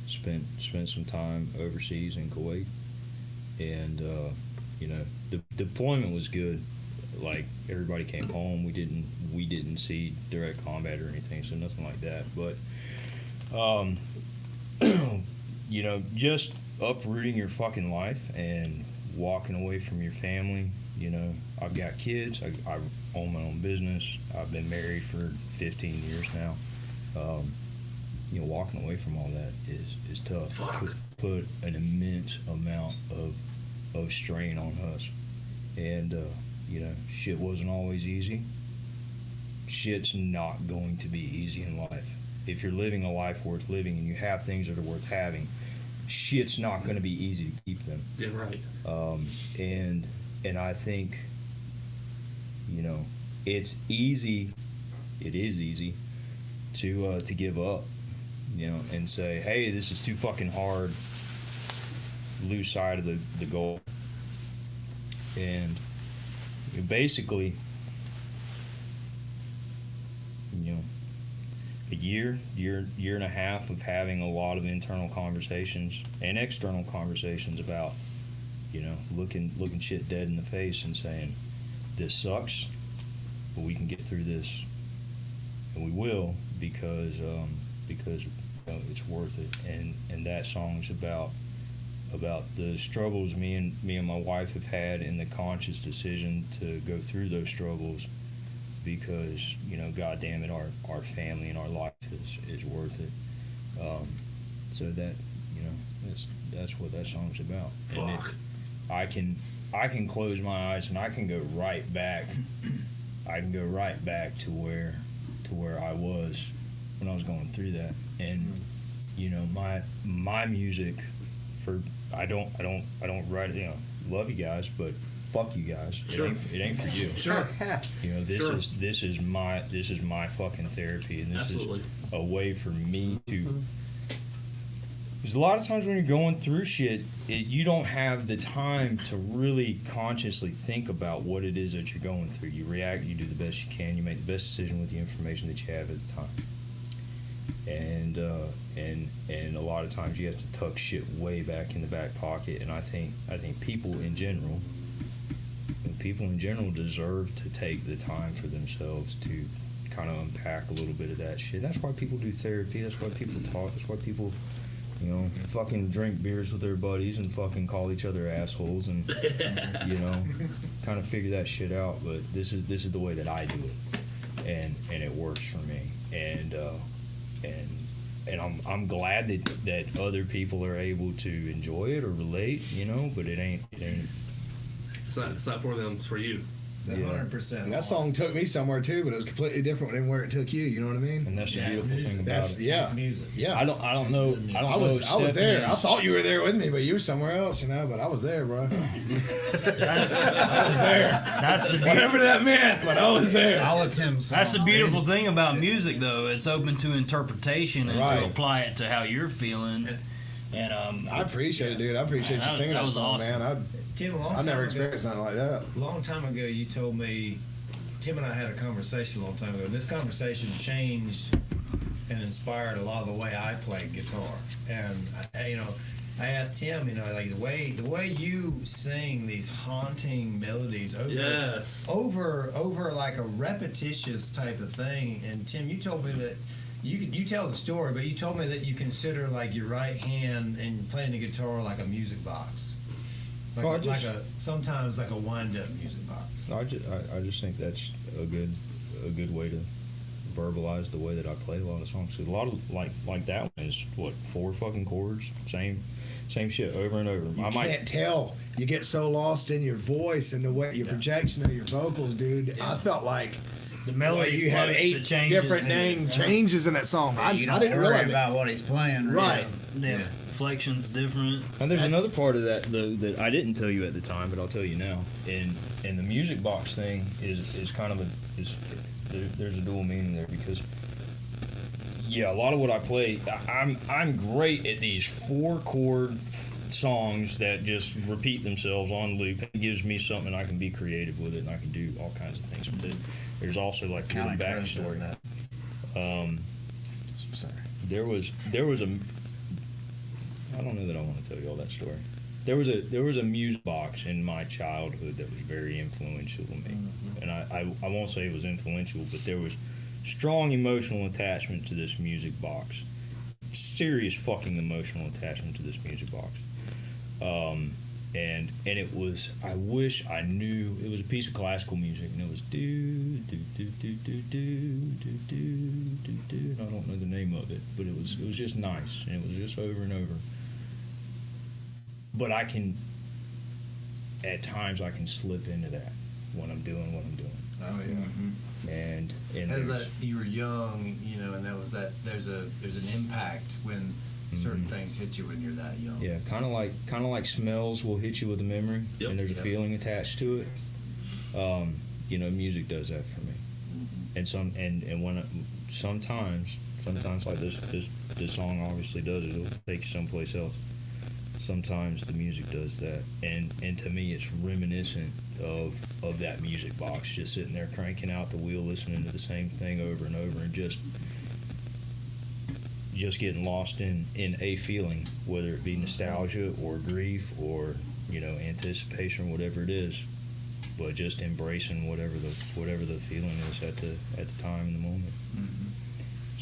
spent some time overseas in Kuwait, and you know, the deployment was good. like everybody came home. We didn't see direct combat or anything, so nothing like that. But you know, just uprooting your fucking life and walking away from your family. You know, I've got kids. I own my own business. I've been married for 15 years now. You know, walking away from all that is tough. Put an immense amount of strain on us. And, you know, shit wasn't always easy. Shit's not going to be easy in life. If you're living a life worth living and you have things that are worth having, shit's not going to be easy to keep them. Yeah, right. And I think, you know, it is easy to give up, you know, and say, hey, this is too fucking hard, lose sight of the goal. And basically, you know, a year and a half of having a lot of internal conversations and external conversations about, you know, looking shit dead in the face and saying, this sucks, but we can get through this, and we will, because it's worth it. And that song's about the struggles me and my wife have had, and the conscious decision to go through those struggles, because, you know, God damn it, our family and our life is worth it. So that, you know, that's what that song's about. And I can close my eyes and I can go right back. I can go right back to where I was when I was going through that. And, you know, my music, I don't write, you know, love you guys, but fuck you guys. Sure. It ain't for you. Sure. You know, this is my fucking therapy, and this Absolutely. is a way for me to. Because a lot of times when you're going through shit, you don't have the time to really consciously think about what it is that you're going through. You react, you do the best you can, you make the best decision with the information that you have at the time. And a lot of times you have to tuck shit way back in the back pocket. And I think people in general deserve to take the time for themselves to kind of unpack a little bit of that shit. That's why people do therapy. That's why people talk. That's why people, you know, fucking drink beers with their buddies and fucking call each other assholes and, you know, kind of figure that shit out. But this is the way that I do it, and it works for me. And I'm glad that other people are able to enjoy it or relate, you know. But it ain't. It's not for them. It's for you. It's 100%. And that song took me somewhere too, but it was completely different than where it took you. You know what I mean? And that's the beautiful thing about That's it. yeah, It's music. yeah. I don't know. I was there. I thought you were there with me, but you were somewhere else, you know. But I was there, bro. I was there. That's the Whatever that meant, but I was there. All of Tim's That's the songs, beautiful thing about music, though. It's open to interpretation and Right. to apply it to how you're feeling. And I appreciate it, dude. I appreciate you that- singing that that was song, awesome. man. Tim, a long I time never ago, experienced nothing like that. a long time ago, you told me, Tim and I had a conversation a long time ago, and this conversation changed and inspired a lot of the way I played guitar. And I asked Tim, you know, like the way you sing these haunting melodies over like a repetitious type of thing. And Tim, you told me that you tell the story, but you told me that you consider like your right hand and playing the guitar like a music box. Like, sometimes like a wind-up music box. No, I just think that's a good way to verbalize the way that I play a lot of songs. 'Cause a lot of like that one is what, 4 fucking chords, same shit over and over. You can't tell. You get so lost in your voice and the way your projection of your vocals, dude. I felt like the melody you had floats, 8 it changes. different name changes in that song. I You don't didn't worry realize it. about what he's playing, really. Right. Yeah, inflection's different. And there's another part of that though that I didn't tell you at the time, but I'll tell you now. And the music box thing is kind of there's a dual meaning there, because a lot of what I play, I'm great at these 4 chord songs that just repeat themselves on loop. It gives me something I can be creative with it, and I can do all kinds of things with it. There's also like a little backstory. There was a. I don't know that I want to tell you all that story. there was a music box in my childhood that was very influential to me, and I won't say it was influential, but there was strong emotional attachment to this music box, serious fucking emotional attachment to this music box, and it was, I wish I knew, it was a piece of classical music, and it was do do do do do do do do do do. I don't know the name of it, but it was just nice, and it was just over and over. But at times I can slip into that when I'm doing what I'm doing. Oh yeah. And As that you were young, and there's an impact when certain things hit you when you're that young. yeah, kind of like smells will hit you with a memory, Yep. and there's a feeling attached to it. Music does that for me, and when sometimes like this song obviously does it. It'll take you someplace else. Sometimes the music does that, and to me it's reminiscent of that music box, just sitting there cranking out the wheel, listening to the same thing over and over, and just getting lost in a feeling, whether it be nostalgia or grief or anticipation, whatever it is, but just embracing whatever the feeling is at the time and the moment.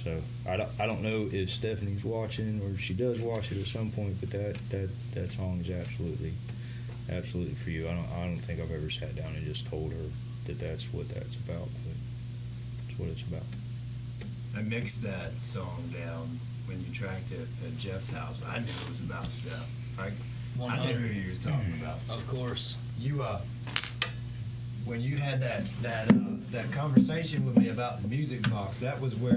So I don't know if Stephanie's watching or if she does watch it at some point, but that song is absolutely for you. I don't think I've ever sat down and just told her that's what that's about, but it's what it's about. I mixed that song down when you tracked it at Jeff's house. I knew it was about Steph. I knew who you were talking about. Of course. You when you had that conversation with me about the music box, that was where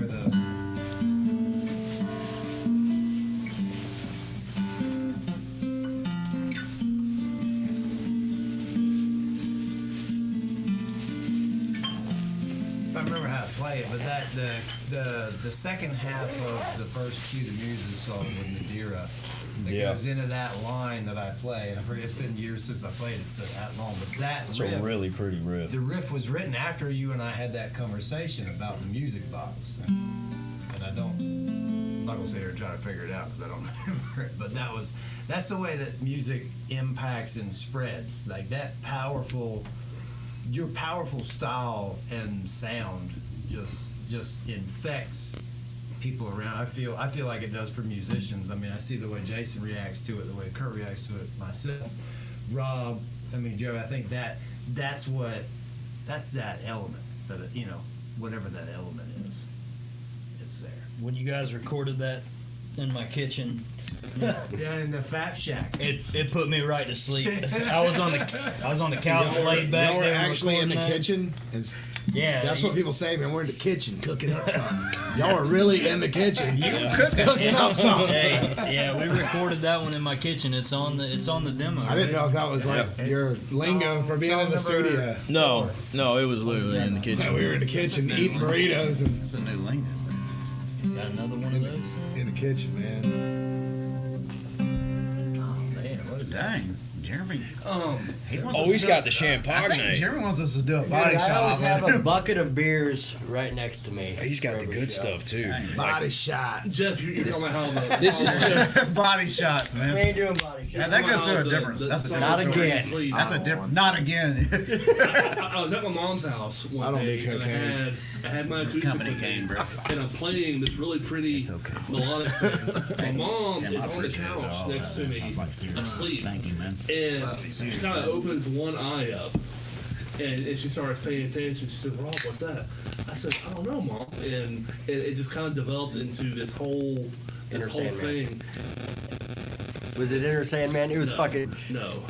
I remember how to play it, but the second half of the first Cue the Muses song with Nadira that goes into that line that I play, and I forget, it's been years since I played it so that long, but that It's riff, a really pretty riff. the riff was written after you and I had that conversation about the music box, and I'm not gonna sit here and try to figure it out because I don't remember it, but that's the way that music impacts and spreads, like that your powerful style and sound just infects people around. I feel like it does for musicians. I mean, I see the way Jason reacts to it, the way Kurt reacts to it, myself, Rob. I mean, Joe. I think that's that element that whatever that element is, it's there. When you guys recorded that in my kitchen, Yeah, in the Fat Shack. it put me right to sleep. I was on the couch laid back. Y'all were there actually in the recording that. kitchen. Yeah, That's what people say, man. We're in the kitchen cooking up something. Y'all are really in the kitchen. Cooking up something. Hey, yeah, we recorded that one in my kitchen. It's on the demo. I didn't know if that was like your lingo for being in the studio. No, it was literally in the kitchen. We were in the kitchen eating burritos and That's a new lingo. Got another one of those. in the kitchen, man. Dang, Jeremy. He wants Oh, us to he's do- got the I think champagne. Jeremy wants us to do a Dude, body I shot. always have a bucket of beers right next to me. He's got the Every good show. stuff too. Body shot. Jeff, you're talking about how This is just body shots, We man. ain't doing body Yeah, shots. that goes to a difference. That's a song Not different again. story. Sleep. That's a different. Not again. I was at my mom's house I one don't day, do and cocaine. I had my This acoustic company with me, came, bro. and I'm playing this really pretty melodic thing. My mom Tim, is I on the appreciate it couch all, next to me, asleep, Thank you, man. and she kind of opens one eye up, and she started paying attention. She said, "Rob, what's that?" I said, "I don't know, Mom," and it just kind of developed into this whole Inner Sandman. thing. Was it Inner Sandman? It was fucking No.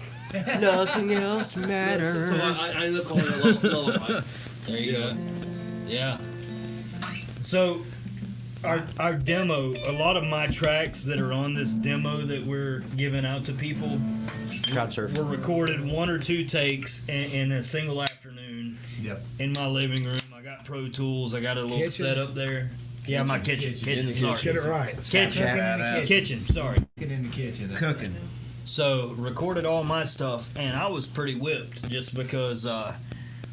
nothing else matters. So I ended up calling it lullaby. There you go. Yeah. So, our demo, a lot of my tracks that are on this demo that we're giving out to people Concert. were recorded 1 or 2 takes in a single afternoon Yep. in my living room. I got Pro Tools. I got a little Kitchen? setup there. Yeah, my kitchen. In the Sorry. Get it right. Kitchen. Kitchen. Sorry. Get in the kitchen. Cooking. So recorded all my stuff, and I was pretty whipped just because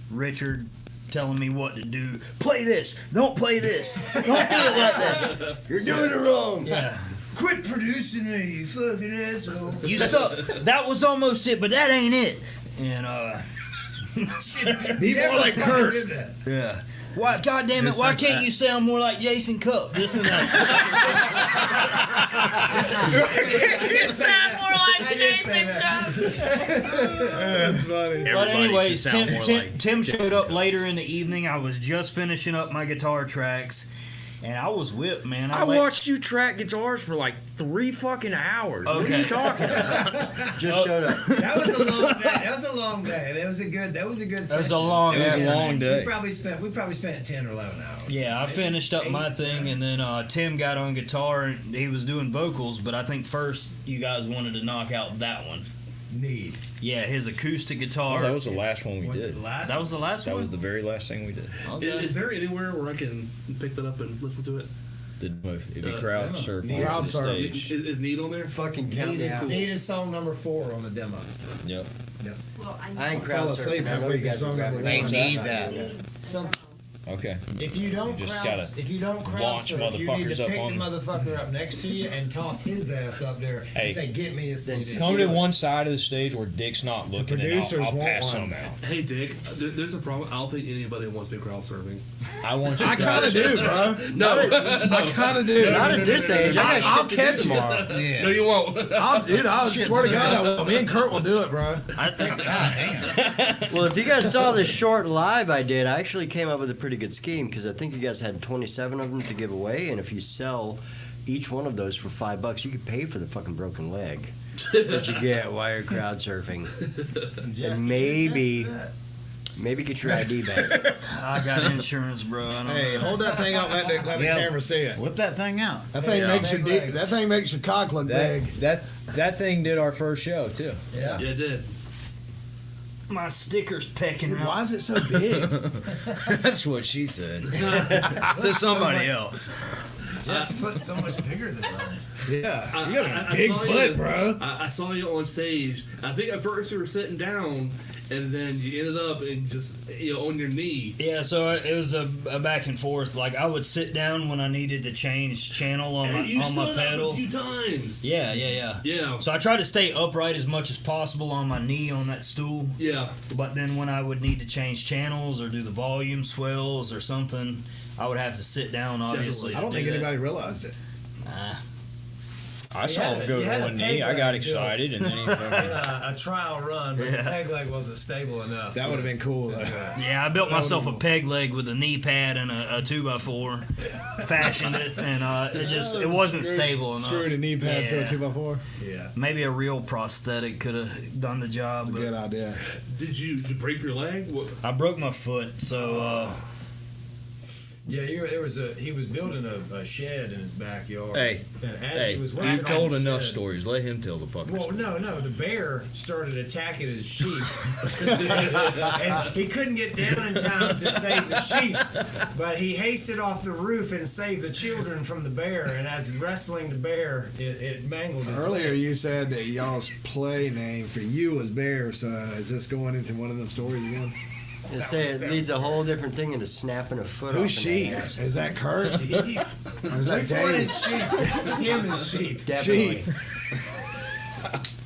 Richard telling me what to do. Play this. Don't play this. Don't do it like that. You're doing it wrong. Yeah. Quit producing me, you fucking asshole. You suck. That was almost it, but that ain't it. And Be more like Kurt. yeah. Why? God damn it! Why can't you sound more like Jason Cupp? This and that. You sound more like Jason Cupp. That's funny. But anyways, Tim showed up later in the evening. I was just finishing up my guitar tracks, and I was whipped, man. I watched you track guitars for like 3 fucking hours. What are Okay. you talking about? Just showed up. That was a long day. That was a long day. That was a good session. It was a long It was a afternoon. long day. We probably spent 10 or 11 hours. Yeah, I finished up my thing, and then Tim got on guitar, and he was doing vocals. But I think first you guys wanted to knock out that one. Need. Yeah, his acoustic guitar. Oh, that was the last one we Was did. it the last That was the last That one. was the very last thing we did. Okay. Is there anywhere where I can pick that up and listen to it? It'd be crowd surf. Crowd onto the surf. stage. Is Need on there? Fucking count me out. Need is song number 4 on the demo. Yep. Well, I ain't I fell crowd asleep surfing. I know halfway you guys through are song grabbing number They one. need that. Some, Okay. if you don't You just crowd, gotta if you don't crowd launch surf, you need motherfuckers to up pick the on them. motherfucker up next to you and toss his ass up there Hey. and say, "Get me a CD." Come to one side of the stage where Dick's not looking, and producers I'll want pass one. some out. Hey, Dick, there's a problem. I don't think anybody wants me crowd surfing. I want you. I kind of do, bro. No, I kind of do. Not at this age. I got I'll shit to do catch you. tomorrow. Yeah. no, you won't. I'll swear to God, I will. Me and Kurt will do it, bro. I think God damn. Well, if you guys saw the short live I did, I actually came up with a pretty good scheme because I think you guys had 27 of them to give away, and if you sell each one of those for $5, you could pay for the fucking broken leg that you get while you're crowd surfing, and maybe get your ID back. I got insurance, bro. I don't Hey, know. hold that thing up. Let the Yeah. camera see it. Whip that thing out. That thing makes your Big legs. that thing makes your cock look big. That thing did our first show too. Yeah. Yeah, it did. My sticker's pecking Dude, out. why is it so big? That's what she said. To somebody else. Jeff's foot's so much bigger than mine. Yeah, you got a I big saw foot, you- bro. I saw you on stage. I think at first you were sitting down, and then you ended up and just on your knee. Yeah, so it was a back and forth. Like I would sit down when I needed to change channel on And you my stood up pedal. a few times. Yeah. Yeah. So I try to stay upright as much as possible on my knee on that stool. Yeah. But then when I would need to change channels or do the volume swells or something, I would have to sit down. Obviously, I don't to think do that. anybody realized it. I saw him go you had to a one knee. I peg got leg excited, and then he In a trial run, but the peg leg wasn't stable enough. That would have been cool, though. Yeah, I built myself a peg leg with a knee pad and a 2x4, fashioned it, and it wasn't stable enough. Screwing a knee pad Yeah. through a 2x4. Yeah. Maybe a real prosthetic could have done the job. That's a But good idea. Did you break your leg? What? I broke my foot, so Yeah, he was building a shed in his backyard. Hey, and as Hey, he was working you've on told the enough shed- stories. Let him tell the fucking Well, story. no, the bear started attacking his sheep, and he couldn't get down in time to save the sheep. But he hasted off the roof and saved the children from the bear. And as wrestling the bear, it mangled his Earlier, leg. you said that y'all's play name for you was Bear, so is this going into one of them stories again? You say it leads a whole different thing into snapping a foot Who's off. she? in that ass. Is that Kurt? Or is that Which one Dave? is sheep? Tim is sheep. Definitely. Sheep.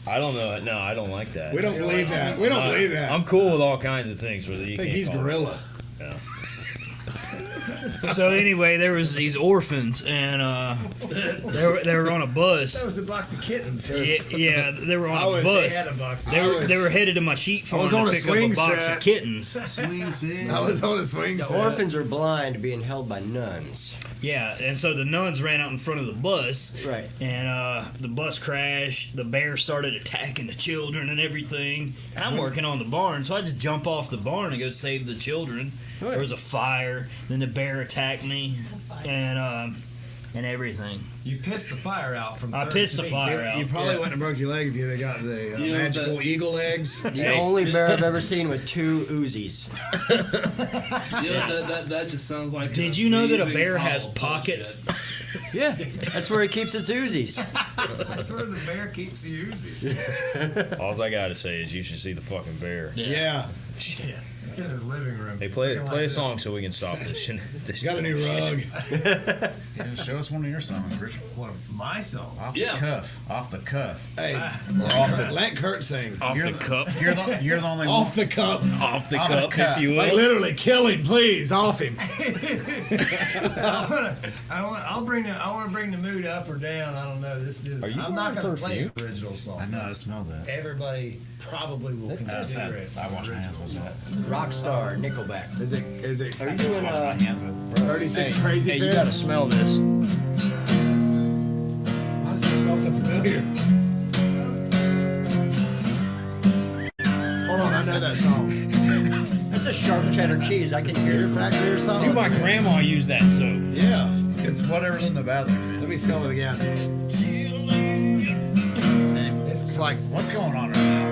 I don't know. No, I don't like that. We don't believe that. We don't believe that. I'm cool with all kinds of things. Whether you I think can't he's call me. gorilla. Yeah. so anyway, there was these orphans, and they were on a That bus. was a box of kittens. Yeah, they were on a They bus. had a box of They were headed to my sheep farm was on to a pick up a swing box set. of kittens. Swing set. I was on a swing The set. orphans are blind, being held by nuns. Yeah, and so the nuns ran out in front of the bus, Right. and the bus crashed. The bear started attacking the children and everything. And I'm working on the barn, so I just jump off the barn and go save the children. There was a fire. Then the bear attacked me, and everything. You pissed the fire out from. I 30 pist the feet. fire You out. probably wouldn't have broke your leg if you had got the Yeah, magical but- eagle eggs. The only bear I've ever seen with 2 Uzis. Yeah, that just sounds like. Did you know that a amazing bear has pile of pockets? bullshit. Yeah, that's where he keeps its Uzis. That's where the bear keeps the Uzis. All I gotta say is you should see the fucking bear. Yeah. It's in his living room. Hey, play Looking a like song so we can stop this. This Got a new rug. Yeah, show us one of your songs, Richard. One of my songs. Off Yeah. the cuff. Off the cuff. Hey, Let Kurt sing. Off You're the cup. You're the only one. Off the cup. Off the Off the cup, cup. if you Like will. literally kill him, please. Off him. I want to bring the mood up or down. I don't know. This is. Are you I'm not wearing going to play perfume? an original song. I know, I smell that. Everybody probably will consider it. I wash my hands with that. Rockstar, Nickelback. Is it? Are you doing Wash my hands with 36 crazy Hey, fish? you gotta smell this. Why does it smell so familiar? Hold on, I know that song. That's a sharp cheddar cheese. I can hear Fear it. Factory or something? Dude, my grandma used that soap. Yeah. It's whatever's in the bathroom. Let me smell it again. It's like, what's going on right now?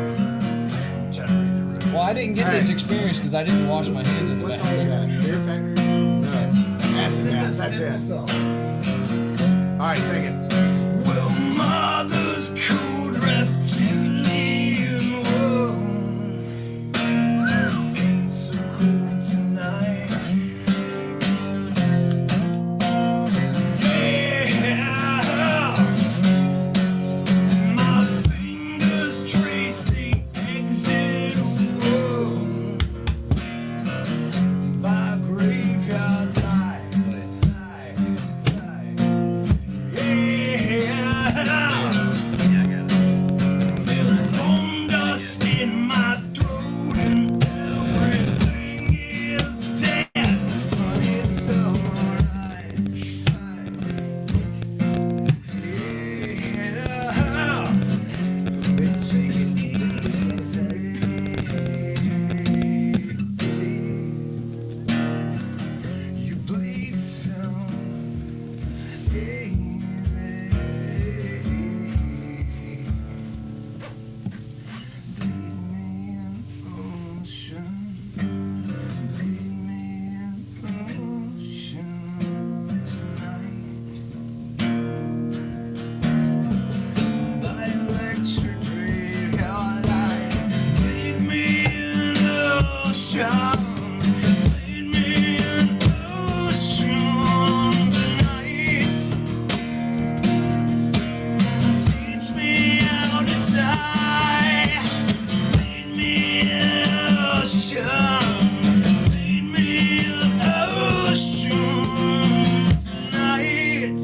Well, I didn't get this experience because I didn't wash my hands in the What song is bathroom. that? Fear Factory? No. That's it. Song. All right, sing it. Well, mother's cold reptilian world ain't so cool tonight. Yeah, my fingers trace the exit world by graveyard light. There's bone dust in my throat and everything is dead, but it's alright. Yeah, take it easy. You bleed so easy. Bleed me an ocean. Bleed me an ocean tonight. By electric graveyard light. Bleed me an ocean. Bleed me an ocean tonight. Teach me how to die. Lead me an ocean. Lead me an ocean tonight.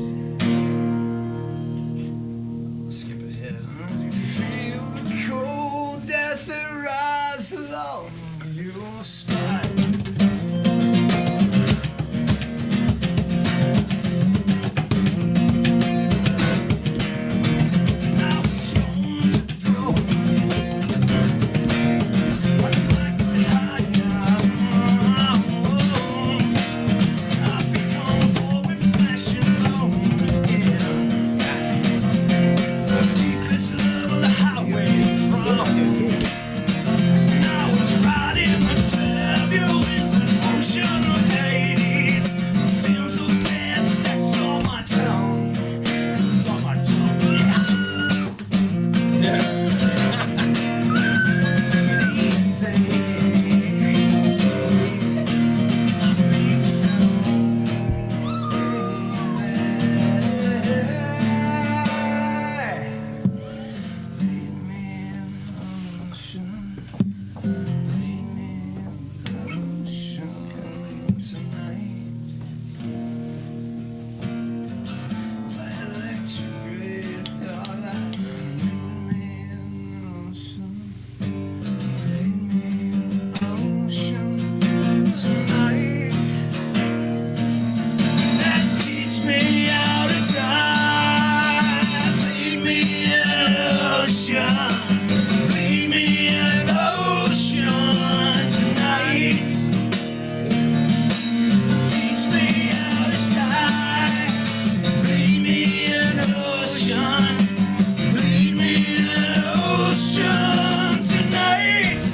Skip ahead. You feel the cold death that rise along your spine. Now it's stone to throw. Like black diamonds, I've become poor with flesh and bone again. The deepest love of the highway drum. I was riding the turbulence and ocean of Hades. Sins of bad sex on my tongue. It's on my tongue, yeah. Take it easy. It's so easy. Lead me an ocean. Lead me an ocean tonight. By electric graveyard light. Lead me an ocean. Lead me an ocean tonight. And teach me how to die. Lead me an ocean. Lead me an ocean tonight. Teach me how to die. Lead me an ocean. Lead me an ocean tonight.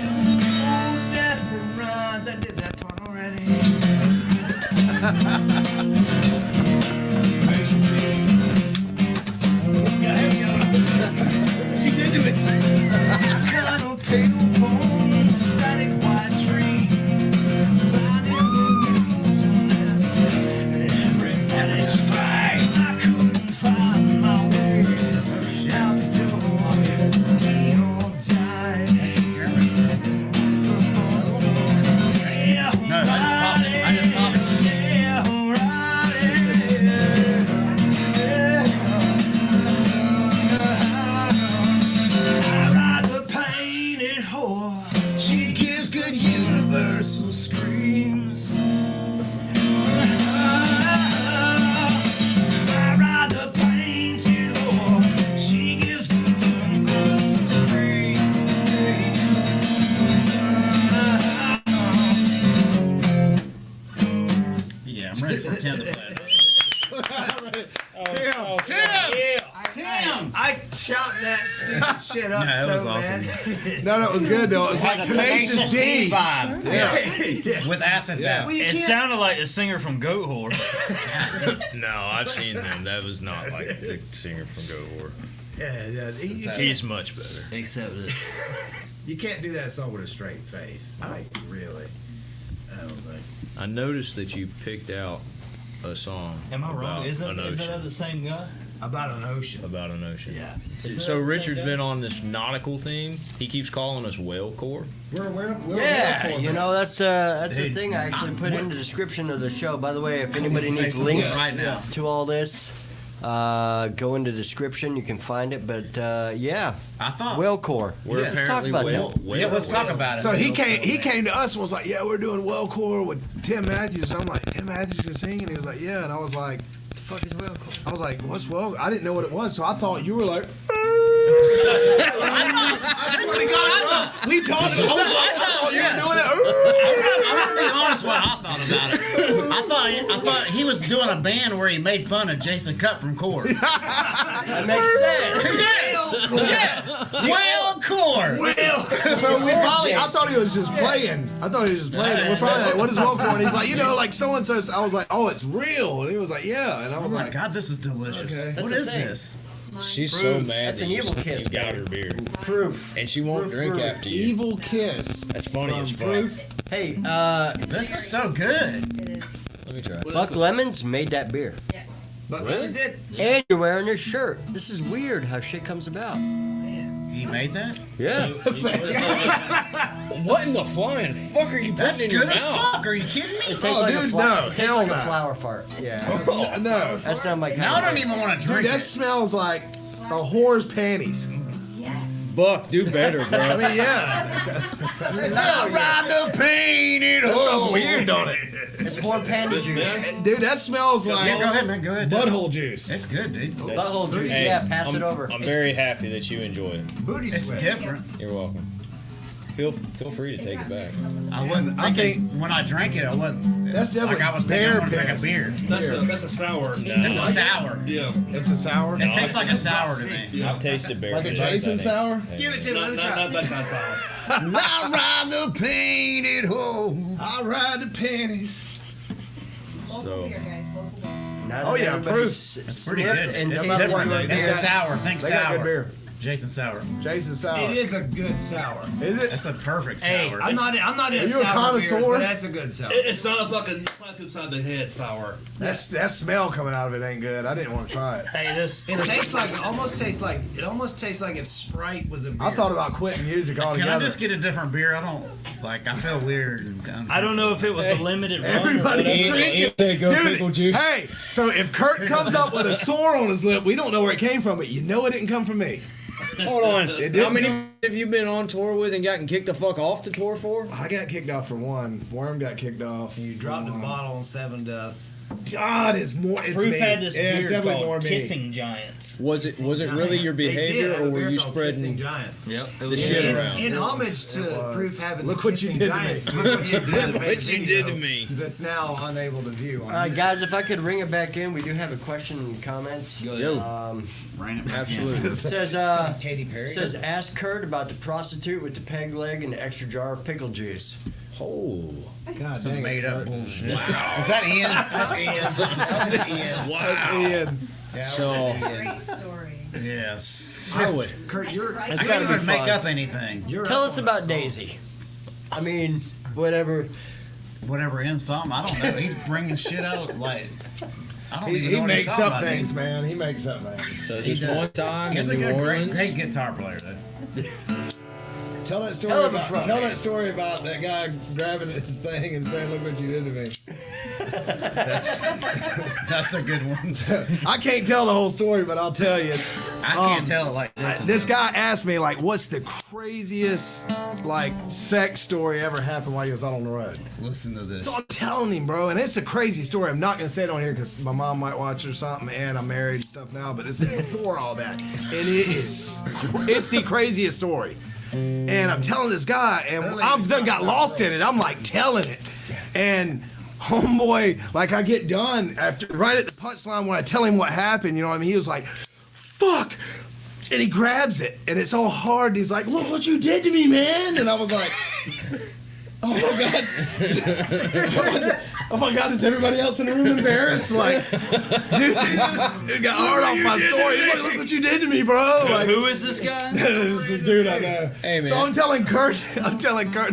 Cold death that runs. I did that part already. Yeah, here we go. She did do it. Kind of pale ready for Tim to play. Tim! I chopped that stupid shit up No, it was so awesome. bad. No, it was good though. It was like Tenacious D vibe. Yeah. With acid bath. It sounded like the singer from Goat Whore. No, I've seen him. That was not like the singer from Go Whore. Yeah. He's much better. Except that. You can't do that song with a straight face. Like, really. I don't think. I noticed that you picked out a song. Am I wrong? about Is an that ocean. the same guy? About an ocean. About an ocean. Yeah. Is So that the Richard's same been guy? on this nautical theme. He keeps calling us WhaleCore. We're Yeah, you know that's the Dude, thing I actually put in the description of the show. By the way, if anybody Say needs something links right now. to all this, go into the description. You can find it. But yeah, I thought. WhaleCore. We're Let's talk apparently about whale. that. whale Yeah, let's talk about it. So he came to us and was like, "Yeah, we're doing WhaleCore with Tim Matthews." I'm like, "Tim Matthews can sing?" And he was like, "Yeah." And I was like, The fuck is WhaleCore? "I was like, what's well?" I didn't know what it was, so I thought you were like. We talked. I thought you were doing it. I'm gonna be honest what I thought about it. I thought he was doing a band where he made fun of Jason Cupp from Core. That makes sense. WhaleCore. So we probably. I thought he was just playing. And we're probably like, "What is WhaleCore?" And he's like, like so and so. I was like, "Oh, it's real." And he was like, "Yeah." And I was Oh my like, God, this is delicious. Okay. What That's is the thing. this? She's so mad. That's that an you- evil kiss, You got her beer, Proof. and she won't drink proof. after you. "Evil kiss." That's funny as fuck. Proof. Hey, This is so good. It is. Let me try. Buck Lemons made that beer, Yes. But Really? did. and you're wearing this shirt. This is weird how shit comes about. He made that? Yeah. What in the flying fuck are you putting That's in good your as mouth? fuck. Are you kidding me? It tastes like a dude, flower. no. It tastes Hell like no. a flower fart. Yeah. No. That's not my kind Now I of don't thing. even want to Dude, drink that it. smells like a whore's panties. Yes. Buck, do better, bro. I mean, yeah. I ride the painted That smells hole. weird, don't it? It's more panda juice. Dude, that smells like Yeah, go ahead, man. Go ahead. butthole juice. It's good, dude. Butthole juice. Hey, Yeah, pass I'm, it over. I'm very happy that you enjoy it. Booty It's sweat. different. You're welcome. Feel free to take it back. I wasn't thinking when I drank it. I wasn't. That's definitely like I was thinking I bear want to drink a piss. beer. That's a sour. No. It's a sour. Yeah. It's a sour. It tastes like a sour to me. I've tasted bear. Like a piss, Jason I think. sour? Give it to me. Let me Not try. that kind of sour. I ride the painted hole. I ride the panties. Local So- beer, guys. Local beer. Now Oh, that yeah, everybody proof. It's pretty sniffed good. and It's tasted different. your It's beer. a sour. Think They got good sour. beer. Jason sour. Jason sour. It is a good sour. Is it? It's a perfect Hey, sour. I'm not in Are a you a sour connoisseur? beers, but that's a good sour. It's not a fucking. It's not upside the head sour. That smell coming out of it ain't good. I didn't want to try it. Hey, this. It tastes like it almost tastes like if Sprite was a beer. I thought about quitting music Can altogether. I just get a different beer? I don't like. I feel weird. And I don't know if it was a limited run. or Everybody's whatever. drinking. Go Dude, pickle juice. hey, so if Kurt comes up with a sore on his lip, we don't know where it came from, but you know it didn't come from me. Hold on. It How didn't many come- have you been on tour with and gotten kicked the fuck off the tour for? I got kicked off for one. Worm got kicked off. You dropped for a one. bottle on Seven Dust. God, it's more. It's Proof me. had this yeah, it's beer definitely more called me. Kissing Giants. Was it really your They behavior, did have or a were beer you called Kissing spreading Giants? Yep. It the was shit in- around? In homage to was. Proof having Look the what you Kissing did to me. Giants. Look what you did to me. What you did to me? That's now unable to view. On YouTube. Guys, if I could ring it back in, we do have a question and comments. Absolutely. It says, Katy Perry. says, ask Kurt about the prostitute with the peg leg and the extra jar of pickle juice. Oh, God some dang it, made up Kurt. bullshit. Is that Ian? That's Ian. So Great story. Yes. I would. Kurt, you're. Right. It's I gotta can't be even make fun. up anything. You're Tell up us on a about song. Daisy. I mean, whatever. Whatever in something. I don't know. He's bringing shit out like. I don't even know He what makes he's talking up about, things, dude. man. He makes up things. So He just does. one time He's in a New good, Orleans. great guitar player, though. Tell that story Hell of a about. front Tell man. that story about that guy grabbing his thing and saying, "Look what you did to me." That's a good one. I can't tell the whole story, but I'll tell you. I can't tell it like this. This guy asked me, like, what's the craziest, like, sex story ever happened while he was out on the road? Listen to this. So I'm telling him, bro, and it's a crazy story. I'm not going to say it on here because my mom might watch it or something, and I'm married and stuff now, but it's before all that. And it's the craziest story. And I'm telling this guy, and I've done got lost in it. I'm, like, telling it. And homeboy, like I get done after right at the punchline when I tell him what happened, you know what I mean? He was like, fuck. And he grabs it and it's all hard. And he's like, look what you did to me, man. And I was like, oh my God. Oh my God, is everybody else in the room embarrassed? Like, dude, it got hard off my story. He's like, look what you did to me, bro. Like, Who is this guy? this is a dude I know. Hey, man. So I'm telling Kurt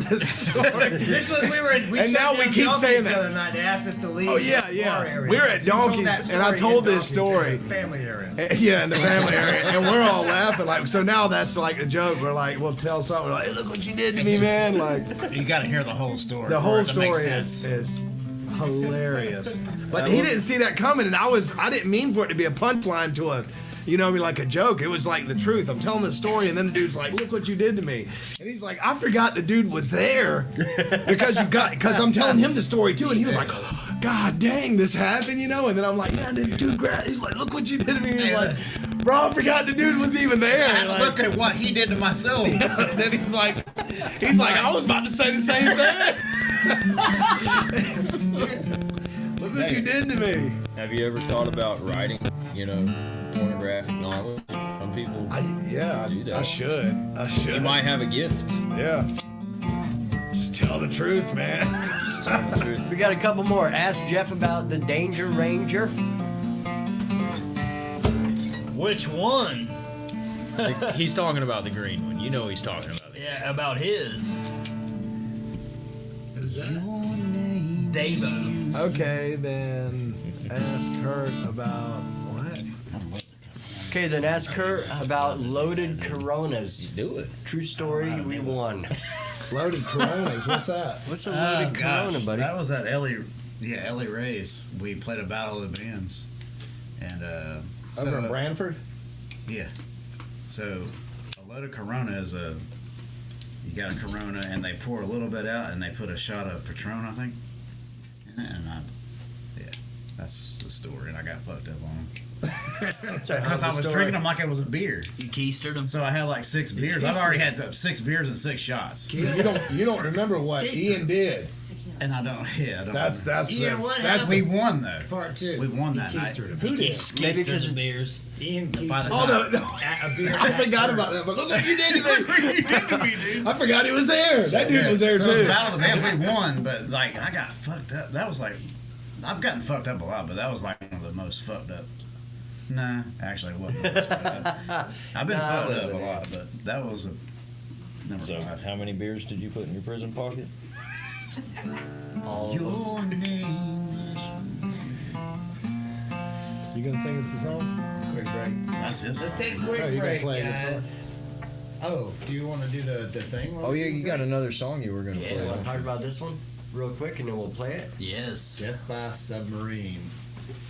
this story. This was we And shut now we down keep Donkey's saying the that. other night. They asked us to leave. Oh, yeah, the yeah. bar area. We were at You told Donkey's, that and I story told in this Donkey's story. family area. Yeah, in the family area, and we're all laughing. Like, so now that's like a joke. We're like, we'll tell something. We're like, hey, look what you did to me, man. Like, You got to hear the whole story. the for whole it to make story sense. is hilarious. But he didn't see that coming, and I didn't mean for it to be a punchline to a, you know what I mean, like a joke. It was like the truth. I'm telling the story, and then the dude's like, look what you did to me. And he's like, I forgot the dude was there because I'm telling him the story too, and he was like, God dang, this happened, you know? And then I'm like, yeah, the dude grabbed, he's like, look what you did to me. He's like, bro, I forgot the dude was even there. I had to Like, look at what he did to myself. and then he's like, I was about to say the same thing. Look what you did to me. Have you ever thought about writing, pornographic novels? Some people do that. I should. You might have a gift. Yeah. Just tell the truth, man. Tell the truth. We got a couple more. Ask Jeff about the Danger Ranger. Which one? He's talking about the green one. You know he's talking about it. Yeah, about his. Who's that? Davo. Okay, then ask Kurt about what? Okay, then ask her about loaded Coronas. Do it. True story, we won. Loaded Coronas. What's that? What's a loaded Corona, buddy? That was at Ellie Ray's. We played a battle of the bands, and Over in Branford? Yeah. So a loaded Corona is you got a Corona and they pour a little bit out and they put a shot of Patron, I think. And that's the story. And I got fucked up on them. Because I was drinking them like it was a beer. You keistered him. So I had like 6 beers. I've already had 6 beers and 6 shots. So you don't remember what Ian did. And I don't. Yeah, I don't. That's Ian, what that's we happened? won though. Part 2. We won that night. Who did? Maybe because of beers. Ian By the Keister. time- A beer. I forgot about that, but look what you did to me. Look what you did to me, dude. I forgot he was there. That dude was there So it was a too. battle of the bands. We won, but like I got fucked up. That was like, I've gotten fucked up a lot, but that was like one of the most fucked up. Nah, actually, it wasn't. The most fucked up. I've been fucked up a lot, but that was a. Number So, 5. how many beers did you put in your prison pocket? Your name. You gonna sing us a song? Quick break. That's his. Let's song. take a quick Oh, you gonna break, play a guitar? guys. Oh, do you want to do the thing? Oh yeah, you got another song you were gonna You play. want to talk about this one real quick and then we'll play it? Yes. Death by Submarine.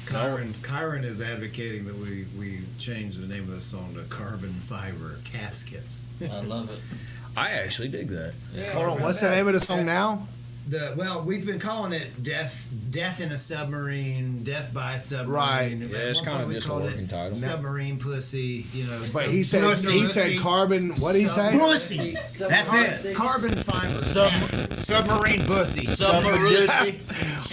Kyron is advocating that we change the name of the song to Carbon Fiber Casket. I love it. I actually dig that. Hold on, what's the name of the song now? We've been calling it Death in a Submarine, Death by Submarine. Right. Yeah, it's At one kinda point we just a called it working title. Submarine Pussy, But he said carbon. What did he say? Pussy. That's it. Carbon Fiber. Submarine pussy. Submarine.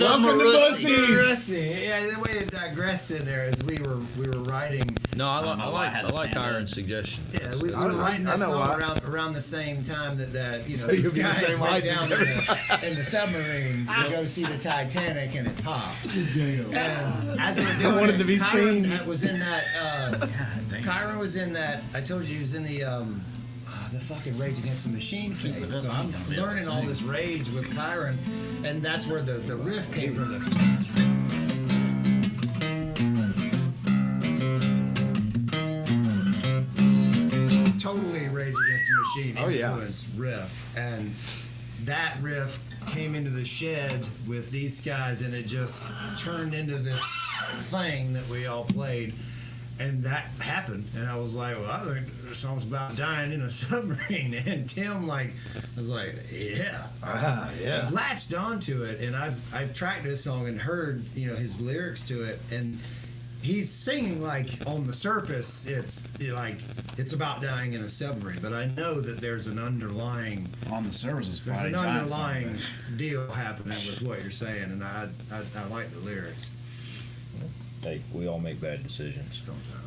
Welcome to Pussies. Pussy. Yeah, the way it digressed in there is we were writing. No, I know why I had to like stand up. Kyron's suggestion. Yeah, we were writing I this know song why. around the same time that So these you'll be the guys same went height down as in the submarine to go see the Titanic and it popped. And as we're doing wanted it, to be Kyron seen. was in that. Kyron was in that. I told you he was in the fucking Rage Against the Machine phase. So I'm learning all this rage with Kyron, and that's where the riff came from. Totally Rage Against the Machine influenced riff, and that riff came into the shed with these guys, and it just turned into this thing that we all played. And that happened, and I was like, well, I think the song's about dying in a submarine. And Tim, was like, yeah. Yeah. And latched onto it, and I've tracked this song and heard, his lyrics to it, and he's singing like on the surface, it's about dying in a submarine, but I know that there's an underlying On the surface is there's fighting an giants. underlying deal happening with what you're saying, and I like the lyrics Hey, we all make bad decisions. sometimes.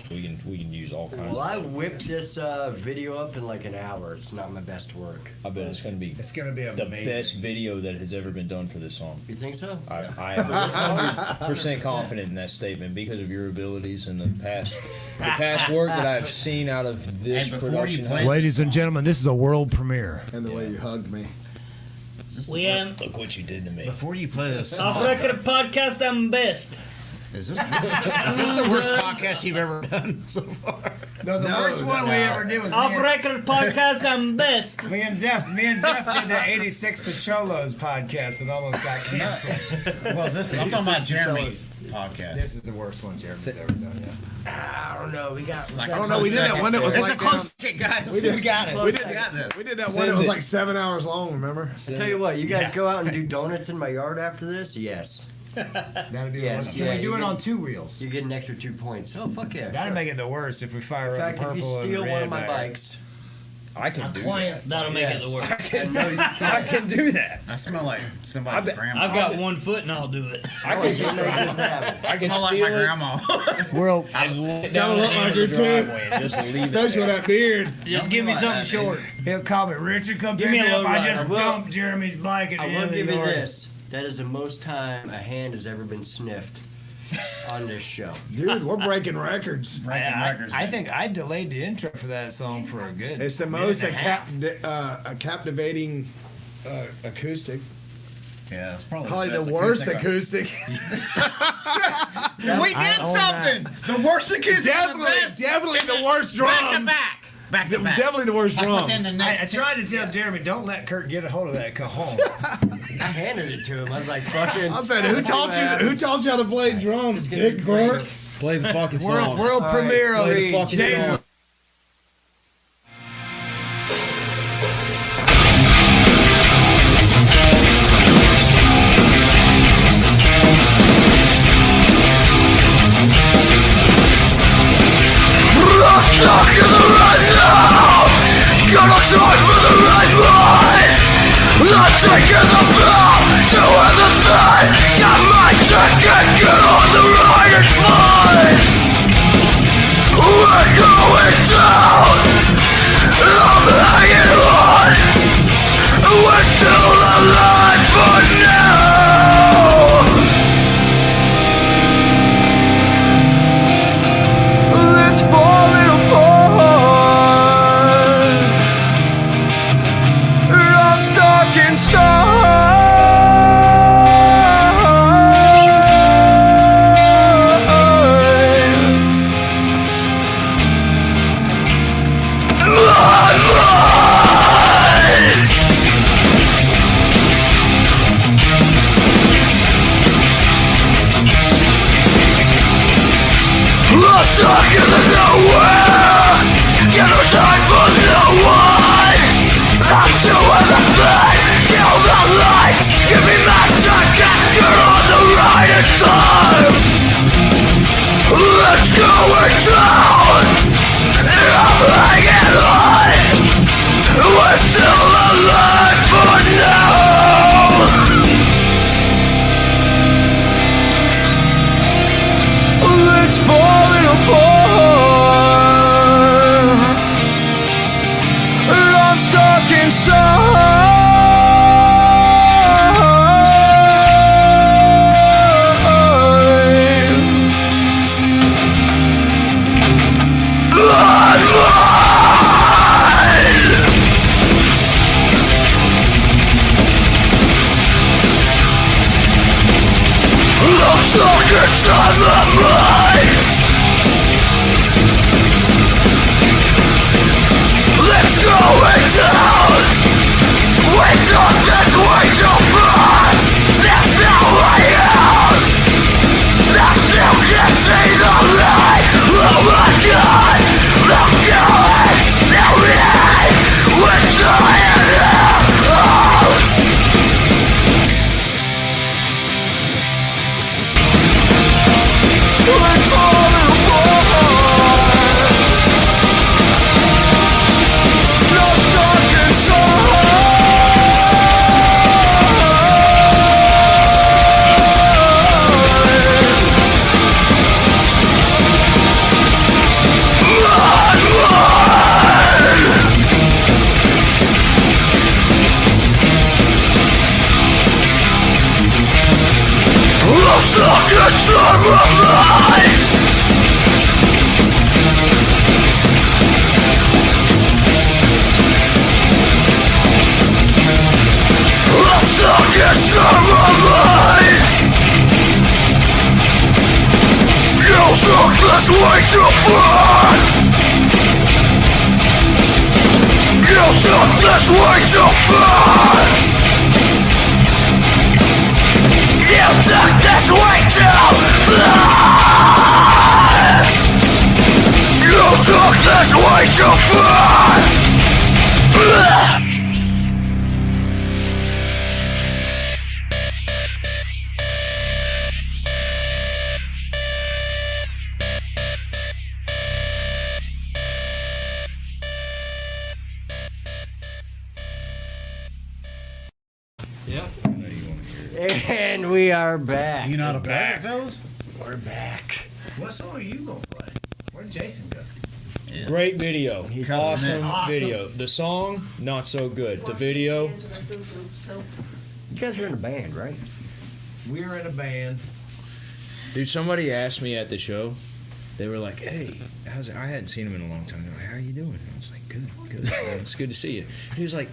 We can use all kinds. Well, of I whipped this video up in like an hour. It's not my best work. I bet it's going to be It's gonna be the amazing. best video that has ever been done for this song. You think so? I am 100% confident in that statement because of your abilities and the past work that I've seen out of this And before you production. play- Ladies and gentlemen, this is a world premiere. And the way you hugged me. We am Look what you did to me. Before you play this off song, record podcast. I'm best. is this the worst podcast you've ever done so far? No, the worst one we ever did was Off record podcast. I'm best. me and Jeff did the 86 to Cholos podcast that almost got canceled. Well, this I'm talking about Jeremy's podcast. This is the worst one Jeremy's ever done. I don't know. We got. I don't know. We did that one that was It's like a close second, guys. We got it. We got this. We did that one that was like 7 hours long. Remember? Tell you what, you guys go out and do donuts in my yard after this? Yes. That'd be Yes, the worst. yeah, Can we do you it get- on 2 reels? You get an extra 2 points. Oh, fuck yeah. That'd sure. make it the worst if we fire In up fact, the if purple you and steal the one red of my back. bikes, I can do that. That'll make it the worst. I know you I can do that. I smell like somebody's grandma. I've got 1 foot and I'll do it. I can, you make this happen. I can smell like steal my it grandma. Well, and lay it Gotta down look at the like end her of the too. driveway and just leave it Especially with there. that beard. Just give me something short. he'll call me Richard. Come Give pick me me a up. I lowrider. just Well, dumped Jeremy's bike at the I end will of the give you yard. this. That is the most time a hand has ever been sniffed on this show. Dude, we're breaking records. Breaking records. I think I delayed the intro for that song for a good. It's the minute most and a half. captivating acoustic. Yeah, it's probably Probably best the worst acoustic. acoustic. We did own something. The worst acoustic. Definitely the worst drums. Back to back. Definitely the worst Like drums. within the I next tried to tell Jeremy, don't let Kurt get a hold of that cajon. I handed it to him. I was like, fucking. I said, who taught you how to play drums, Dick Burke? Play the fucking song. World premiere of Play the fucking Dave's song. And we are back. You know how to play back. it, fellas? We're back. What song are you gonna play? Where'd Jason go? Great video. He's awesome awesome. video. The song, not so good. The video, You guys are in a band, right? We're in a band. dude. Somebody asked me at the show. They were like, "Hey, I hadn't seen him in a long time." They're like, "How are you doing?" I was like, "Good, good. It's good to see you." He was like,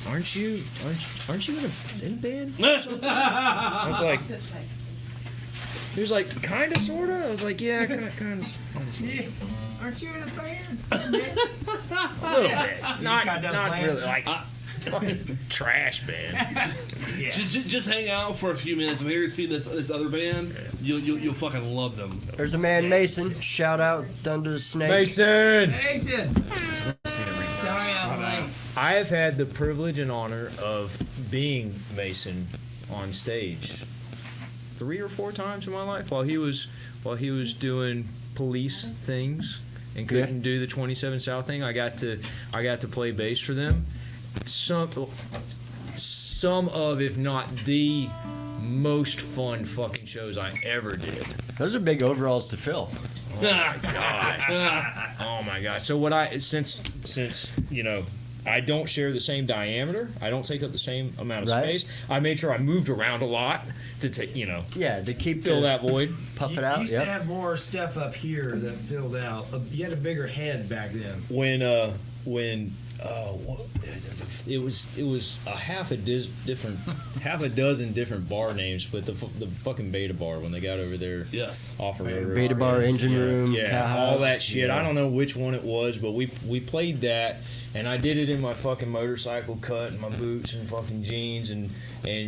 "Aren't you in a band?" or something?" I was like, he was like, "Kinda, sorta." I was like, "Yeah, kinda. Yeah. Aren't you in a band? A little bit. Not got done playing? really. Like, fucking trash band." Just hang out for a few minutes. I'm here to see this other band. You'll fucking love them. There's a man, Mason. Shout out Thunder the Snake. Mason! Jason! Sorry, I'm late. I have had the privilege and honor of being Mason on stage 3 or 4 times in my life while he was doing police things and couldn't do the 27 South thing. I got to play bass for them. Some of, if not the most fun fucking shows I ever did. Those are big overalls to fill. Oh my god. Oh my god. So since you know, I don't share the same diameter, I don't take up the same amount of Right. space. I made sure I moved around a lot to take, Yeah, to keep fill that void. puff it You out. used to Yep. have more stuff up here that filled out. You had a bigger head back then. When it was a half a dozen different bar names, but the fucking Beta Bar when they got over there. Yes. Off of River. Beta Bar, engine room, yeah, cow all house. that shit. Yeah. I don't know which one it was, but we played that, and I did it in my fucking motorcycle cut and my boots and fucking jeans, and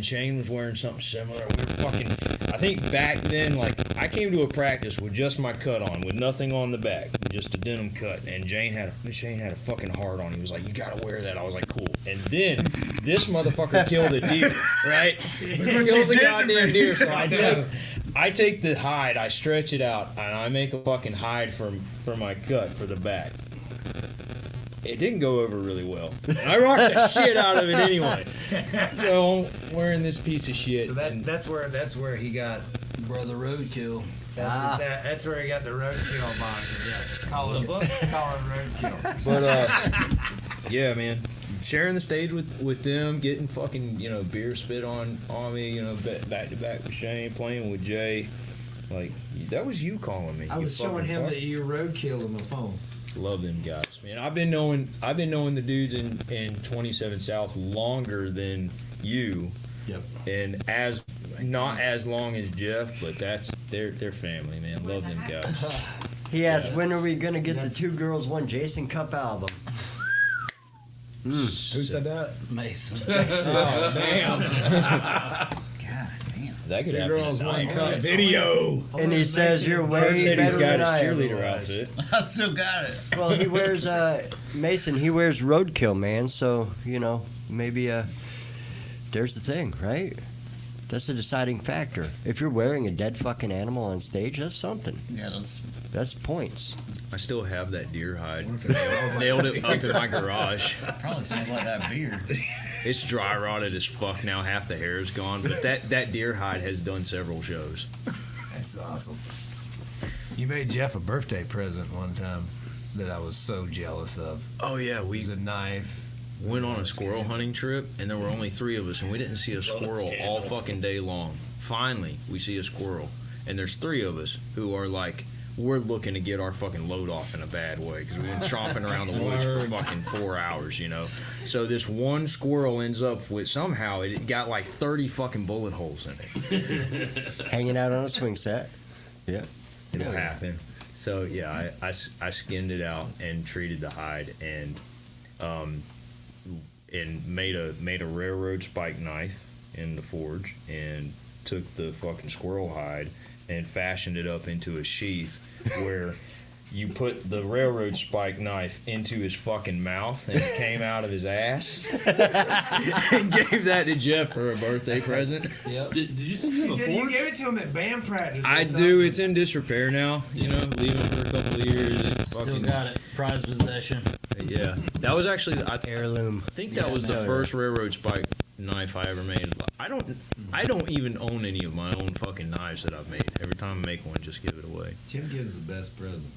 Shane was wearing something similar. We were fucking. I think back then, like, I came to a practice with just my cut on, with nothing on the back, just a denim cut, and Shane had a fucking heart on. He was like, "You gotta wear that." I was like, "Cool." And then this motherfucker killed a deer, right? He kills a goddamn deer. So I take the hide, I stretch it out, and I make a fucking hide for my cut for the back. It didn't go over really well. I rocked the shit out of it anyway. So I'm wearing this piece of shit. So that's where he got Brother Roadkill. that's where he got the roadkill moniker. Yeah, call it roadkill. But yeah, man, sharing the stage with them, getting fucking beer spit on me, back to back with Shane, playing with Jay, like that was you calling me. I was showing him that you roadkilled on the phone. Love them guys, man. I've been knowing the dudes in 27 South longer than you. Yep. And not as long as Jeff, but that's their family, man. Love them guys. He asked, when are we going to get the Two Girls One Jason Cupp album? Who said that? Mason. Oh, damn. That could Two happen girls, tonight. one cup. Video. And he says you're Kurt way said he's better got than his I ever cheerleader was. outfit. I still got it. Well, he wears Mason. He wears roadkill, man. So maybe there's the thing, right? That's a deciding factor. If you're wearing a dead fucking animal on stage, that's something. Yeah, That's points. I still have that deer hide. Nailed it up in my garage. probably smells like that beer. It's dry rotted as fuck now. Half the hair is gone, but that deer hide has done several shows. That's awesome. You made Jeff a birthday present one time that I was so jealous of. Oh yeah, It was a knife. went on a squirrel hunting trip, and there were only 3 of us, and we didn't see a squirrel all fucking day long. Finally, we see a squirrel, and there's 3 of us who are like, we're looking to get our fucking load off in a bad way because we've been chomping around the woods for fucking 4 hours, you know. So this one squirrel ends up with, somehow it got like 30 fucking bullet holes in it. Hanging out on a swing set. Yeah. It'll happen. So yeah, I skinned it out and treated the hide and made a railroad spike knife in the forge and took the fucking squirrel hide and fashioned it up into a sheath where you put the railroad spike knife into his fucking mouth and it came out of his ass. And gave that to Jeff for a birthday present. Yep. Did you say you have a You forge? gave it to him at band practice. or I something. do. It's in disrepair now. You know, leave it for a couple of years. And Still fucking, got it. Prized possession. Yeah, that was actually Heirloom. I think that was the first railroad spike knife I ever made. I don't even own any of my own fucking knives that I've made. Every time I make one, just give it away. Tim gives the best presents.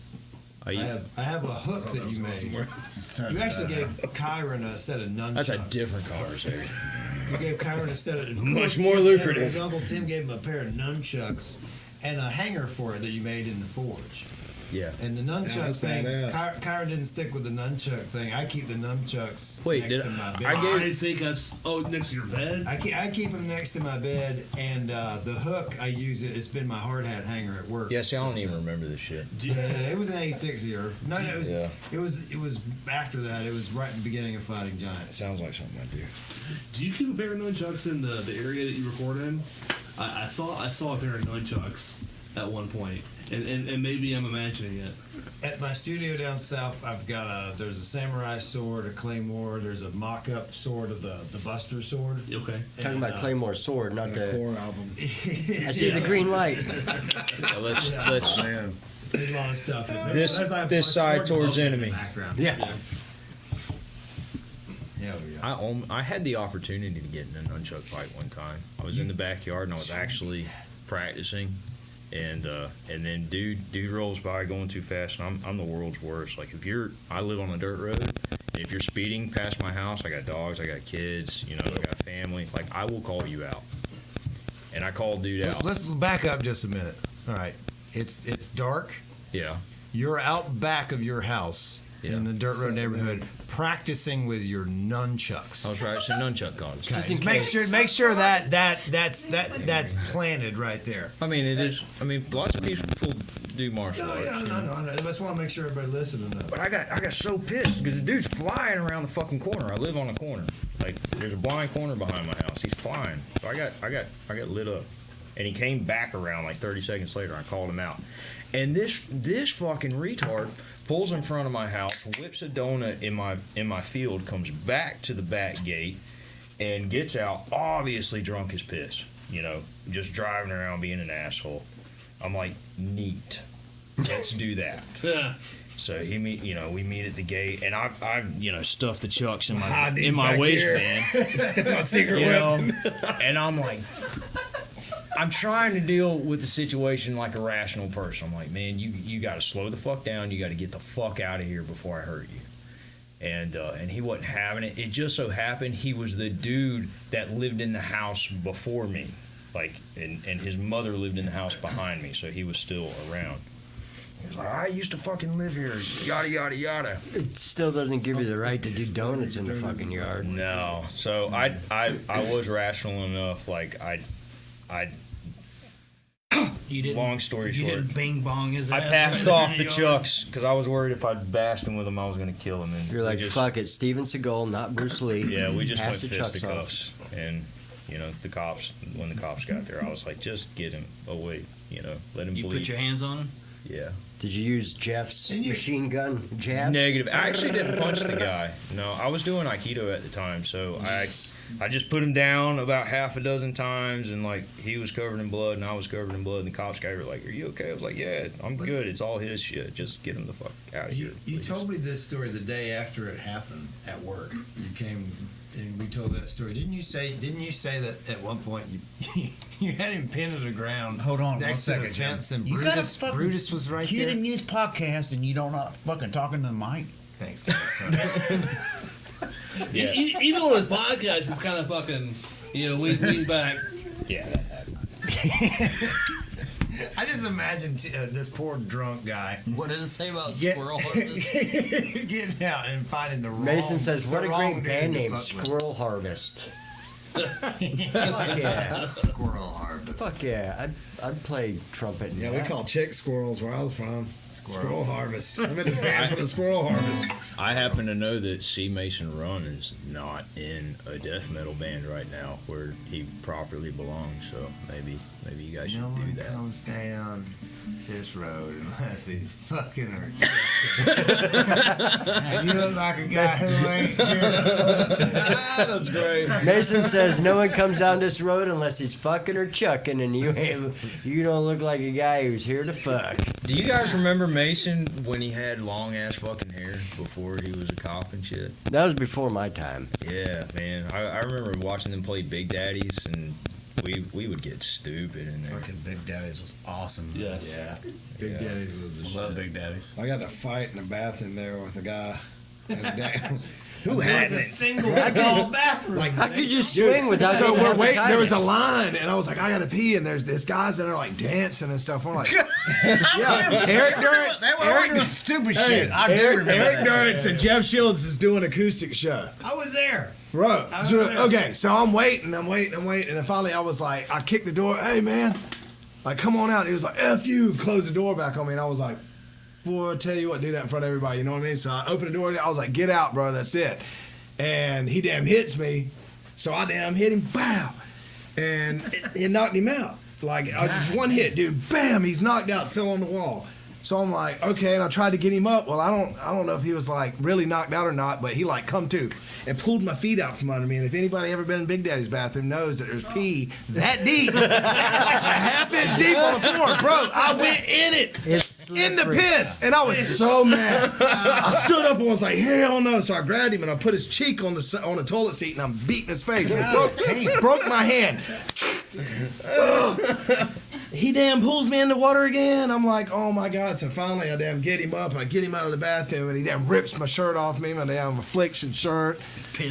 I have a hook that you made. You actually gave Kyron a set of nunchucks. That's a different conversation. You gave Kyron a set of Much more lucrative. His uncle Tim gave him a pair of nunchucks and a hanger for it that you made in the forge. Yeah. And the nunchuck that's thing, badass. Kyron didn't stick with the nunchuck thing. I keep the nunchucks Wait, next did to my bed. I think that's next to your bed. I keep them next to my bed, and the hook I use it. It's been my hard hat hanger at work. Yeah, see, I don't even remember this shit. Yeah, it was an 86 year. No, it was. Yeah. It was after that. It was right in the beginning of Fighting Giants. Sounds like something I do. Do you keep a pair of nunchucks in the area that you record in? I thought I saw a pair of nunchucks at one point, and maybe I'm imagining it. At my studio down south, I've got there's a samurai sword, a claymore. There's a mock-up sword of the Buster sword. Okay. Talking about Claymore's sword, not the Core album. I see the green light. Yeah, let's There's a lot of stuff in there. this side towards enemy. Yeah. Yeah, we go. I had the opportunity to get in a nunchuck fight one time. I was in the backyard and I was actually practicing, and then dude rolls by going too fast, and I'm the world's worst. Like I live on a dirt road, and if you're speeding past my house, I got dogs, I got kids, you know, I got family. Like I will call you out, and I called dude out. Let's back up just a minute. All right, it's dark. Yeah. You're out back of your house in the dirt road neighborhood practicing with your nunchucks. I was practicing nunchuck guns. Just make sure that's planted right there. I mean, it is. I mean, lots of people do martial arts. No. I just want to make sure everybody listening knows. But I got so pissed because the dude's flying around the fucking corner. I live on a corner. Like there's a blind corner behind my house. He's flying. So I got lit up. And he came back around like 30 seconds later. I called him out. And this fucking retard pulls in front of my house, whips a donut in my field, comes back to the back gate, and gets out, obviously drunk as piss. You know, just driving around being an asshole. I'm like, neat. Let's do that. Yeah. So we meet at the gate, and I stuffed the chucks in Hide my these back waistband. My secret weapon. And I'm like, I'm trying to deal with the situation like a rational person. I'm like, man, you got to slow the fuck down. You got to get the fuck out of here before I hurt you. And he wasn't having it. It just so happened he was the dude that lived in the house before me, like, and his mother lived in the house behind me, so he was still around. He was like, I used to fucking live here, yada yada yada. It still doesn't give you the right to do donuts in the fucking yard. No, so I was rational enough. Like I. You didn't, long story short, didn't bing bong his I ass passed right off in the yard? chucks because I was worried if I bashed him with them, I was going to kill him. And You're like, we just, fuck it, Steven Seagal, not Bruce Lee. Yeah, we just went Pass the chucks off. fisticuffs, and the cops. When the cops got there, I was like, just get him away. Let him You bleed. put your hands on him? Yeah. Did you use Jeff's machine gun jabs? Negative. I actually didn't punch the guy. No, I was doing Aikido at the time, so I just put him down about half a dozen times, and like he was covered in blood and I was covered in blood, and the cops guys were like, "Are you okay?" I was like, "Yeah, I'm good. It's all his shit. Just get him the fuck out of here." You told me this story the day after it happened at work. You came and we told that story. Didn't you say that at one point you had him pinned to the ground? Hold on next one to the second, fence, and You gotta fucking Brutus was right Kid there. in this podcast, and you don't not fucking talking to the mic. Thanks, guys. Yeah. Even on his podcast, he's kind of fucking, lean back. Yeah, that happened. I just imagine this poor drunk guy What did it say about Get- squirrel harvest? getting out and finding the wrong. Mason says, "What the a wrong great dude band to name, fuck with." Squirrel Harvest." Fuck yeah, Squirrel harvest. fuck yeah. I'd play trumpet. in Yeah, we that. call chick squirrels where I was from. Squirrel harvest. I'm in this band for the squirrel harvest. I happen to know that C. Mason Run is not in a death metal band right now where he properly belongs. So maybe you guys should No do one that. comes down this road unless he's fucking her. You look like a guy who ain't here. That's great. Mason says no one comes down this road unless he's fucking or chucking, and you don't look like a guy who's here to fuck. Do you guys remember Mason when he had long ass fucking hair before he was a cop and shit? That was before my time. Yeah, man. I remember watching them play Big Daddies, and we would get stupid in there. Fucking Big Daddy's was awesome. Yes. Yeah. Big Daddy's was the Love shit. Big Daddies. I got to fight in the bathroom there with a guy. Who has a it? single stall bathroom? Like, How could you swing without so getting we're waiting. There was a hepatitis? line, and I was like, I gotta pee, and there's this guys that are like dancing and stuff. We're like, yeah, Eric Durrance. They were doing stupid shit. I do Eric remember that. Durrance and Jeff Shields is doing an acoustic show. I was there. Bro, I was there. okay, so I'm waiting, and then finally I was like, I kicked the door. Hey, man, like, come on out. And he was like, F you, closed the door back on me, and I was like, boy, I tell you what, do that in front of everybody, you know what I mean? So I opened the door, and I was like, get out, bro, that's it. And he damn hits me, so I damn hit him, bow, and it knocked him out. Like, just one hit, dude, bam, he's knocked out, fell on the wall. So I'm like, okay, and I tried to get him up. Well, I don't know if he was like really knocked out or not, but he like come to and pulled my feet out from under me. And if anybody ever been in Big Daddy's bathroom knows that there's pee that deep, like a half-inch deep on the floor, bro. I went in it. It's In the slippery. piss, and I was so mad. I stood up and was like, "Hell no!" So I grabbed him and I put his cheek on the toilet seat and I'm beating his face. And it broke my hand. He damn pulls me in the water again. I'm like, oh my god! So finally, I damn get him up and I get him out of the bathroom and he damn rips my shirt off me, my damn affliction shirt,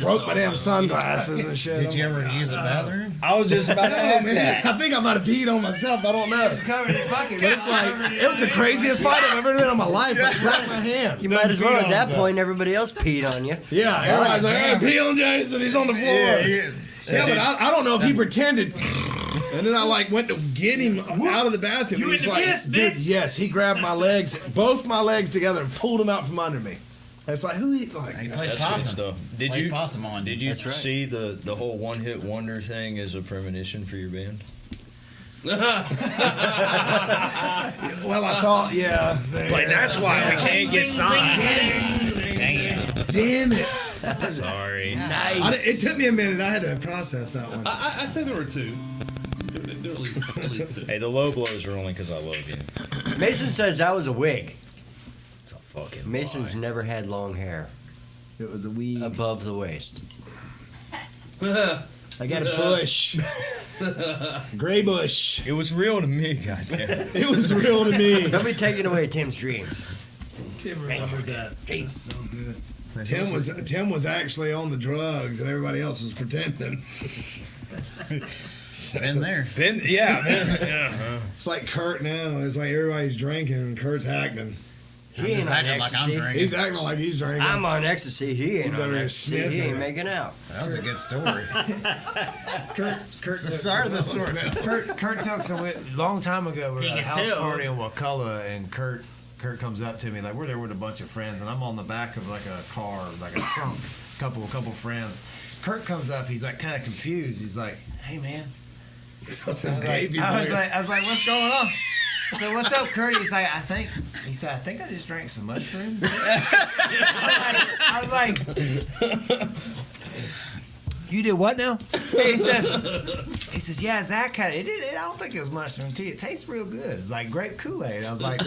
broke my damn sunglasses and shit. Did you ever use a bathroom? I was just about to ask Man, that. I think I might have peed on myself. I don't know. Covered in fucking. But it's like it was the craziest fight I've ever been in my life. It broke my hand. You might as well at that point. Everybody else peed on you. Yeah, everybody's like, hey, pee on Jason, he's on the floor. Yeah, but I don't know if he pretended. And then I like went to get him out of the bathroom. You and he's in the like, piss, dude, bitch? yes, he grabbed my legs, both my legs together, and pulled them out from under me. And it's like, who he like? He played That's good possum. stuff. Did Played you possum on you. Did you That's right. see the whole one hit wonder thing as a premonition for your band? Well, I thought, yeah. It's like that's why we can't get signed. Damn it. Sorry. It took me a minute. I had to process that one. I'd say there were two. There were at least two. Hey, the low blows are only because I love you. Mason says that was a wig. It's a fucking Mason's lie. never had long hair It was a weed. above the waist. I got a bush. Gray bush. It was real to me, goddamn. It was real to me. Don't be taking away Tim's dreams. Tim remembers that. It's so good. Tim was actually on the drugs and everybody else was pretending. Been there. Yeah, man. Yeah. It's like Kurt now. It's like everybody's drinking and Kurt's acting. He ain't on acting like I'm ecstasy. drinking. He's acting like he's drinking. I'm on ecstasy. He ain't He's over on here ecstasy. He sniffing ain't it. making out. That was a good story. Kurt the start of the story. Kurt took some long time ago. We were He at a can house tell. party in Wakulla, and Kurt comes up to me like we're there with a bunch of friends, and I'm on the back of like a car, like a trunk, couple friends. Kurt comes up. He's like kind of confused. He's like, "Hey man." I was like, "What's going on?" I said, "What's up, Kurt?" He's like, I think I just drank some mushrooms. I was like, "You did what now?" He says, says, yeah, Zach had it. I don't think it was mushroom tea. It tastes real good. It's like grape Kool-Aid. I was like,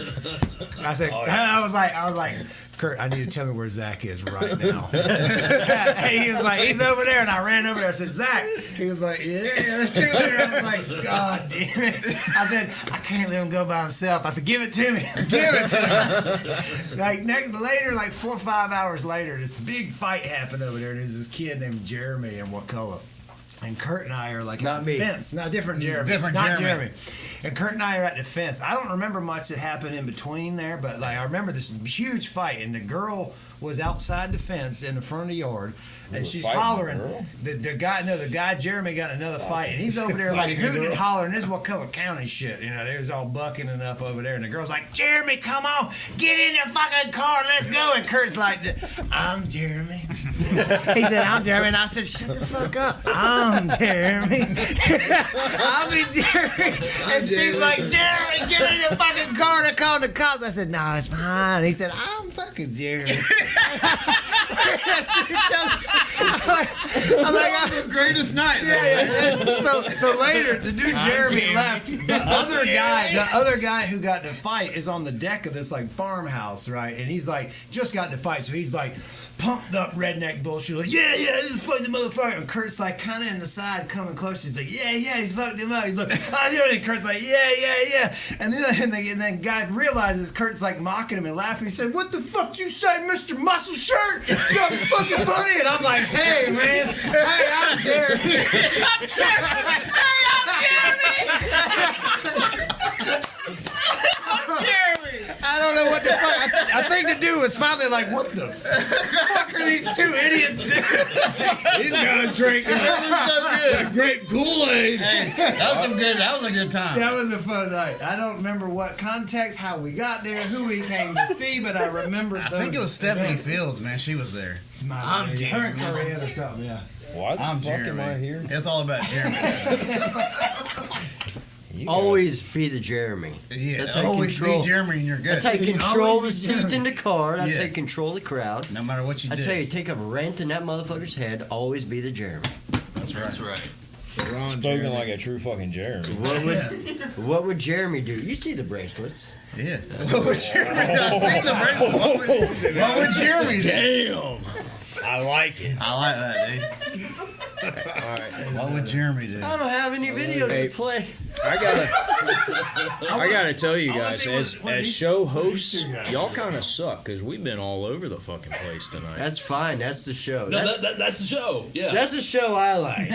I was like, Kurt, I need to tell me where Zach is right now. He was like, he's over there, and I ran over there. I said, Zach. He was like, yeah, there's two there. I was like, God damn it. I said, I can't let him go by himself. I said, give it to me. Give it to me. Like 4 or 5 hours later, this big fight happened over there, and there's this kid named Jeremy in Wakulla. And Kurt and I are like Not at me. the fence. No, different Jeremy. Different Not Jeremy. Jeremy. And Kurt and I are at the fence. I don't remember much that happened in between there, but like I remember this huge fight, and the girl was outside the fence in the front of the yard, and she's hollering. The guy Jeremy got in another fight, and he's over there like hooting and hollering. This is Wakulla County shit, you know. They was all bucking and up over there, and the girl's like, Jeremy, come on, get in the fucking car, let's go. And Kurt's like, I'm Jeremy. He said, I'm Jeremy, and I said, shut the fuck up. I'm Jeremy. I'll be Jeremy. And she's like, Jeremy, get in the fucking car to call the cops. I said, no, it's fine. He said, I'm fucking Jeremy. I'm like, the greatest night. yeah. So later, the dude Jeremy left. The other guy who got in the fight is on the deck of this like farmhouse, right? And he's like, just got in the fight, so he's like pumped up redneck bullshit, like, yeah, just fuck the motherfucker. And Kurt's like kind of in the side, coming close. He's like, yeah, he fucked him up. He's like, and Kurt's like, yeah. And then guy realizes Kurt's like mocking him and laughing. He said, what the fuck you say, Mr. Muscle Shirt? It's not fucking funny. And I'm like, hey, man. Hey, I'm Jeremy. I'm Jeremy. Hey, I'm Jeremy. I don't know what the fuck. I think the dude was finally like, what the fuck are these two idiots doing? These guys drink grape Kool-Aid. Hey, that was a good time. That was a fun night. I don't remember what context, how we got there, who we came to see, but I remember. I think it was Stephanie Fields, man. She was there. I'm Jeremy. Her Korean or something, yeah. Why the I'm fuck am I Jeremy. here? It's all about Jeremy. Always be the Jeremy. Yeah, That's how you always control. be Jeremy and you're good. That's how you control always the be seat in the car. That's Yeah. how you control the crowd. No matter what you That's do. how you take a rent in that motherfucker's head. Always be the Jeremy. That's right. That's right. Spoken like a true fucking Jeremy. What would Jeremy do? You see the bracelets. Yeah. What would Jeremy What would Jeremy do? Damn. I like it. I like that, dude. All right. What would Jeremy do? I don't have any videos Hey. to play. I gotta tell you guys, see what as these- show what these hosts, two guys y'all kind of suck because we've been all over the fucking place tonight. That's fine. That's the show. No, That's, that's the show. Yeah. that's the show I like.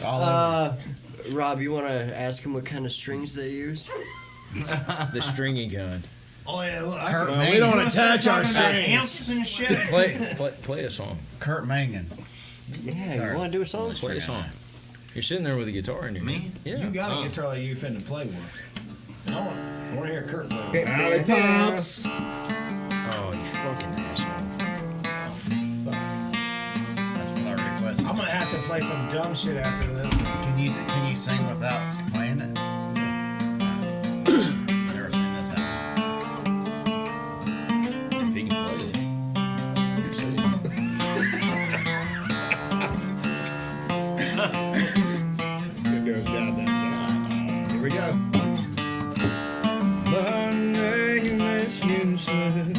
All over. Rob, you want to ask him what kind of strings they use? The stringy kind. Oh, yeah. Well, Kurt We Mangan. don't attach our strings. amps and shit. Play a song. Kurt Mangan. Yeah, Sorry. you want to do a song? Play a song. You're sitting there with a guitar in your Me? hand. Yeah. You got a guitar that you finna play with. I want to hear Kurt play. Lollipops. Oh, you fucking asshole. That's what I requested. I'm gonna have to play some dumb shit after this. Can you sing without playing it? Never seen this happen. If he can play it. It goes down that. Here we go. My name is useless.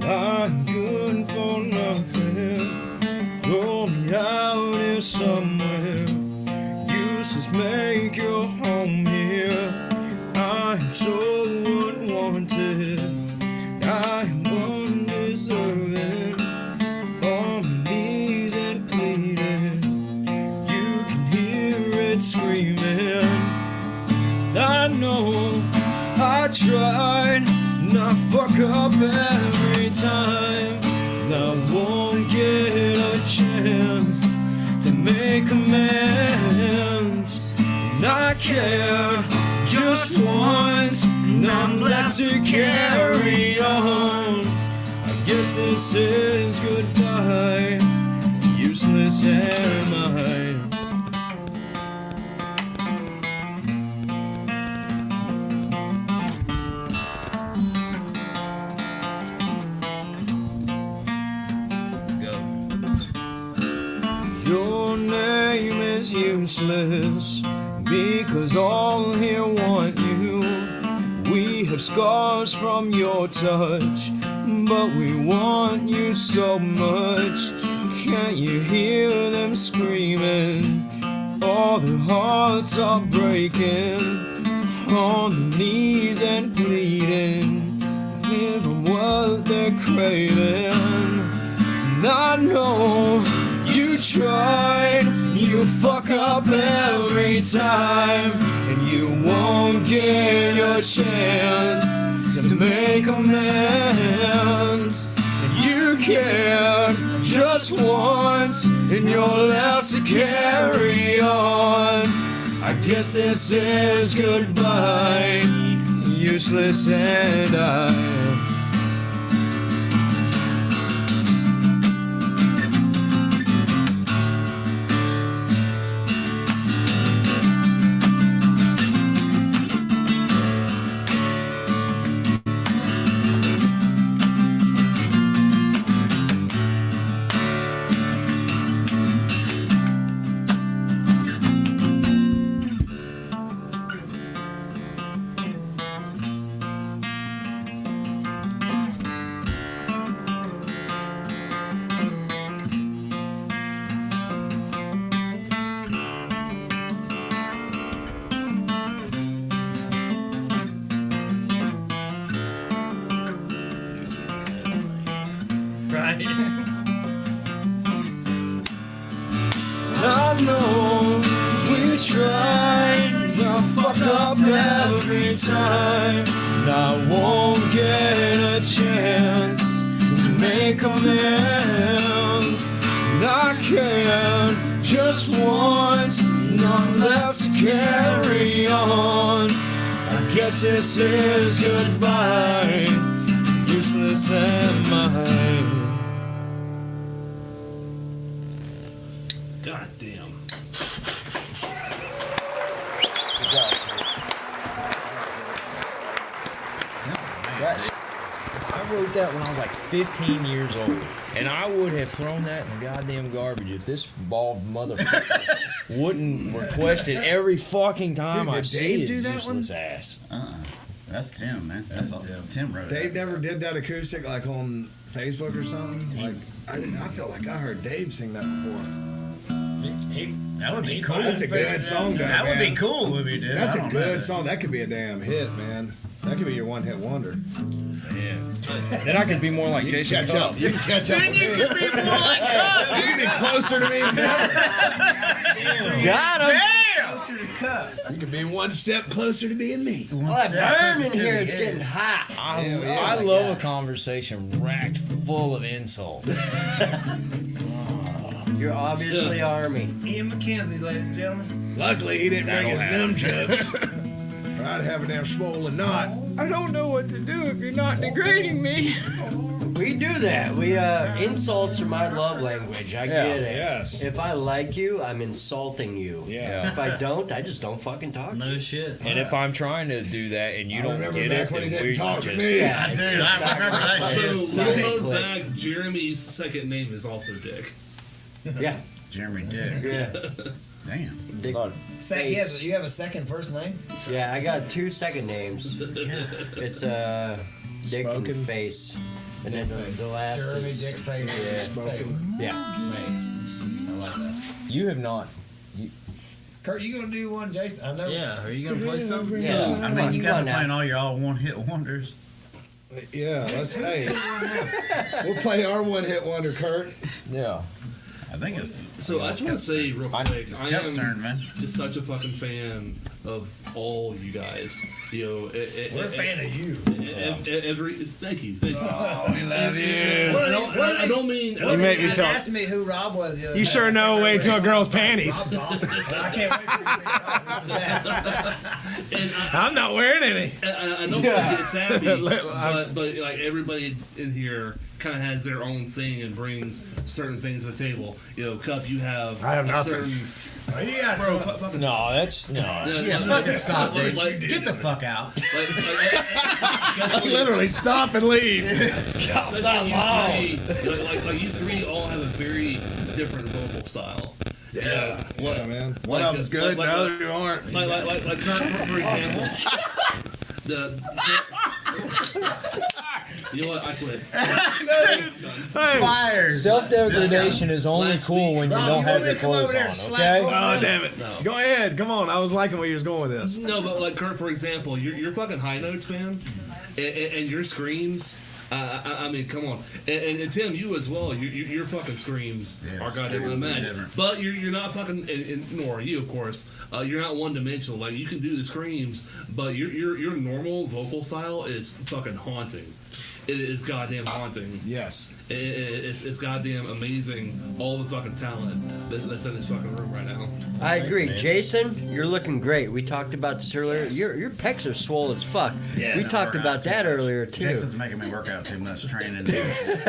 I'm good for nothing. Throw me out here somewhere. Useless, make your home here. I'm so unwanted. I am undeserving. On my knees and pleading. You can hear it screaming. I know I tried, and I fuck up every time. And I won't get a chance to make amends. And I cared just once, and I'm left to carry on. I guess this is goodbye. Useless am I. Go. Your name is useless. useless because all here want you. We have scars from your touch, but we want you so much. Can't you hear them screaming? All the hearts are breaking, on the knees and pleading. Give them what they're craving. And I know you tried, you fuck up every time, and you won't get your chance to make amends. And you cared just once, and you're left to carry on. I guess this is goodbye, useless and I. Right. I know we tried, we'll fuck up every time. And I won't get a chance to make amends. And I can just once, and I'm left to carry on. I guess this is goodbye, useless and mine. God damn. I wrote that when I was like 15 years old, and I would have thrown that in the goddamn garbage if this bald motherfucker wouldn't request it every fucking time. Dude, I did see Dave his do that useless one? ass. That's Tim, man. That's Tim wrote Dave that. never did that acoustic like on Facebook or something. Like I feel like I heard Dave sing that before. That would be cool. That's a good song, though, That would be man. cool if you did. That's I a don't know good that. song. That could be a damn hit, man. That could be your one-hit wonder. Yeah. Then I could be more like Jason catch Cupp. up. You can catch up. Then you could be more like Cupp. You can be closer to me than ever. Got him. Closer to Cup. You can be one step closer to being me. Well, that burn in here, it's getting hot. I love a conversation racked full of insults. You're obviously Army. Ian McKenzie, ladies and gentlemen. Luckily, he didn't bring his That'll nunchucks. Or I'd have a damn swollen knot. I don't know what to do if you're not degrading me. We do that. We insults are my love language. I get it. yes. If I like you, I'm insulting you. Yeah. If I don't, I just don't fucking talk. No shit. And if I'm trying to do that and you I don't remember get back it, when he then didn't we talk to just me. Yeah, it's Dude, just I not remember gonna that click. shit. It's So, not little gonna known click. fact, Jeremy's second name is also Dick. Yeah. Jeremy did. Yeah. Damn. Dick Lord. Face. You have a second first name? Yeah, I got 2 second names. It's Dick Spoken. and Face. And then the last Jeremy is Dick Face. Yeah. Spoken. Yeah. I like that. You have not. Kurt, you gonna do one, Jason? I know. Yeah, are you gonna play something? Yeah. I mean, you Come got on to now. playing all your all one-hit wonders. Yeah, let's hey. We'll play our one-hit wonder, Kurt. Yeah. I think it's. So I just want to say real quick, It's I Cup's am turn, man. just such a fucking fan of all you guys. You know, We're a fan of you. Thank you. Oh, we love you. I don't mean. You make me feel. Asked me who Rob was. The other You day. sure know way to a girl's panties. Rob's awesome. I can't wait for you to meet Rob. He's the best. And I'm not wearing any. I don't want to get sappy, but like everybody in here kind of has their own thing and brings certain things to the table. You know, Cup, you have. I have a nothing. Certain, Oh, yeah, bro, so- fucking No, that's no. Yeah, fucking stop, dude. Get the fuck out. Literally stop and leave. Like you three all have a very different vocal style. Yeah, man. One Like of them's the- good, like the the- other two aren't. Like for example, you know what? I quit. Fire. Self-degradation is only cool when you don't have your clothes on, okay? Oh, damn it. No. Go ahead. Come on. I was liking where you was going with this. No, but like Kurt, for example, your fucking high notes, man, and your screams. I mean, come on, and Tim, you as well. Your fucking screams are goddamn unmatched. Different. But you're not fucking, nor are you, of course. You're not one dimensional. Like you can do the screams, but your normal vocal style is fucking haunting. It is goddamn haunting. Yes. It's goddamn amazing. All the fucking talent that's in this fucking room right now. I agree. Jason, you're looking great. We talked about this earlier. Your pecs are swole as fuck. Yeah, we talked about that earlier, too. Jason's making me work out too much training. Jason's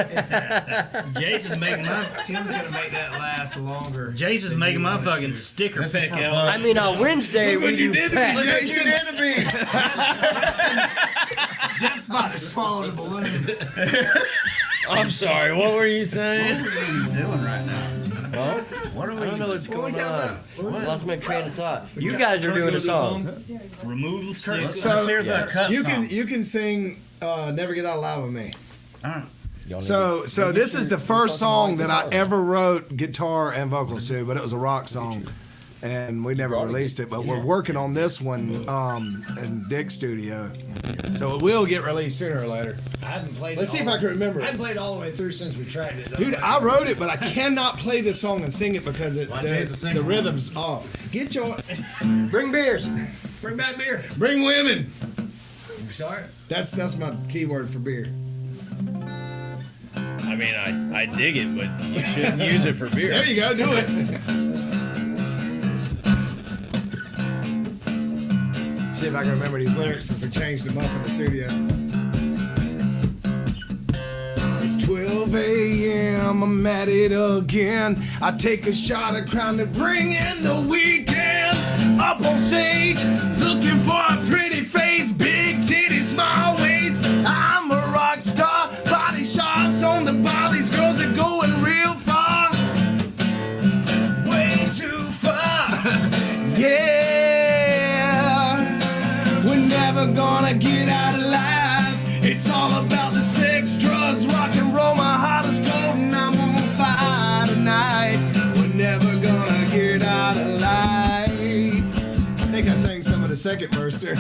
making my Tim's gonna make that last longer. Jason's than making you my want fucking to. sticker This is pick for out. fun. I mean, on Wednesday, we do pecs. Look what you did to me. Jeff's about to swallow the balloon. I'm sorry, what were you saying? What are you doing right now? Well, What are we? I don't know what's going on. What? Lost my train of thought. You guys are doing a song. Remove the sticker. Let's So, hear the Cupp You song. can sing "Never Get Out Alive" with me. All right. So this is the first song that I ever wrote guitar and vocals to, but it was a rock song, and we never released it. But we're working on this one in Dick's studio, so it will get released sooner or later. I haven't played. Let's it see if all- I can remember I it. haven't played all the way through since we tried it. Though. Dude, I wrote it, but I cannot play this song and sing it because it's Why can't you sing the it? rhythm's off. Get your Bring beers. Bring back beer. bring women. You start. That's my keyword for beer. I mean, I dig it, but you shouldn't use it for beer. There you go, do it. See if I can remember these lyrics since we changed them up in the studio. It's 12 a.m., I'm at it again. I take a shot of Crown to bring in the weekend. Up on stage, looking for a pretty face, big titties, small waist. I'm a rock star, body shots on the bar. These girls are going real far, way too far. Yeah, we're never gonna get out alive. It's all about the sex, drugs, rock and roll. My heart is cold and I'm on fire tonight. We're never gonna get out alive. I think I sang some of the second verse there.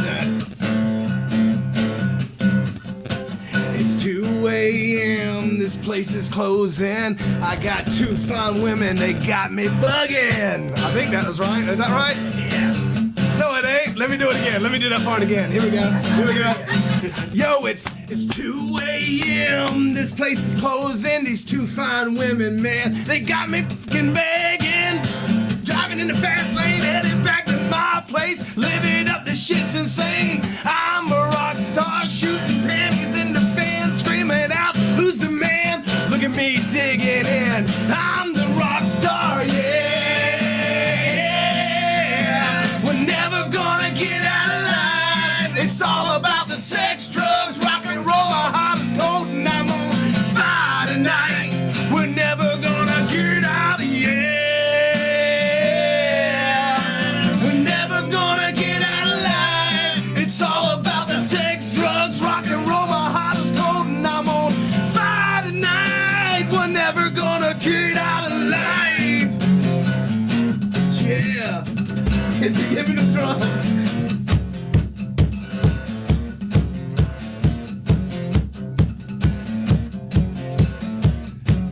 It's 2 a.m., this place is closing. I got two fine women, they got me bugging. I think that was right. Is that right? Yeah. No, it ain't. Let me do it again. Let me do that part again. Here we go. Here we go. Yo, it's 2 a.m., this place is closing. These two fine women, man, they got me fucking begging. Driving in the fast lane, heading back to my place. Living up, the shit's insane. I'm a rock star, shooting panties in the fan, screaming out, who's the man? Look at me digging in. I'm the rock star, yeah. We're never gonna get out alive. It's all about the sex, drugs, rock and roll. Our heart is cold and I'm on fire tonight. We're never gonna get out of here. We're never gonna get out alive. It's all about the sex, drugs, rock and roll. My heart is cold and I'm on fire tonight. We're never gonna get out alive. Yeah. Give me the drums.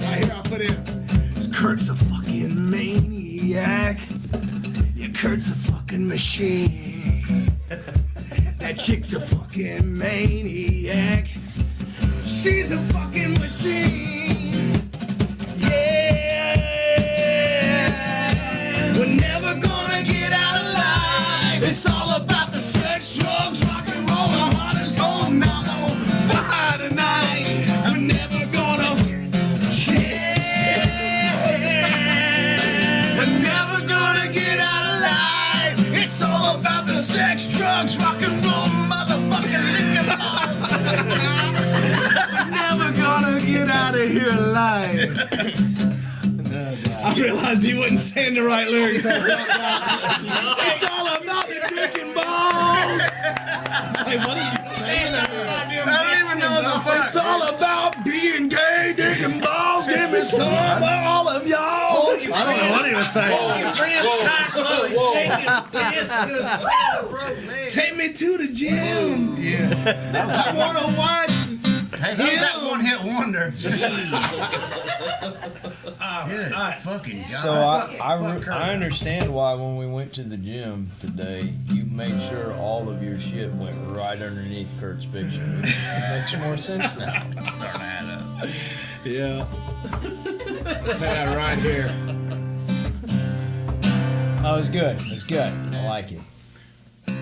Right here, I'll put in. Kurt's a fucking maniac. Yeah, Kurt's a fucking machine. That chick's a fucking maniac. She's a fucking machine. Yeah. We're never gonna get out alive. It's all about the sex, drugs, rock and roll. My heart is going out on fire tonight. We're never gonna. Yeah. We're never gonna get out alive. It's all about the sex, drugs, rock and roll, motherfucking liquor. We're never gonna get out of here. realized he wasn't saying the right lyrics. It's all about the dick and balls. Hey, what is he saying? I don't even know the fuck. It's all about being gay, dick and balls. Give me some of all of y'all. I don't know what he was saying. Take me to the gym. Yeah. I want to watch. Hey, that was that one-hit wonder. Good fucking God. So I understand why when we went to the gym today, you made sure all of your shit went right underneath Kurt's picture. It makes more sense now. It's starting to add up. Yeah. Yeah, right here. Oh, it's good. It's good. I like it. I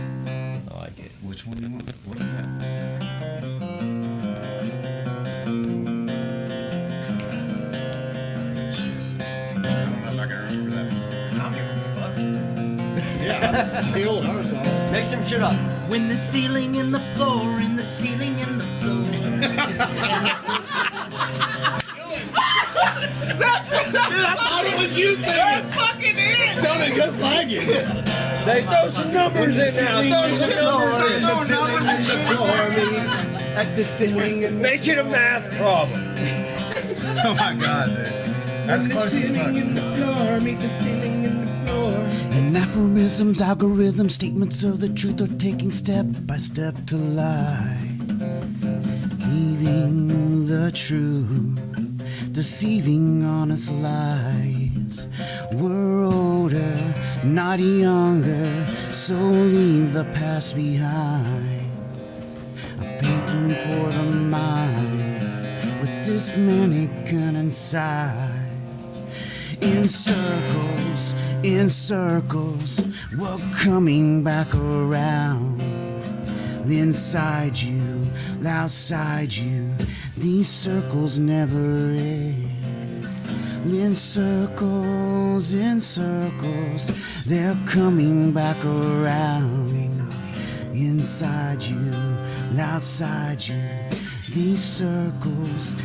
like it. Which one do you want? What is that? I don't know if I can remember that. I don't give a fuck. Yeah, the old our song. Make some shit up. When the ceiling and the floor, and the ceiling and the floor. Dude, I thought it was you singing. That fucking is. Sounded just like it. They throw some numbers in now. Throw some numbers in. At the ceiling and Make it a math problem. Oh my God, dude. That's close as fuck. the floor, meet the ceiling and the floor. And aphorisms, algorithms, statements of the truth are taking step by step to lie. Leaving the truth, deceiving honest lies. We're older, not younger, so leave the past behind. A painting for the mind, with this mannequin inside. In circles, we're coming back around. Inside you, outside you, these circles never end. In circles, they're coming back around. Inside you, outside you, these circles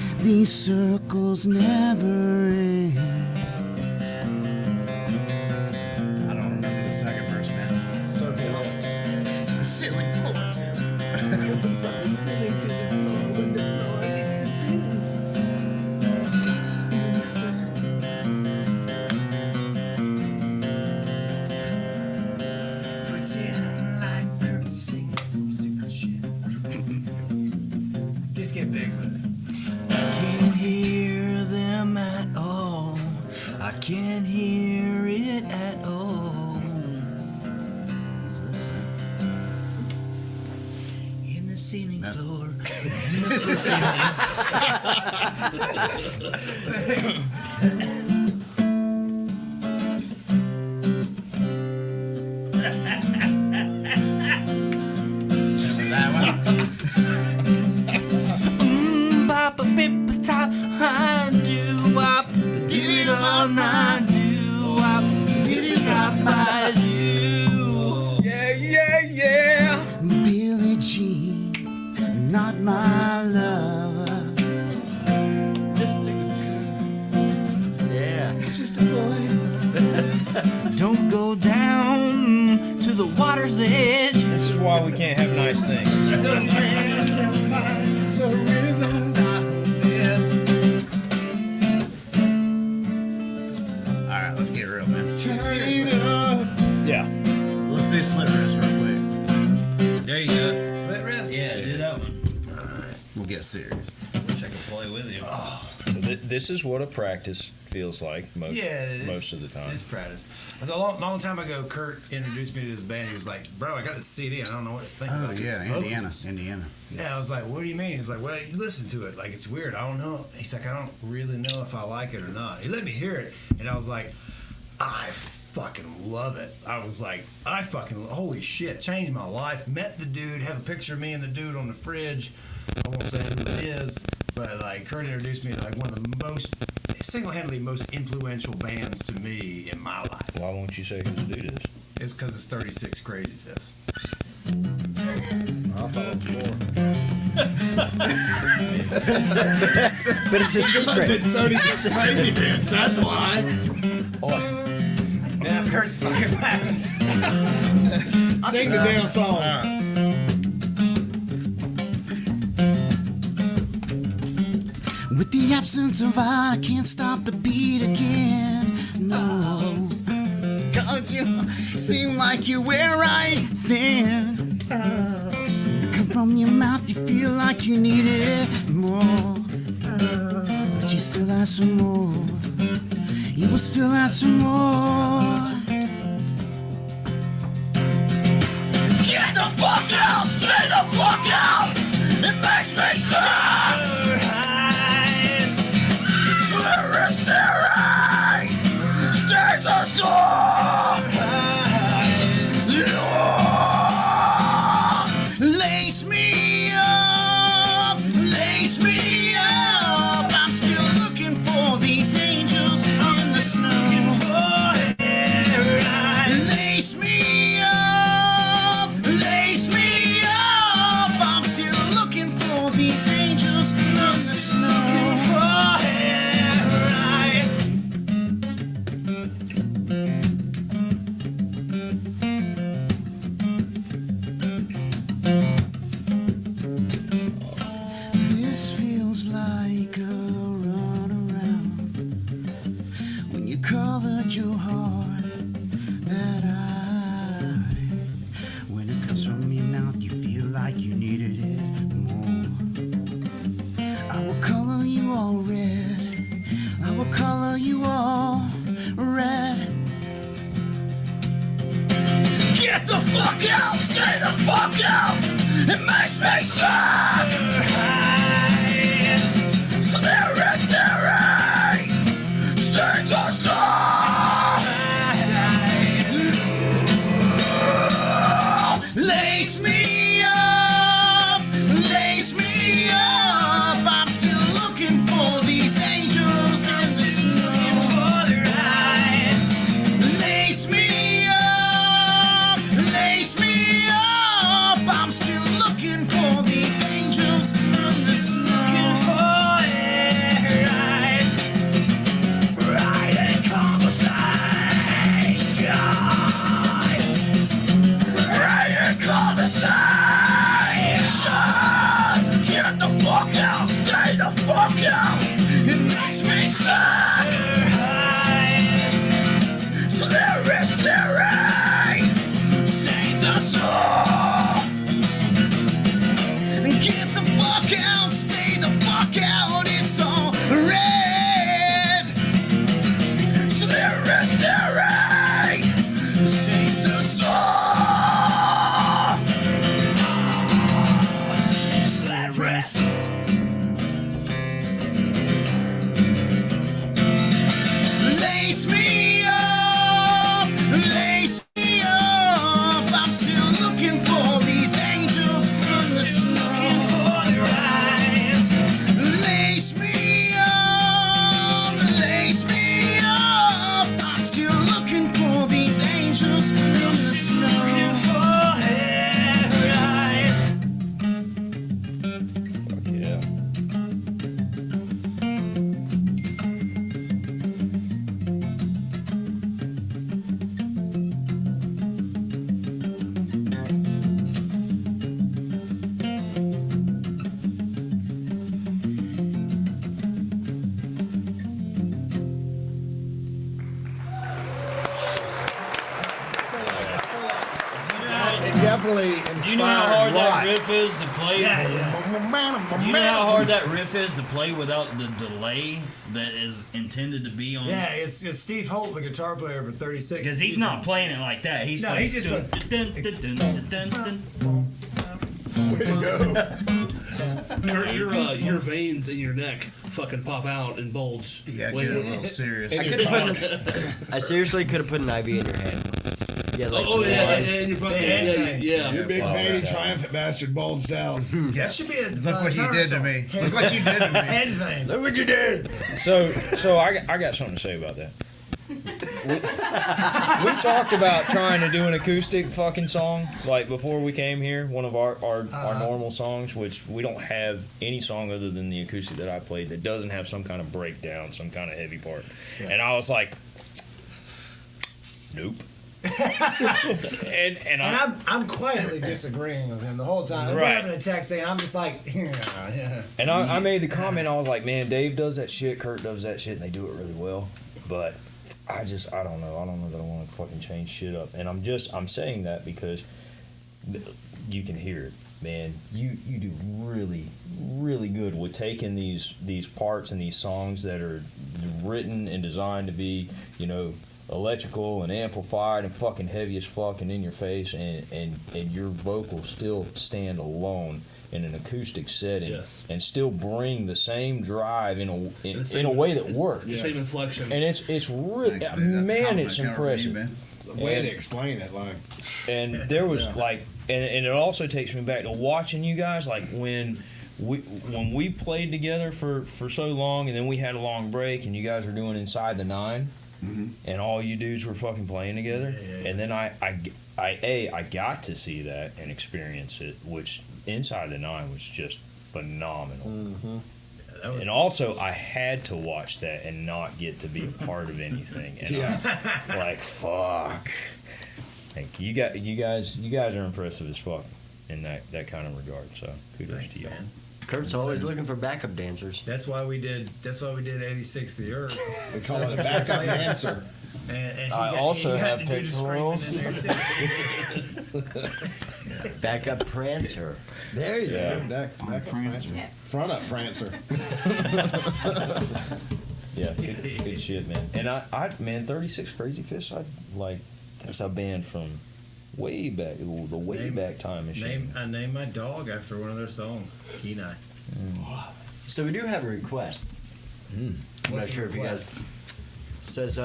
never end. I don't remember the second verse, man. The ceiling floor. The ceiling to the floor, when the floor meets the ceiling. In circles. Pretend like Kurt singing some stupid shit. Just get big with it. Can't hear them at all. I can't hear it at all. In the ceiling floor. In the Papa Pippa Top, I do wop, did it all night, do wop, did it top, I do. Yeah. Billie Jean, not my lover. Just a boy. Don't go down to the water's edge. This is why we can't have nice things. Alright, let's get real, man. Yeah. Let's do slit wrist real quick. There you go. Slit wrist? Yeah, do that one. We'll get serious. Wish I could play with you. This is what a practice feels like most of the time. It's practice. A long time ago, Kurt introduced me to this band. He was like, "Bro, I got this CD. I don't know what to think Oh about yeah, this Indiana. vocals." Yeah, I was like, "What do you mean?" He's like, "Well, you listen to it. Like, it's weird. I don't know." He's like, "I don't really know if I like it or not." He let me hear it, and I was like, "I fucking love it." I was like, holy shit, changed my life. Met the dude, have a picture of me and the dude on the fridge. I won't say who it is, but like Kurt introduced me to like one of the most single-handedly most influential bands to me in my life. Why won't you say who the dude is? It's because it's 36 Crazy Fists. I thought it was more. But it's a secret. It's 36 Crazy Fists, that's why. Oh, I Sing the damn song. With the absence of art, I can't stop the beat again. No, 'cause you seem like you were right there. Come from your mouth, you feel like you needed it more. But you still ask for more. You will still ask for more. Get the fuck out! Stay the fuck out! It makes me sad! Staring! Stays us all! Lace me up! Lace me up! I'm still looking for these angels in the snow. Lace me up! Lace me up! I'm still looking for these angels in the snow. This feels like a runaround when you colored your heart that when it comes from your mouth you feel like you needed it more. I will color you all red. I will color you all red. Get the fuck out! Stay the fuck out! It makes me sad! Staring, staring! Stains us all! Lace me up! Lace me up! I'm still looking for these angels in the snow. Lace me up! Lace me up! I'm still looking for these angels in the snow. Right in conversation. Right in conversation. Get the fuck out, stay the fuck out. It makes me sad. Staring, staring. Stains us all. Get the fuck out, stay the fuck out. It's all red. Staring, staring. Stains us all. Slap rest. Lace me up, lace me up. I'm still looking for these angels in the snow. Lace me up, lace me up. I'm still looking for these angels in the snow. Yeah. It definitely inspired Do you know how hard that Watt. riff is to play? Do you know how hard that riff is to play without the delay that is intended to be on? Yeah, it's Steve Holt, the guitar player for 36. Because he's not playing it like that. He's No, playing he's just dun, dun, dun, dun, dun, dun, dun. Way to go. Your veins in your neck fucking pop out and bulge. Yeah, Wait, get a little serious. I seriously could have put an IV in your head. Yeah, like and your fucking yeah. Your big Wow, veiny that- triumphant bastard bulged out. That should be a Look what you guitar did to song. me. Look what you did to me. Head vein. Look what you did. So I got something to say about that. We talked about trying to do an acoustic fucking song like before we came here. One of our normal songs, which we don't have any song other than the acoustic that I played that doesn't have some kind of breakdown, some kind of heavy part. And I was like, nope. and I'm quietly disagreeing with him the whole time. We're Right. having a text thing. I'm just like, yeah. And I made the comment. I was like, man, Dave does that shit. Kurt does that shit, and they do it really well. But I don't know. I don't know that I want to fucking change shit up. And I'm saying that because you can hear it, man. You do really, really good with taking these parts and these songs that are written and designed to be, you know, electrical and amplified and fucking heavy as fuck and in your face, and your vocals still stand alone in an acoustic setting, Yes. and still bring the same drive in a way that works. The same inflection. And it's really, Thanks, man. That's a man, it's compliment coming from you, impressive. The way to explain it, like. And there was like, and it also takes me back to watching you guys, like when we played together for so long, and then we had a long break, and you guys were doing Inside the Nine, and all you dudes were fucking playing together, and then I got to see that and experience it, which Inside the Nine was just phenomenal. And also, I had to watch that and not get to be a part of anything. And I'm like, fuck. Like, you guys are impressive as fuck in that kind of regard. So kudos to y'all. Kurt's always looking for backup dancers. That's why we did 86 the Earth. We call it a backup dancer. And I also have pectorals. Backup prancer. There you Yeah. go. Backup prancer. Front up prancer. Yeah, good shit, man. And I 36 Crazy Fish, that's a band from way back, the way back time machine. I named my dog after one of their songs, Kenai. So we do have a request. I'm not What's sure the if you guys says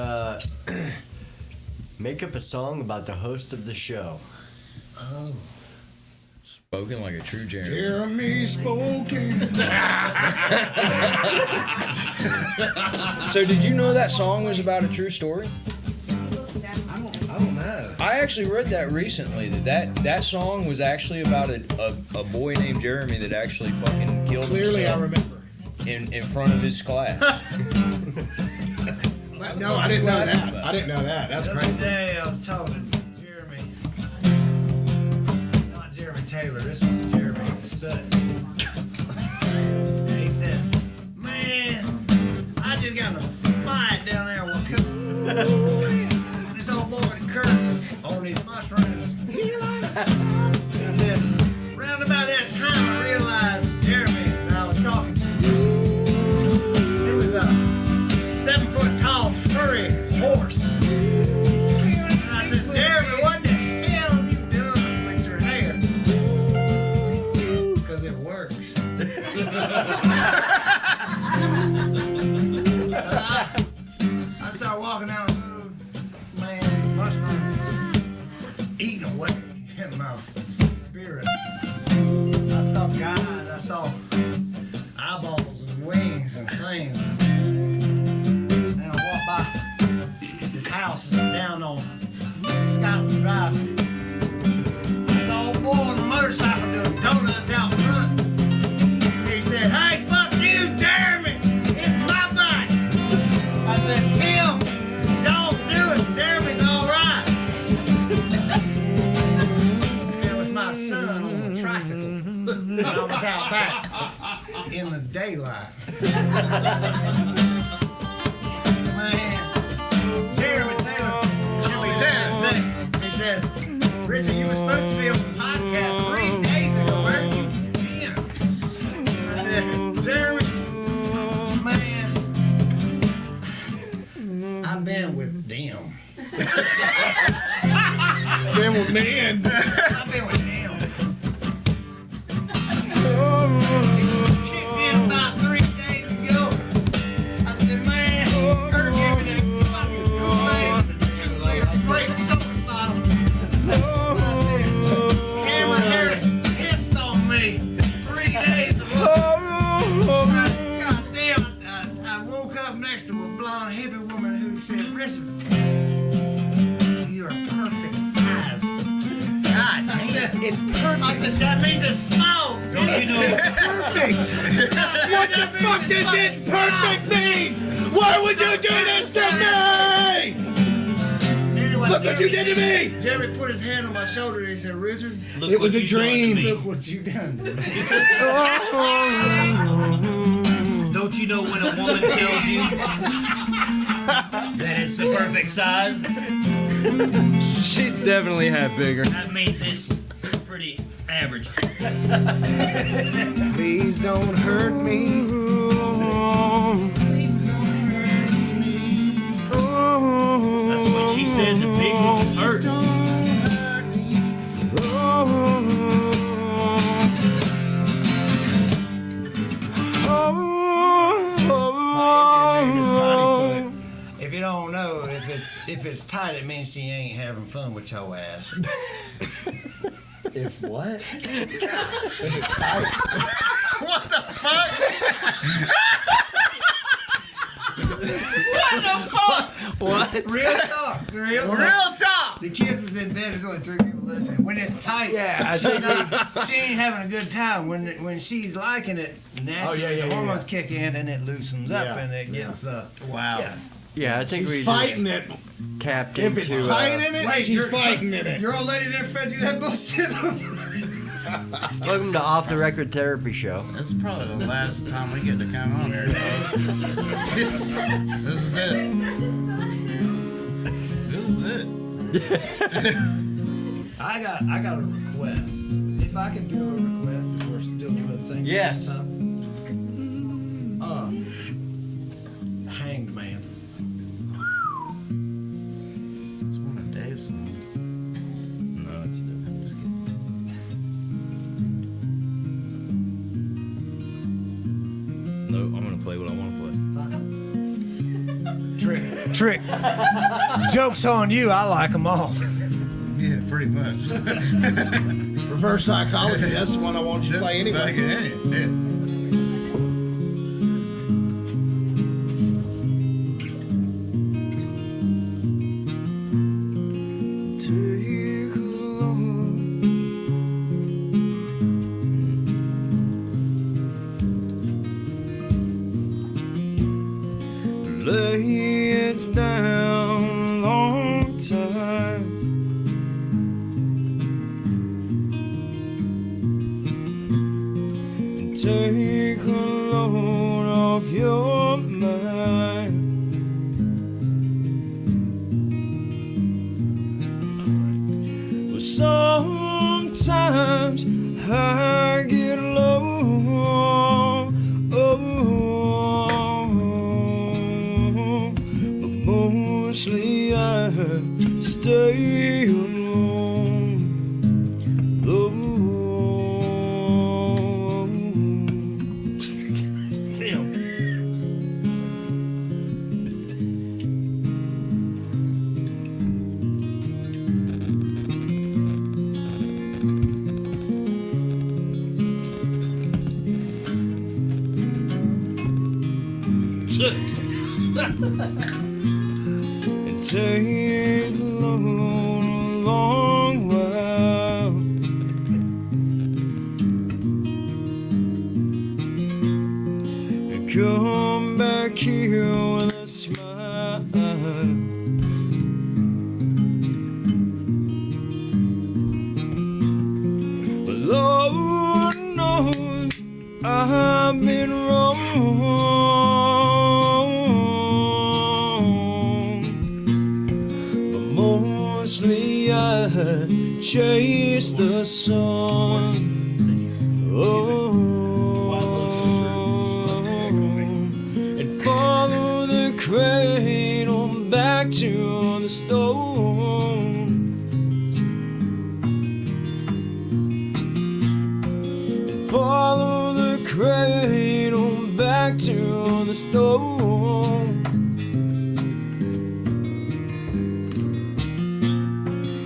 make up a song about the host of the show. Oh. Spoken like a true Jeremy. Jeremy spoken. So did you know that song was about a true story? I don't know. I actually read that recently, that song was actually about a boy named Jeremy that actually fucking killed Clearly, I himself remember. in front of his class. No, I didn't know that. I didn't know that. That's The other crazy. day I was talking to Jeremy. Not Jeremy Taylor, this was Jeremy Sutton. And he said, man, I just got in a fight down there with Cupp. This old boy Kurt on these mushrooms. I said, round about that time I realized Jeremy and I was talking to. It was a 7-foot tall furry horse. And I said, Jeremy, what the hell have you done with your hair? Because it works. I started walking down the road, man, mushrooms eating away in my spirit. I saw God, I saw eyeballs and wings and things. And I walked by this house down on Scotland Drive. I saw a boy on a motorcycle doing donuts out front. He said, hey, fuck you, Jeremy. It's my bike. I said, Tim, don't do it. Jeremy's all right. And it was my son on a tricycle. And I was out back in the daylight. Man, Jeremy Taylor, he says, Richard, you were supposed to be on the podcast 3 days ago. Where have you been? I said, Jeremy, man, I've been with them. Been with man. I've been with them. Kicked me in about 3 days ago. I said, man, Kurt gave me that fucking Kool-Aid with a 2-liter grape soda bottle. I said, Cameron Harris pissed on me 3 days ago. God damn, I woke up next to a blonde hippie woman who said, Richard, you're a perfect size. God, I said, it's perfect. I said, that means it's small. It's perfect. What the fuck does it's perfect mean? Why would you do this to me? Anyway, Look what you did to me! Jeremy put his hand on my shoulder and he said, Richard, Look It was what a you done to dream. me. look what you done. Don't you know when a woman tells you that it's the perfect size? She's definitely had bigger. That means it's pretty average. Please don't hurt me. That's when she said the big ones hurt. My Indian name is Tinyfoot. If you don't know, if it's tight, it means she ain't having fun with your ass. If what? What? Real talk. Real talk. The kids is in bed. There's only 3 people listening. When it's tight, she ain't having a good time. When she's liking it, naturally the hormones kick in and it loosens up and it gets Wow. Yeah. Yeah, I think She's we fighting it. just tapped If into. it's tight in it, Wait, she's you're- fighting in it. Your old lady never fed you that bullshit. Welcome to Off the Record Therapy Show. This is probably the last time we get to come on here, guys. This is it. This is it. I got a request. If I can do a request, if we're still doing the same Yes. stuff. Hanged Man. It's one of Dave's songs. No, it's different. Just kidding. No, I'm gonna play what I want to play. Trick. Joke's on you. I like them all. Yeah, pretty much. Reverse psychology. That's the one I want you to play anyway. Yeah. Lay it down long time. And take a load off your mind. Well, sometimes I get low. Mostly I stay alone. Damn. And take a long while. And come back here with a smile. But Lord knows I've been wrong. But mostly I chase the sun. And follow the cradle back to the stone. And follow the cradle back to the stone.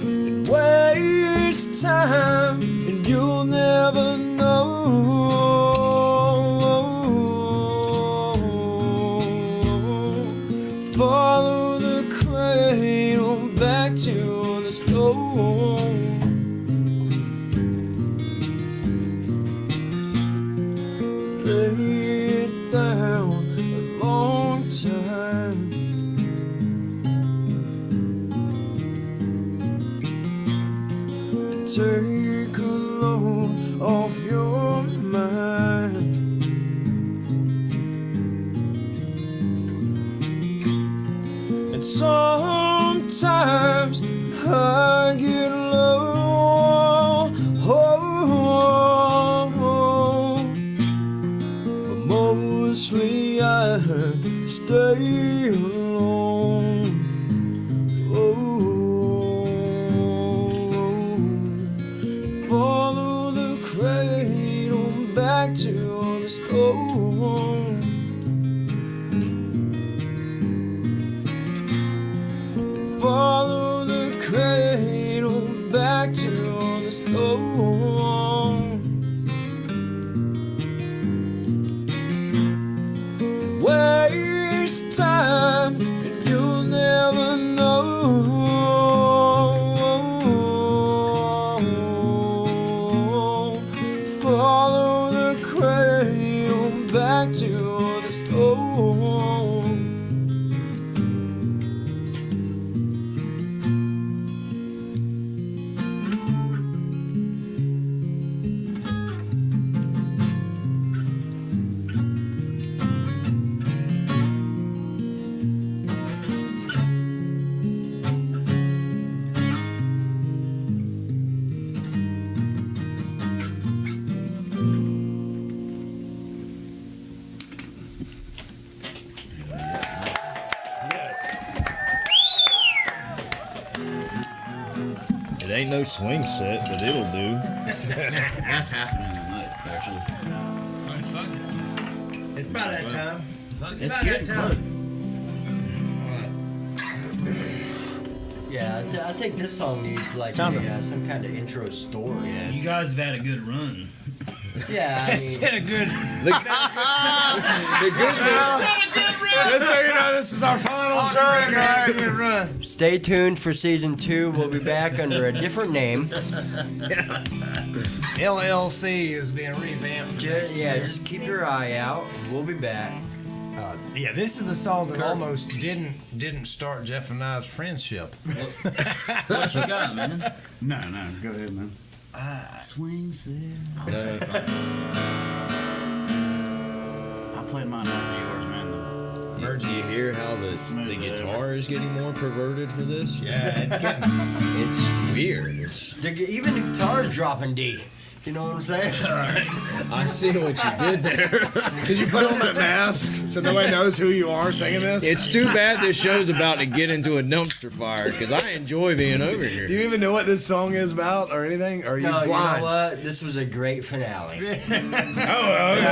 And waste time, and you'll never know. Follow the cradle back to the stone. Lay it down a long time. take a load off your mind. And sometimes I get low, but mostly I stay alone. Follow the cradle back to the stone. Follow the cradle back to the stone. Waste time and you'll never know. Follow the cradle back to the stone. It ain't no swing set, but it'll do. That's happening tonight, actually. It's about that time. It's getting close. Yeah, I think this song needs like some kind of intro story. You guys have had a good run. Yeah, I It's mean, been a good. The good news. Just so you know, this is our final show tonight. Good run. stay tuned for season 2. We'll be back under a different name. LLC is being revamped. Just keep your eye out. We'll be back. Yeah, this is the song that almost didn't start Jeff and I's friendship. What you got, man? No, go ahead, man. Swing set. I played mine over yours, man. Do you hear how the guitar is getting more perverted for this? Yeah, it's getting. It's weird. Even the guitar's dropping D. You know what I'm saying? I see what you did there. Did you put on that mask so nobody knows who you are singing this? It's too bad this show's about to get into a dumpster fire because I enjoy being over here. Do you even know what this song is about or anything? Or are you No, blind? you know what? This was a great finale. I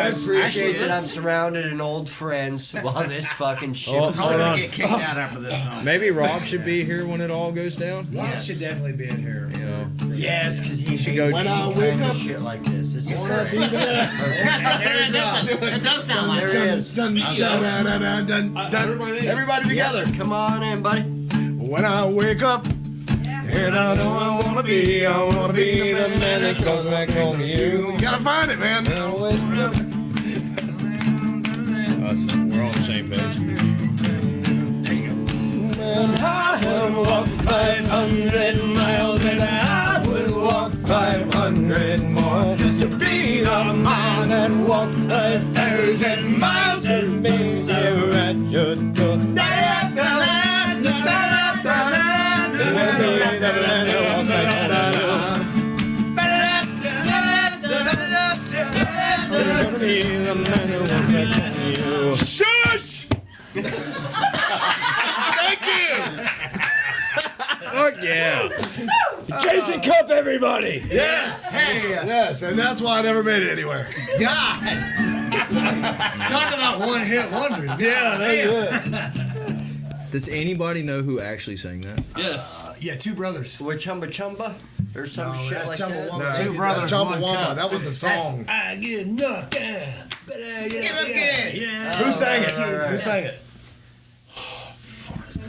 I appreciate that I'm surrounded in old friends while this fucking shit. Oh, Probably hold gonna on. get kicked out after this song. Maybe Rob should be here when it all goes down. Rob should definitely be in here. You know. Yes, because he should hates go- when I wake up shit like this. This is great. It does sound like There that. he is. Everybody together. Come on in, buddy. When I wake up, and I know I wanna be the man that comes back home to you. You gotta find it, man. We're on the same page. And I have walked 500 miles, and I would walk 500 more just to be the man that walked 1,000 miles to be there at your door. Be the man that walked back home to you. Shush! Thank you! Fuck yeah! Jason Cupp, everybody! Yes! Hey! Yes, and that's why I never made it anywhere. Talk about one hit wonders. Yeah, that's it. Does anybody know who actually sang that? Yes. Yeah, two brothers. With Chumba Chumba? Or some No, shit that's like Chumbawamba. that? Two brothers, one Chumbawamba, cup. that was a song. I get knocked down, but I get up again. Yeah. Who sang it? right. Who sang it?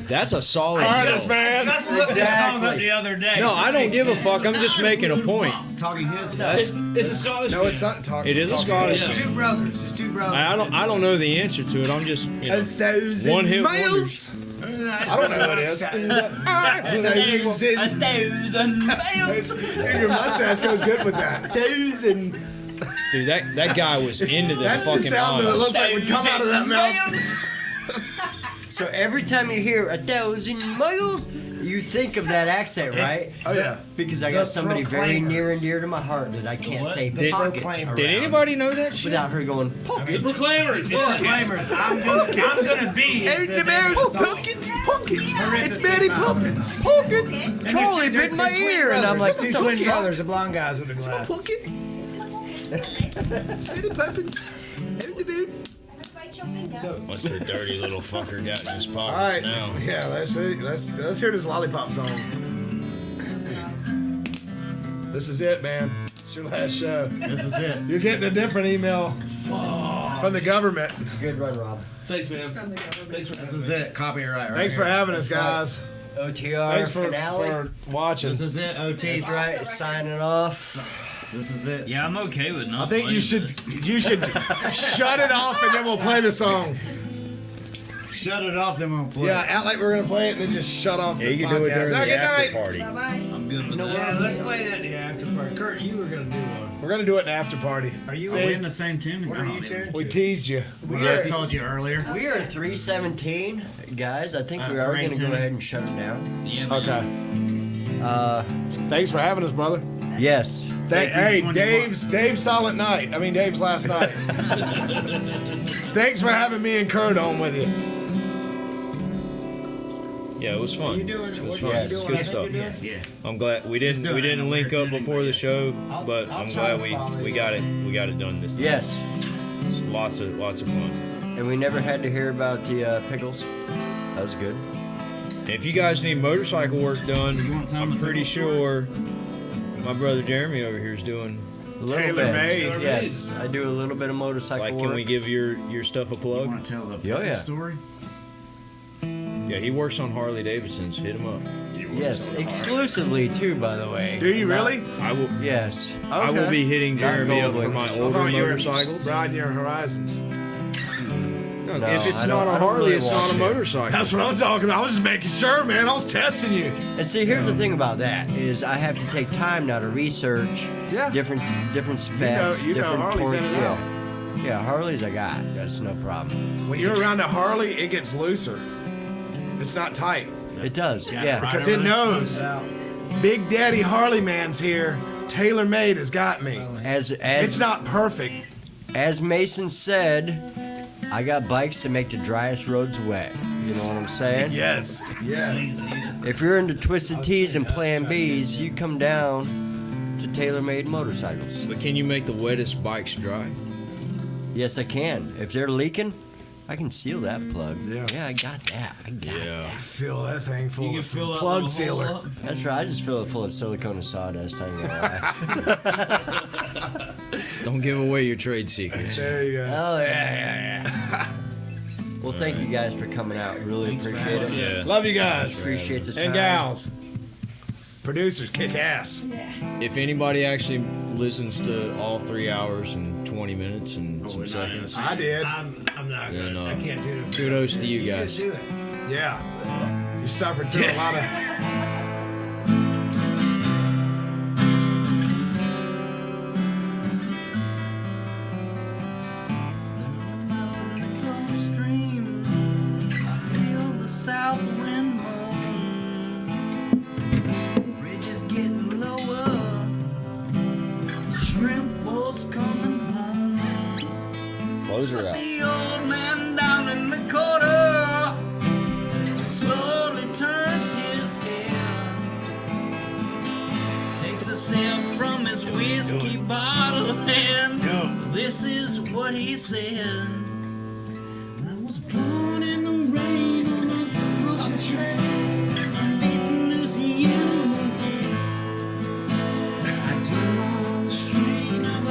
That's a solid Artist, show. man. Just looked this song up the other day. No, I don't give a fuck. I'm just making a point. Talking Heads. It's a Scottish No, it's not talking. It is a Scottish. It's two brothers. It's two brothers. I don't know the answer to it. I'm just, you know, 1,000 one hit miles. wonders. I don't know what it is. 1,000 miles. Your mustache goes good with that. 1,000. Dude, that guy was into the That's the fucking sound that it honors. looks like would come out of that mouth. So every time you hear 1,000 miles, you think of that accent, right? Oh yeah. Because I got somebody very near and dear to my heart that I can't say pocket Did anybody know that shit? without her going pocket. Proclaimers. Proclaimers. I'm gonna be. It's Mary Poppins. Pocket. Charlie bit my ear, and I'm like, two what twin the fuck? brothers, the blonde guys with the glasses. Mary Poppins. What's the dirty little fucker got in his pockets All right. now? Yeah, let's hear this lollipop song. This is it, man. It's your last show. This is it. You're getting a different email from the government. Good run, Rob. Thanks, man. Thanks for This is it. Copyright. Right Thanks for here. having us, guys. OTR Thanks for finale. watching. This is it. OT. That's right. Signing off. This is it. Yeah, I'm okay with not I think you playing should this. shut it off and then we'll play the song. Shut it off, then we'll play. Yeah, act like we're gonna play it and then just shut off Yeah, the you can podcast. do it during Have a the good after night. party. I'm good with that. Yeah, let's play that in the after party. Kurt, you were gonna do one. We're gonna do it in the after party. Are you? Are we in the same tune? What are you tuned We to? teased you. I told you earlier. We are at 3:17, guys. I think we are great going to go tune. ahead and shut it down. Yeah, man. Okay. Thanks for having us, brother. Yes. Hey, Dave's silent night. I mean, Dave's last night. Thanks for having me and Kurt on with you. Yeah, it was fun. You doing? It was What fun. are you Yes. doing? Good I think stuff. you're doing? Yeah. I'm glad we didn't do it. link up We're before the show, but I'll I'm try glad to follow we you. got it done this time. Yes. It's lots of fun. And we never had to hear about the pickles. That was good. And if you guys need motorcycle work done, You want some of I'm the pretty pickles? sure my brother Jeremy over here is doing. A little Tailor-made. bit. Yes. I do a little bit of motorcycle Like, work. can we give your stuff a You plug? want to tell the Oh, yeah. story? Yeah, he works on Harley Davidsons. Hit him up. Yes. Exclusively, too, by the way. Do you really? I will. Yes. I will be hitting Not Jeremy up for Goldwings. my I older thought you were motorcycles. riding your horizons. No, No, if it's I not don't- a I don't Harley, really it's want not a to. motorcycle. That's what I'm talking about. I was just making sure, man. I was testing you. And see, here's the thing about that is I have to take time now to research Yeah. different specs, you know different Harleys torque. in and Yeah. out. Yeah, Harleys I got. That's no problem. When you're around a Harley, it gets looser. It's not tight. It does. Yeah. Because it knows. Big Daddy Harley man's here. TaylorMade has got me. As It's not perfect. as Mason said, I got bikes to make the driest roads wet. You know what I'm saying? Yes. Yes. If you're into Twisted Tees and Plan Bs, you come down to TaylorMade motorcycles. But can you make the wettest bikes dry? Yes, I can. If they're leaking, I can seal that plug. Yeah. I got that. I got that. Fill that thing full You of can some fill that plug little hole sealer. up. That's right. I just fill it full of silicone and sawdust. I ain't gonna lie. Don't give away your trade secrets. There you go. Oh yeah. Well, thank you guys for coming out. Really appreciate it. Yeah. Love you guys. Appreciate the time. And gals. Producers kick ass. If anybody actually listens to all 3 hours and 20 minutes and some seconds, I did. I'm not Then, gonna. I can't do it. kudos to you guys. do it. Yeah. You suffered through a lot of. South wind moan. Bridge is getting lower. Shrimp boats coming home. Close her out. The old man down in the corner slowly turns his head. Takes a sip from his whiskey bottle and this is what he said. I was born in the rain on a butcher train. I didn't lose you. I turn on the strain of a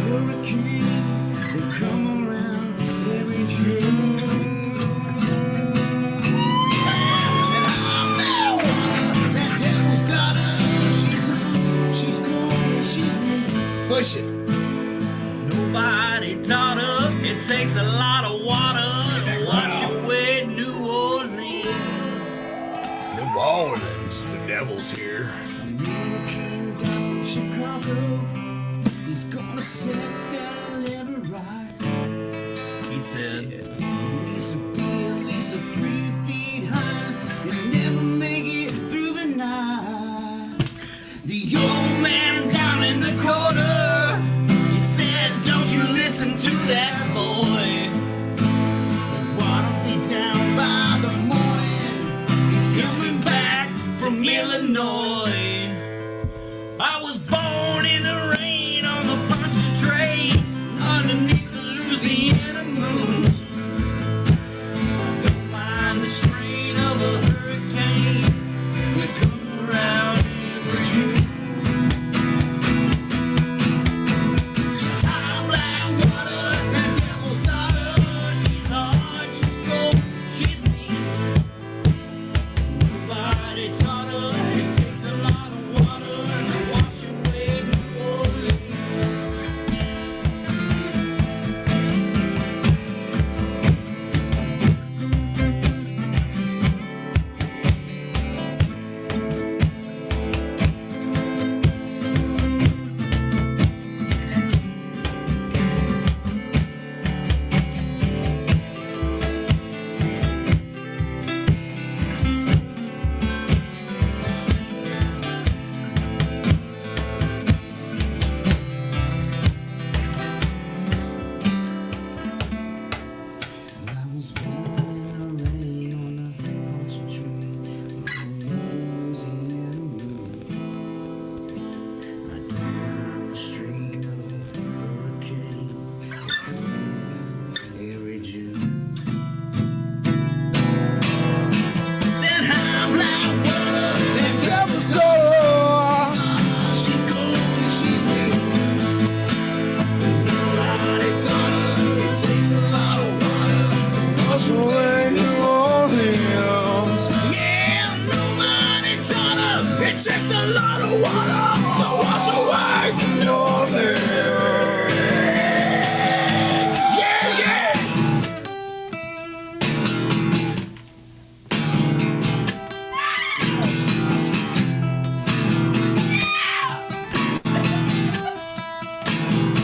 hurricane. They come around every June. And I'm that one, that devil's daughter. She's cold, she's mean. Push it. Nobody taught her it takes a lot of water to wash away New Orleans. devil's here. A man came down from Chicago. He's gonna set that lever right. He said, Lisa feel, Lisa 3 feet high. You'll never make it through the night. The old man down in the corner, he said, don't you listen to that boy. Water'll be down by the morning. He's coming back from Illinois. I was born in the rain on the Poncha train underneath the Louisiana moon. Don't mind the strain of a hurricane that comes around every June. I'm like water, that devil's daughter. She's hard, she's cold, she's mean. Nobody taught her it takes a lot of water to wash away New Orleans. I was born in the rain on a concentrate Louisiana moon. I don't mind the strain of a hurricane every June. Then I'm like water, that devil's daughter. She's cold and she's mean. Nobody taught her it takes a lot of water to wash away New Orleans. Yeah, nobody taught her it takes a lot of water to wash away New Orleans. Yeah, yeah.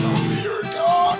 Oh, you're a dog.